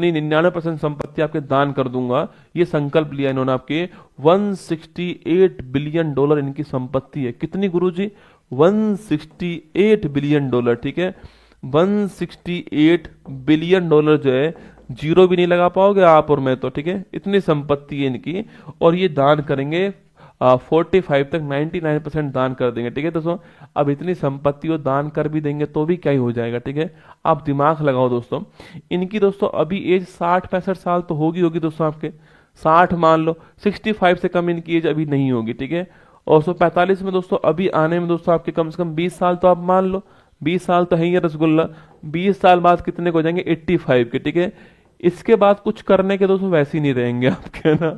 99% संपत्ति आपके दान कर दूंगा। ये संकल्प लिया इन्होंने। आपके 168 बिलियन डॉलर इनकी संपत्ति है। कितनी गुरुजी? 168 बिलियन डॉलर, ठीक है। 168 बिलियन डॉलर जो है, जीरो भी नहीं लगा पाओगे आप और मैं तो, ठीक है। इतनी संपत्ति है इनकी और ये दान करेंगे 45 तक 99% दान कर देंगे, ठीक है दोस्तों। अब इतनी संपत्ति को दान कर भी देंगे तो भी क्या ही हो जाएगा, ठीक है। आप दिमाग लगाओ दोस्तों। इनकी दोस्तों अभी एज 60-65 साल तो होगी दोस्तों आपके, 60 मान लो, 65 से कम इनकी एज अभी नहीं होगी, ठीक है। और 145 में दोस्तों अभी आने में दोस्तों आपके कम से कम 20 साल तो आप मान लो, 20 साल तो है ही रसगुल्ला। 20 साल बाद कितने को हो जाएंगे? 85 के, ठीक है। इसके बाद कुछ करने के दोस्तों वैसे ही नहीं रहेंगे आपके ना।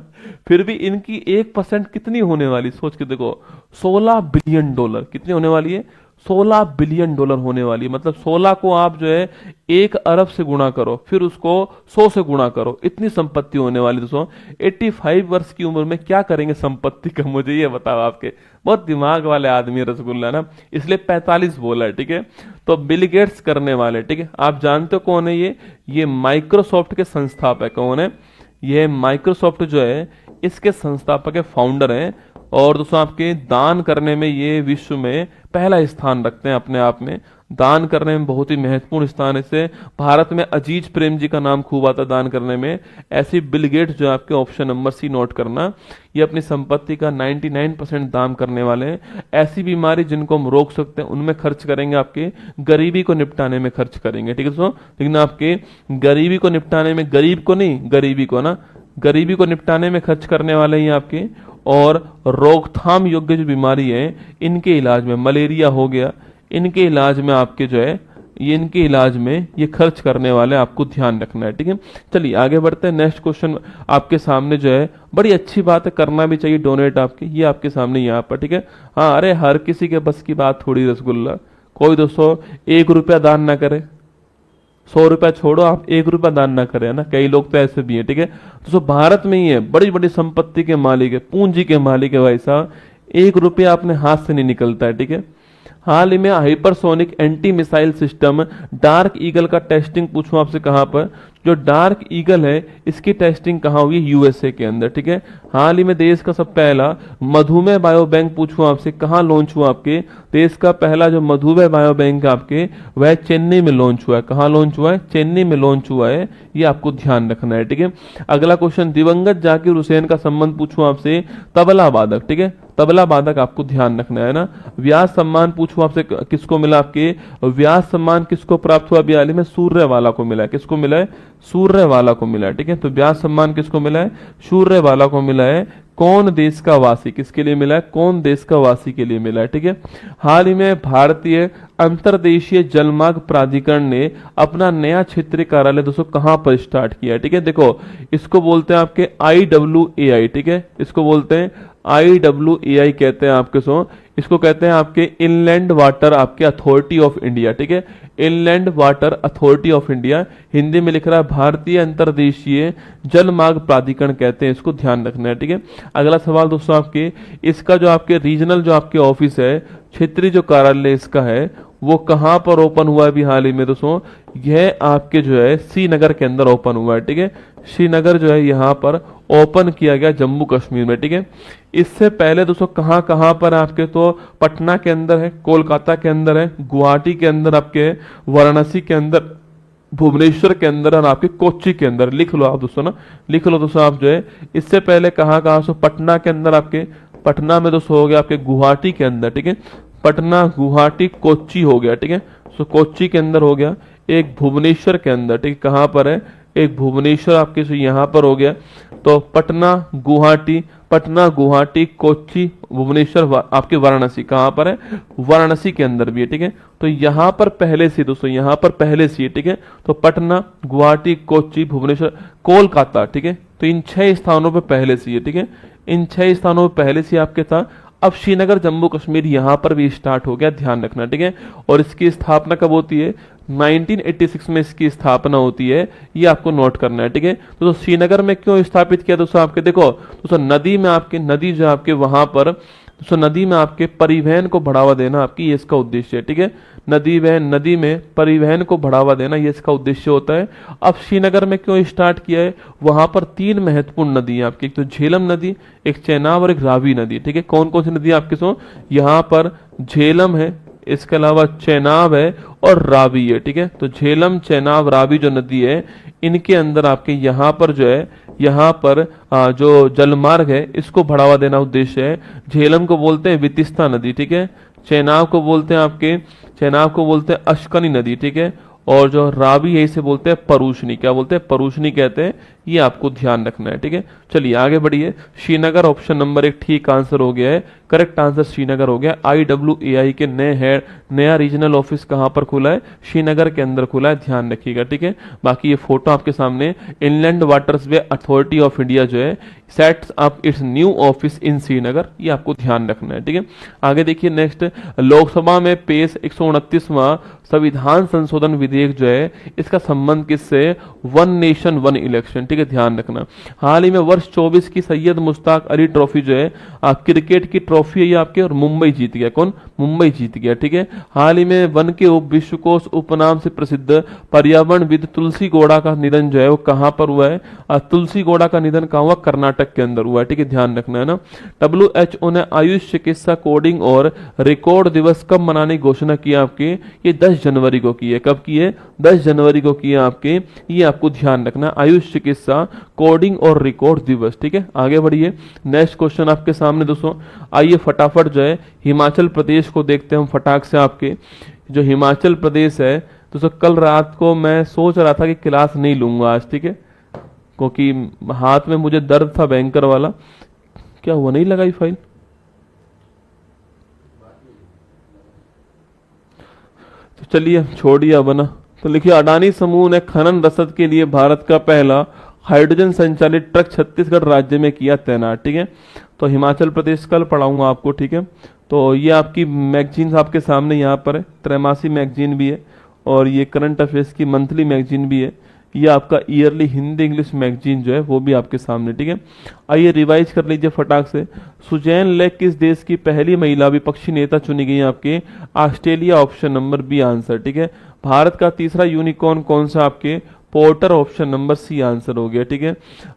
फिर भी इनकी 1% कितनी होने वाली, सोच के देखो, 16 बिलियन डॉलर। कितनी होने वाली है? 16 बिलियन डॉलर होने वाली है। मतलब 16 को आप जो है 1 अरब से गुणा करो, फिर उसको 100 से गुणा करो, इतनी संपत्ति होने वाली दोस्तों। 85 वर्ष की उम्र में क्या करेंगे संपत्ति का, मुझे ये बताओ। आपके बहुत दिमाग वाले आदमी है रसगुल्ला ना, इसलिए 45 बोला है, ठीक है। तो बिल गेट्स करने वाले, ठीक है। आप जानते हो कौन है ये माइक्रोसॉफ्ट के संस्थापक कौन है? ये माइक्रोसॉफ्ट जो है इसके संस्थापक है, फाउंडर हैं। और दोस्तों आपके दान करने में ये विश्व में पहला स्थान रखते हैं अपने आप में। दान करने में बहुत ही महत्वपूर्ण स्थान है। इससे भारत में अजीज प्रेम जी का नाम खूब आता है दान करने में। ऐसी बिल गेट्स जो आपके ऑप्शन नंबर सी नोट करना, ये अपनी संपत्ति का 99% दान करने वाले हैं। ऐसी बीमारी जिनको हम रोक सकते हैं उनमें खर्च करेंगे, आपके गरीबी को निपटाने में खर्च करेंगे, ठीक है दोस्तों। लेकिन आपके गरीबी को निपटाने में, गरीब को नहीं, गरीबी को ना, गरीबी को निपटाने में खर्च करने वाले हैं आपके। और रोकथाम योग्य जो बीमारी है इनके इलाज में, मलेरिया हो गया, इनके इलाज में आपके जो है ये, इनके इलाज में ये खर्च करने वाले, आपको ध्यान रखना है, ठीक है। चलिए आगे बढ़ते हैं। नेक्स्ट क्वेश्चन आपके सामने जो है, बड़ी अच्छी बात है, करना भी चाहिए डोनेट आपके, ये आपके सामने यहाँ पर, ठीक है। हाँ, अरे हर किसी के बस की बात थोड़ी रसगुल्ला। कोई दोस्तों 1 रुपया दान ना करे, 100 रुपया छोड़ो, आप 1 रुपया दान ना करें ना। कई लोग तो ऐसे भी हैं, ठीक है। तो भारत में ही है, बड़ी बड़ी संपत्ति के मालिक है, पूंजी के मालिक है भाई साहब। 1 रुपया अपने हाथ से नहीं निकलता है, ठीक है। हाल ही में hypersonic anti missile system dark eagle का टेस्टिंग पूछूं आपसे कहां पर? जो डार्क ईगल है इसकी टेस्टिंग कहां हुई? यूएसए के अंदर, ठीक है। हाल ही में देश का सब पहला मधुमेह बायो बैंक पूछूं आपसे कहां लॉन्च हुआ? आपके देश का पहला जो मधुमेह बायो बैंक आपके, वह चेन्नई में लॉन्च हुआ है। कहां लॉन्च हुआ है? चेन्नई में लॉन्च हुआ है, ये आपको ध्यान रखना है, ठीक है। अगला क्वेश्चन, दिवंगत जाकिर हुसैन का संबंध पूछूं आपसे, तबला वादक, ठीक है। तबला वादक आपको ध्यान रखना है ना। व्यास सम्मान पूछूं आपसे किसको मिला? आपके व्यास सम्मान किसको प्राप्त हुआ? अभी हाल ही में सूर्यवाला को मिला है। किसको मिला है? सूर्यवाला को मिला है, ठीक है। तो व्यास सम्मान किसको मिला है? सूर्यवाला को मिला है। कौन देश का वासी, किसके लिए मिला है? कौन देश का वासी के लिए मिला है, ठीक है। हाल ही में भारतीय अंतर्देशीय जलमार्ग प्राधिकरण ने अपना नया क्षेत्रीय कार्यालय दोस्तों कहां पर स्टार्ट किया है, ठीक है। देखो इसको बोलते हैं आपके IWAI, ठीक है। इसको बोलते हैं IWAI कहते हैं आपके इसको कहते हैं आपके इनलैंड वाटर आपके अथॉरिटी ऑफ इंडिया, ठीक है। Inland water authority of India, Hindi में लिख रहा है भारतीय अंतर्देशीय जलमार्ग प्राधिकरण कहते हैं, इसको ध्यान रखना है, ठीक है। अगला सवाल दोस्तों आपके, इसका जो आपके रीजनल जो आपके ऑफिस है, क्षेत्रीय जो कार्यालय इसका है, वो कहां पर ओपन हुआ है अभी हाल ही में दोस्तों? यह आपके जो है श्रीनगर के अंदर ओपन हुआ है, ठीक है। श्रीनगर जो है यहाँ पर ओपन किया गया, जम्मू कश्मीर में, ठीक है। इससे पहले दोस्तों कहां कहां पर आपके, तो पटना के अंदर है, कोलकाता के अंदर है, गुवाहाटी के अंदर आपके, वाराणसी के अंदर, भुवनेश्वर के अंदर और आपके कोच्चि के अंदर। लिख लो आप दोस्तों ना, लिख लो दोस्तों आप जो है। इससे पहले कहां कहां सो, पटना के अंदर आपके, पटना में दोस्तों हो गया आपके, गुवाहाटी के अंदर, ठीक है। पटना, गुवाहाटी, कोच्चि हो गया, ठीक है। सो कोच्चि के अंदर हो गया, एक भुवनेश्वर के अंदर, ठीक है। कहां पर है? एक भुवनेश्वर आपके यहां पर हो गया। तो पटना, गुवाहाटी, कोच्चि, भुवनेश्वर, आपके वाराणसी कहां पर है? वाराणसी के अंदर भी है, ठीक है। तो यहां पर पहले से दोस्तों, यहां पर पहले से, ठीक है। तो पटना, गुवाहाटी, कोच्चि, भुवनेश्वर, कोलकाता, ठीक है। तो इन 6 स्थानों पर पहले से, ठीक है। इन 6 स्थानों पर पहले से आपके था। अब श्रीनगर जम्मू कश्मीर यहां पर भी स्टार्ट हो गया, ध्यान रखना, ठीक है। और इसकी स्थापना कब होती है? 1986 में इसकी स्थापना होती है, ये आपको नोट करना है, ठीक है। तो श्रीनगर में क्यों स्थापित किया दोस्तों, आपके देखो दोस्तों, नदी में आपके नदी जो आपके वहां पर दोस्तों, नदी में आपके परिवहन को बढ़ावा देना आपकी ये इसका उद्देश्य है, ठीक है। नदी में परिवहन को बढ़ावा देना ये इसका उद्देश्य होता है। अब श्रीनगर में क्यों स्टार्ट किया है, वहां पर 3 महत्वपूर्ण नदी है आपकी, एक तो झेलम नदी, एक चेनाब और एक रावी नदी, ठीक है। कौन कौन सी नदी आपके सो, यहाँ पर झेलम है, इसके अलावा चेनाब है और रावी है, ठीक है। तो झेलम, चेनाब, रावी जो नदी है, इनके अंदर आपके यहाँ पर जो है, यहाँ पर जो जलमार्ग है इसको बढ़ावा देना उद्देश्य है। झेलम को बोलते हैं वितिस्ता नदी, ठीक है। चेनाब को बोलते हैं आपके, चेनाब को बोलते हैं अश्कनी नदी, ठीक है। और जो रावी है इसे बोलते हैं परूशनी, क्या बोलते हैं, परूशनी कहते हैं। ये आपको ध्यान रखना है, ठीक है। चलिए आगे बढ़िए। श्रीनगर ऑप्शन नंबर 1 ठीक आंसर हो गया है, करेक्ट आंसर श्रीनगर हो गया। IWAI के नया रीजनल ऑफिस कहां पर खुला है, श्रीनगर के अंदर खुला है, ध्यान रखिएगा, ठीक है। बाकी ये फोटो आपके सामने, इनलैंड वाटर्सवे अथॉरिटी ऑफ इंडिया जो है sets up it's new office in Srinagar, ये आपको ध्यान रखना है, ठीक है। आगे देखिए नेक्स्ट, लोकसभा में पेश 129वां संविधान संशोधन विधेयक जो है इसका संबंध किससे, वन नेशन वन इलेक्शन, ठीक है, ध्यान रखना। हाल ही में वर्ष 24 की सैयद मुश्ताक अली ट्रॉफी जो है क्रिकेट की ट्रॉफी है ये आपके, और मुंबई जीत गया, कौन, मुंबई जीत गया, ठीक है। हाल ही में वन के विश्वकोश उपनाम से प्रसिद्ध पर्यावरणविद तुलसी गौड़ा का निधन जो है वो कहां पर हुआ है, तुलसी गौड़ा का निधन कहां हुआ, कर्नाटक के अंदर हुआ है, ठीक है, ध्यान रखना है ना। WHO ने आयुष चिकित्सा कोडिंग और रिकॉर्ड दिवस कब मनाने की घोषणा की आपके, ये 10 जनवरी को की है, कब की है, 10 जनवरी को की है आपके, ये आपको ध्यान रखना, आयुष चिकित्सा कोडिंग और रिकॉर्ड दिवस, ठीक है। आगे बढ़िए, नेक्स्ट क्वेश्चन आपके सामने दोस्तों, आइए फटाफट जो है हिमाचल प्रदेश को देखते हैं हम फटाक से। आपके जो हिमाचल प्रदेश है दोस्तों, कल रात को मैं सोच रहा था कि क्लास नहीं लूंगा आज, ठीक है, क्योंकि हाथ में मुझे दर्द था बैंकर वाला। क्या हुआ, नहीं लगाई फाइल, तो चलिए छोड़िए अब ना। तो लिखिए, अडानी समूह ने खनन रसद के लिए भारत का पहला हाइड्रोजन संचालित ट्रक छत्तीसगढ़ राज्य में किया तैनात, ठीक है। तो हिमाचल प्रदेश कल पढ़ाऊंगा आपको, ठीक है। तो ये आपकी मैगजीन्स आपके सामने यहाँ पर है, त्रैमासिक मैगजीन भी है और ये करंट अफेयर्स की मंथली मैगजीन भी है। ये आपका ईयरली हिंदी इंग्लिश मैगजीन जो है वो भी आपके सामने, ठीक है। आइए रिवाइज कर लीजिए फटाक से। सुजैन लेक किस देश की पहली महिला विपक्षी नेता चुनी गई आपके, Australia, option number B answer, ठीक है। भारत का तीसरा यूनिकॉर्न कौन सा आपके, Porter, option number C answer हो गया, ठीक है।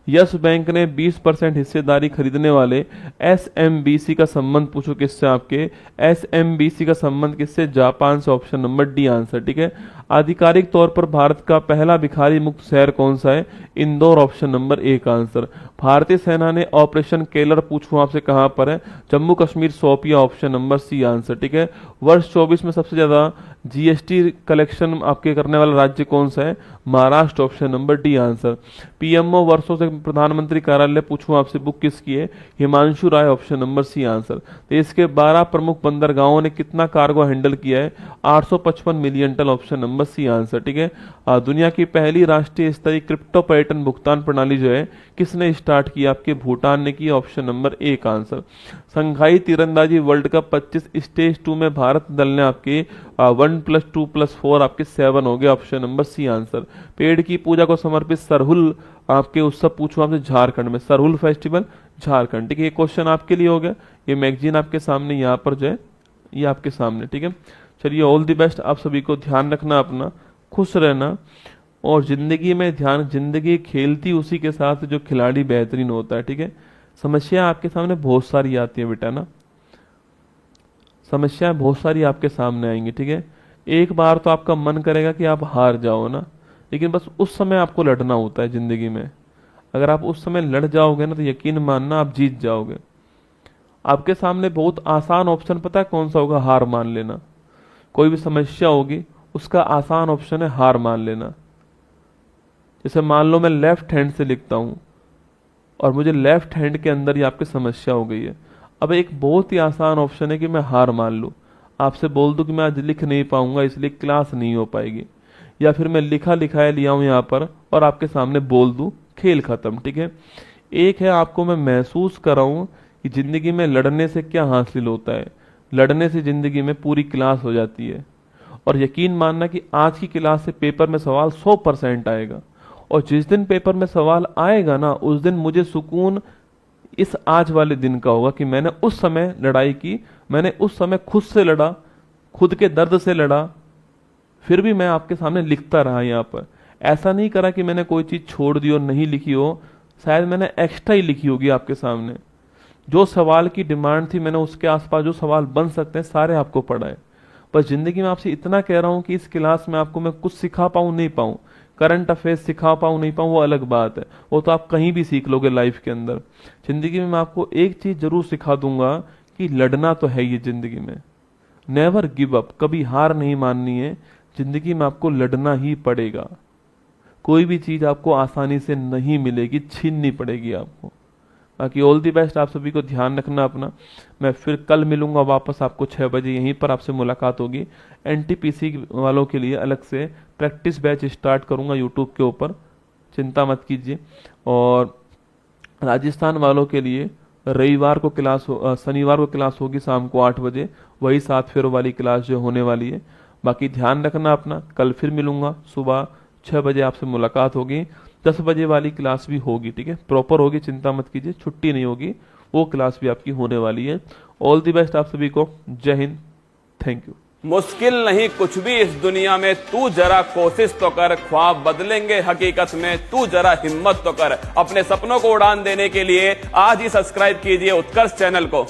यस बैंक ने 20% हिस्सेदारी खरीदने वाले SMBC का संबंध पूछो किससे आपके, SMBC का संबंध किससे, जापान से, ऑप्शन नंबर डी आंसर, ठीक है। आधिकारिक तौर पर भारत का पहला भिखारी मुक्त शहर कौन सा है, इंदौर, ऑप्शन नंबर 1 आंसर। भारतीय सेना ने ऑपरेशन केलर पूछो आपसे कहां पर है, Jammu Kashmir Shopian, option number C answer, ठीक है। वर्ष 24 में सबसे ज्यादा GST कलेक्शन आपके करने वाला राज्य कौन सा है, Maharashtra, option number D answer. PMO वर्षों से प्रधानमंत्री कार्यालय पूछूं आपसे बुक किसकी है, Himanshu Rai, option number C answer. देश के 12 प्रमुख बंदरगाहों ने कितना कार्गो हैंडल किया है, 855 million ton, option number C answer, ठीक है। दुनिया की पहली राष्ट्रीय स्तरीय क्रिप्टो पर्यटन भुगतान प्रणाली जो है किसने स्टार्ट की, आपके भूटान ने की, ऑप्शन नंबर 1 आंसर। संघाई तीरंदाजी वर्ल्ड कप 25 स्टेज 2 में भारत दल ने आपके 1+2+4 आपके 7 हो गए, ऑप्शन नंबर सी आंसर। पेड़ की पूजा को समर्पित सरहुल आपके उत्सव पूछो आपसे झारखंड में, सरहुल फेस्टिवल झारखंड, ठीक है। ये क्वेश्चन आपके लिए हो गया। ये मैगजीन आपके सामने यहाँ पर जो है ये आपके सामने, ठीक है। चलिए ऑल द बेस्ट आप सभी को, ध्यान रखना अपना, खुश रहना और जिंदगी में ध्यान, जिंदगी खेलती उसी के साथ जो खिलाड़ी बेहतरीन होता है, ठीक है। समस्या आपके सामने बहुत सारी आती है बेटा ना, समस्याएं बहुत सारी आपके सामने आएंगी, ठीक है। एक बार तो आपका मन करेगा कि आप हार जाओ ना, लेकिन बस उस समय आपको लड़ना होता है जिंदगी में। अगर आप उस समय लड़ जाओगे ना तो यकीन मानना आप जीत जाओगे। आपके सामने बहुत आसान ऑप्शन पता है कौन सा होगा, हार मान लेना। कोई भी समस्या होगी उसका आसान ऑप्शन है हार मान लेना। जैसे मान लो मैं लेफ्ट हैंड से लिखता हूं और मुझे लेफ्ट हैंड के अंदर ही आपकी समस्या हो गई है। अब एक बहुत ही आसान ऑप्शन है कि मैं हार मान लूं, आपसे बोल दूं कि मैं आज लिख नहीं पाऊंगा इसलिए क्लास नहीं हो पाएगी, या फिर मैं लिखा लिखाया लिया हूं यहाँ पर और आपके सामने बोल दूं, खेल खत्म, ठीक है। एक है आपको मैं महसूस कराऊं कि जिंदगी में लड़ने से क्या हासिल होता है, लड़ने से जिंदगी में पूरी क्लास हो जाती है। और यकीन मानना कि आज की क्लास से पेपर में सवाल 100% आएगा। और जिस दिन पेपर में सवाल आएगा ना, उस दिन मुझे सुकून इस आज वाले दिन का होगा कि मैंने उस समय लड़ाई की, मैंने उस समय खुद से लड़ा, खुद के दर्द से लड़ा, फिर भी मैं आपके सामने लिखता रहा। यहाँ पर ऐसा नहीं करा कि मैंने कोई चीज़ छोड़ दी और नहीं लिखी हो, शायद मैंने एक्स्ट्रा ही लिखी होगी आपके सामने। जो सवाल की डिमांड थी, मैंने उसके आसपास जो सवाल बन सकते हैं सारे आपको पढ़ाए। बस जिंदगी में आपसे इतना कह रहा हूँ कि इस क्लास में आपको मैं कुछ सिखा पाऊँ नहीं पाऊँ, करंट अफेयर्स सिखा पाऊँ नहीं पाऊँ, वो अलग बात है, वो तो आप कहीं भी सीख लोगे लाइफ के अंदर। जिंदगी में मैं आपको एक चीज़ जरूर सिखा दूंगा कि लड़ना तो है ये जिंदगी में, नेवर गिव अप, कभी हार नहीं माननी है। जिंदगी में आपको लड़ना ही पड़ेगा, कोई भी चीज़ आपको आसानी से नहीं मिलेगी, छीननी पड़ेगी आपको। बाकी ऑल दी बेस्ट, आप सभी को ध्यान रखना अपना। मैं फिर कल मिलूंगा वापस आपको 6 बजे, यहीं पर आपसे मुलाकात होगी। एनटीपीसी वालों के लिए अलग से प्रैक्टिस बैच स्टार्ट करूंगा यूट्यूब के ऊपर, चिंता मत कीजिए। और राजस्थान वालों के लिए रविवार को क्लास शनिवार को क्लास होगी शाम को 8 बजे, वही 7 फेरों वाली क्लास जो होने वाली है। बाकी ध्यान रखना अपना, कल फिर मिलूंगा सुबह 6 बजे आपसे मुलाकात होगी। 10 बजे वाली क्लास भी होगी, ठीक है, प्रॉपर होगी, चिंता मत कीजिए, छुट्टी नहीं होगी, वो क्लास भी आपकी होने वाली है। ऑल द बेस्ट आप सभी को, जय हिंद, थैंक यू। मुश्किल नहीं कुछ भी इस दुनिया में, तू जरा कोशिश तो कर, ख्वाब बदलेंगे हकीकत में, तू जरा हिम्मत तो कर। अपने सपनों को उड़ान देने के लिए आज ही सब्सक्राइब कीजिए उत्कर्ष चैनल को।